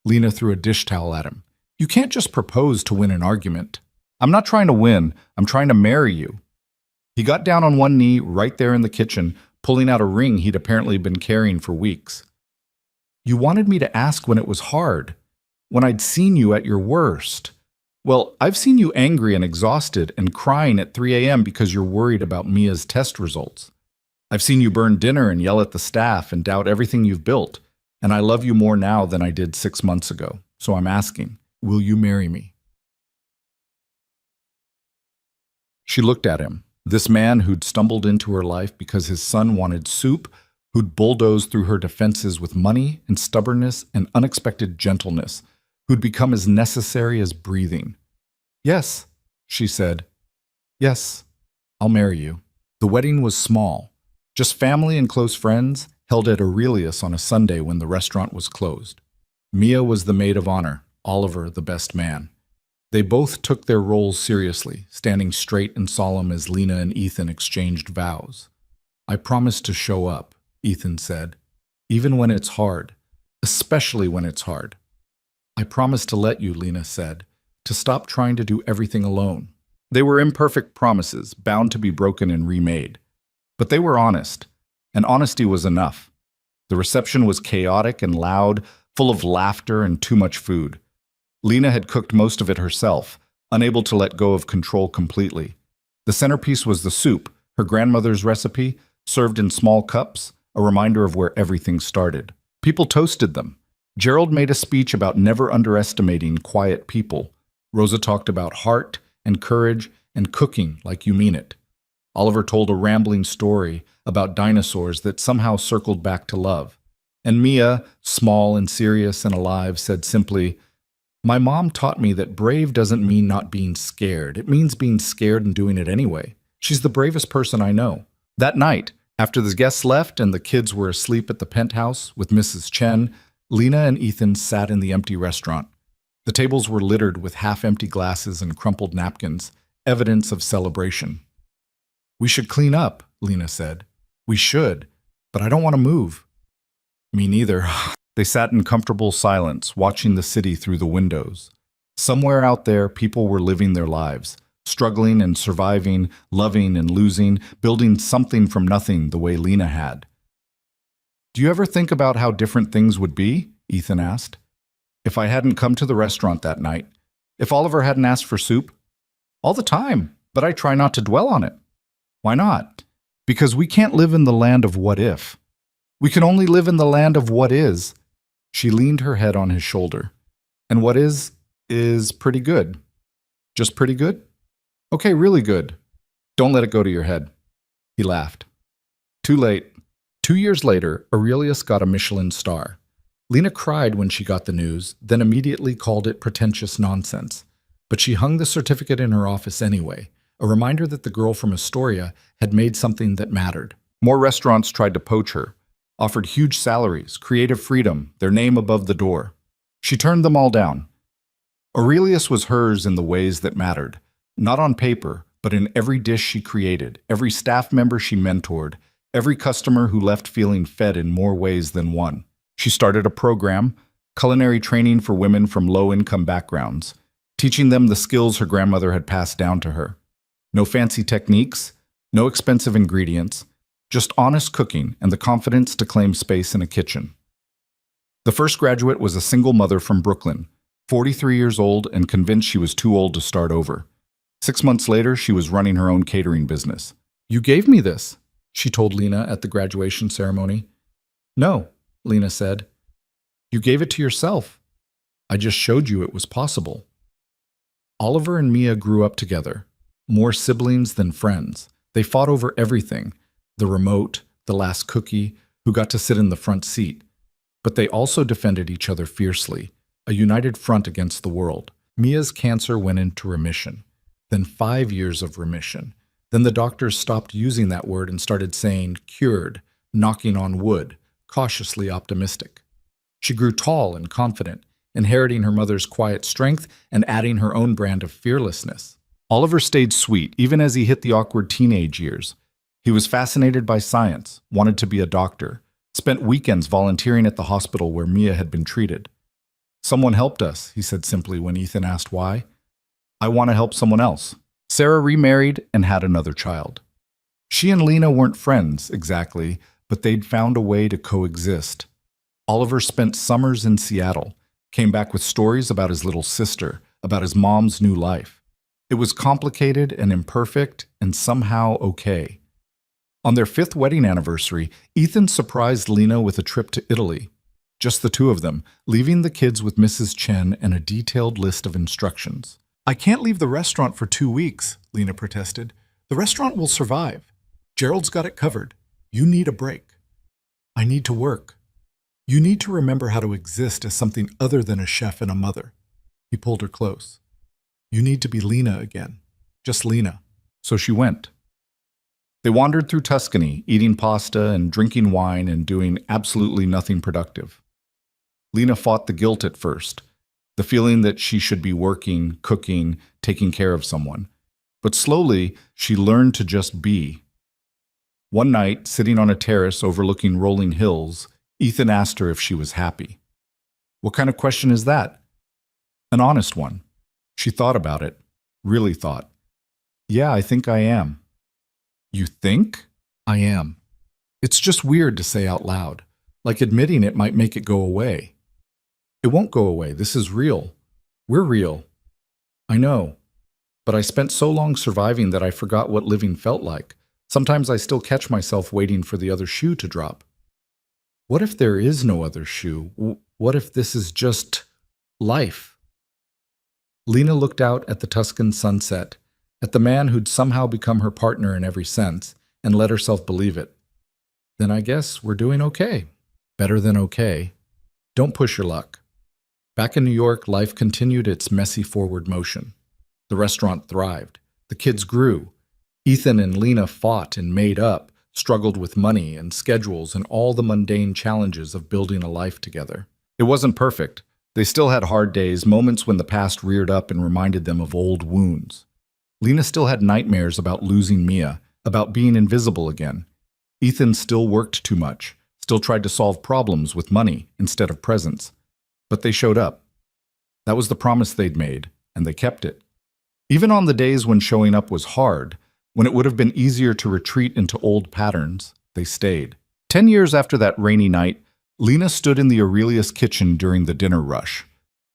Lena threw a dish towel at him. "You can't just propose to win an argument." "I'm not trying to win. I'm trying to marry you." He got down on one knee right there in the kitchen, pulling out a ring he'd apparently been carrying for weeks. "You wanted me to ask when it was hard, when I'd seen you at your worst. Well, I've seen you angry and exhausted and crying at 3 a.m. because you're worried about Mia's test results. I've seen you burn dinner and yell at the staff and doubt everything you've built, and I love you more now than I did 6 months ago. So I'm asking, will you marry me?" She looked at him, this man who'd stumbled into her life because his son wanted soup, who'd bulldozed through her defenses with money and stubbornness and unexpected gentleness, who'd become as necessary as breathing. "Yes," she said. "Yes, I'll marry you." The wedding was small, just family and close friends, held at Aurelius on a Sunday when the restaurant was closed. Mia was the maid of honor, Oliver the best man. They both took their roles seriously, standing straight and solemn as Lena and Ethan exchanged vows. "I promise to show up," Ethan said, "even when it's hard, especially when it's hard." "I promise to let you," Lena said, "to stop trying to do everything alone." They were imperfect promises, bound to be broken and remade. But they were honest, and honesty was enough. The reception was chaotic and loud, full of laughter and too much food. Lena had cooked most of it herself, unable to let go of control completely. The centerpiece was the soup, her grandmother's recipe, served in small cups, a reminder of where everything started. People toasted them. Gerald made a speech about never underestimating quiet people. Rosa talked about heart and courage and cooking like you mean it. Oliver told a rambling story about dinosaurs that somehow circled back to love. And Mia, small and serious and alive, said simply, "My mom taught me that brave doesn't mean not being scared. It means being scared and doing it anyway. She's the bravest person I know." That night, after the guests left and the kids were asleep at the penthouse with Mrs. Chen, Lena and Ethan sat in the empty restaurant. The tables were littered with half-empty glasses and crumpled napkins, evidence of celebration. "We should clean up," Lena said. "We should, but I don't want to move." "Me neither." They sat in comfortable silence, watching the city through the windows. Somewhere out there, people were living their lives, struggling and surviving, loving and losing, building something from nothing the way Lena had. "Do you ever think about how different things would be?" Ethan asked. "If I hadn't come to the restaurant that night? If Oliver hadn't asked for soup?" "All the time, but I try not to dwell on it." "Why not?" "Because we can't live in the land of what if. We can only live in the land of what is." She leaned her head on his shoulder. "And what is pretty good." "Just pretty good?" "Okay, really good. Don't let it go to your head." He laughed. Too late. 2 years later, Aurelius got a Michelin star. Lena cried when she got the news, then immediately called it pretentious nonsense. But she hung the certificate in her office anyway, a reminder that the girl from Astoria had made something that mattered. More restaurants tried to poach her, offered huge salaries, creative freedom, their name above the door. She turned them all down. Aurelius was hers in the ways that mattered, not on paper, but in every dish she created, every staff member she mentored, every customer who left feeling fed in more ways than one. She started a program, culinary training for women from low-income backgrounds, teaching them the skills her grandmother had passed down to her. No fancy techniques, no expensive ingredients, just honest cooking and the confidence to claim space in a kitchen. The first graduate was a single mother from Brooklyn, 43 years old and convinced she was too old to start over. 6 months later, she was running her own catering business. "You gave me this," she told Lena at the graduation ceremony. "No," Lena said. "You gave it to yourself. I just showed you it was possible." Oliver and Mia grew up together, more siblings than friends. They fought over everything, the remote, the last cookie, who got to sit in the front seat. But they also defended each other fiercely, a united front against the world. Mia's cancer went into remission, then 5 years of remission. Then the doctors stopped using that word and started saying cured, knocking on wood, cautiously optimistic. She grew tall and confident, inheriting her mother's quiet strength and adding her own brand of fearlessness. Oliver stayed sweet, even as he hit the awkward teenage years. He was fascinated by science, wanted to be a doctor, spent weekends volunteering at the hospital where Mia had been treated. Someone helped us, he said simply when Ethan asked why. I want to help someone else. Sarah remarried and had another child. She and Lena weren't friends, exactly, but they'd found a way to coexist. Oliver spent summers in Seattle, came back with stories about his little sister, about his mom's new life. It was complicated and imperfect and somehow okay. On their 5th wedding anniversary, Ethan surprised Lena with a trip to Italy. Just the two of them, leaving the kids with Mrs. Chen and a detailed list of instructions. I can't leave the restaurant for 2 weeks, Lena protested. The restaurant will survive. Gerald's got it covered. You need a break. I need to work. You need to remember how to exist as something other than a chef and a mother. He pulled her close. You need to be Lena again. Just Lena. So she went. They wandered through Tuscany, eating pasta and drinking wine and doing absolutely nothing productive. Lena fought the guilt at first, the feeling that she should be working, cooking, taking care of someone. But slowly, she learned to just be. One night, sitting on a terrace overlooking rolling hills, Ethan asked her if she was happy. What kind of question is that? An honest one. She thought about it, really thought. Yeah, I think I am. You think? I am. It's just weird to say out loud, like admitting it might make it go away. It won't go away. This is real. We're real. I know. But I spent so long surviving that I forgot what living felt like. Sometimes I still catch myself waiting for the other shoe to drop. What if there is no other shoe? What if this is just life? Lena looked out at the Tuscan sunset, at the man who'd somehow become her partner in every sense, and let herself believe it. Then I guess we're doing okay. Better than okay. Don't push your luck. Back in New York, life continued its messy forward motion. The restaurant thrived. The kids grew. Ethan and Lena fought and made up, struggled with money and schedules and all the mundane challenges of building a life together. It wasn't perfect. They still had hard days, moments when the past reared up and reminded them of old wounds. Lena still had nightmares about losing Mia, about being invisible again. Ethan still worked too much, still tried to solve problems with money instead of presents. But they showed up. That was the promise they'd made, and they kept it. Even on the days when showing up was hard, when it would have been easier to retreat into old patterns, they stayed. 10 years after that rainy night, Lena stood in the Aurelius kitchen during the dinner rush.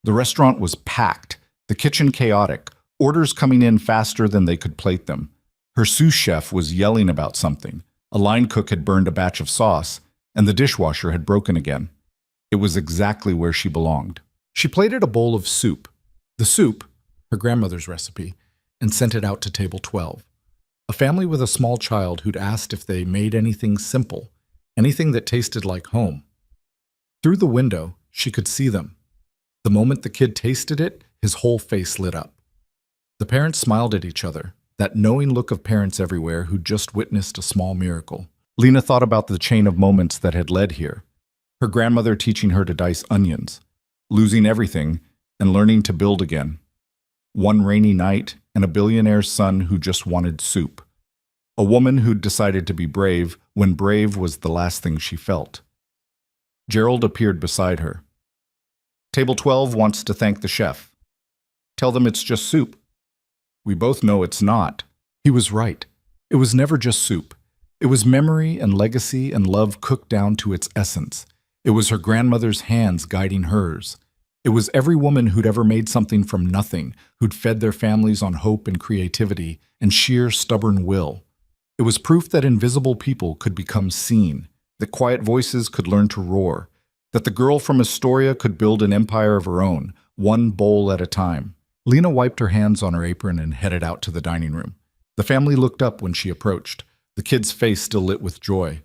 The restaurant was packed, the kitchen chaotic, orders coming in faster than they could plate them. Her sous chef was yelling about something. A line cook had burned a batch of sauce, and the dishwasher had broken again. It was exactly where she belonged. She plated a bowl of soup. The soup, her grandmother's recipe, and sent it out to table 12. A family with a small child who'd asked if they made anything simple, anything that tasted like home. Through the window, she could see them. The moment the kid tasted it, his whole face lit up. The parents smiled at each other, that knowing look of parents everywhere who'd just witnessed a small miracle. Lena thought about the chain of moments that had led here. Her grandmother teaching her to dice onions, losing everything, and learning to build again. One rainy night, and a billionaire's son who just wanted soup. A woman who'd decided to be brave when brave was the last thing she felt. Gerald appeared beside her. Table 12 wants to thank the chef. Tell them it's just soup. We both know it's not. He was right. It was never just soup. It was memory and legacy and love cooked down to its essence. It was her grandmother's hands guiding hers. It was every woman who'd ever made something from nothing, who'd fed their families on hope and creativity and sheer stubborn will. It was proof that invisible people could become seen, that quiet voices could learn to roar, that the girl from Astoria could build an empire of her own, one bowl at a time. Lena wiped her hands on her apron and headed out to the dining room. The family looked up when she approached, the kid's face still lit with joy.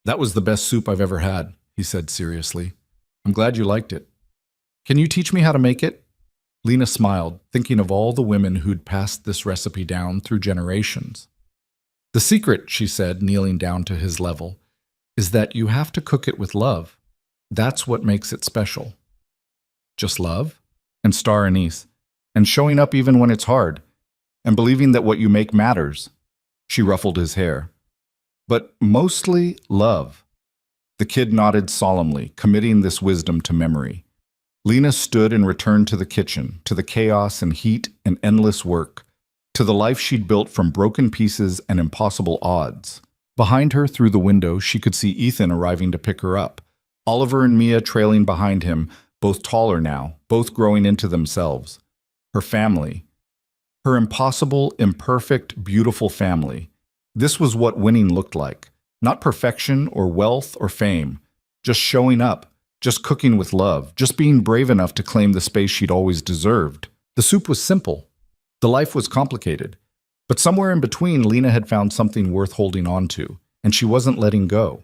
That was the best soup I've ever had, he said seriously. I'm glad you liked it. Can you teach me how to make it? Lena smiled, thinking of all the women who'd passed this recipe down through generations. The secret, she said, kneeling down to his level, is that you have to cook it with love. That's what makes it special. Just love? And star anise. And showing up even when it's hard. And believing that what you make matters. She ruffled his hair. but mostly love. The kid nodded solemnly, committing this wisdom to memory. Lena stood and returned to the kitchen, to the chaos and heat and endless work, to the life she'd built from broken pieces and impossible odds. Behind her, through the window, she could see Ethan arriving to pick her up, Oliver and Mia trailing behind him, both taller now, both growing into themselves. Her family. Her impossible, imperfect, beautiful family. This was what winning looked like. Not perfection or wealth or fame. Just showing up. Just cooking with love. Just being brave enough to claim the space she'd always deserved. The soup was simple. The life was complicated. But somewhere in between, Lena had found something worth holding on to, and she wasn't letting go.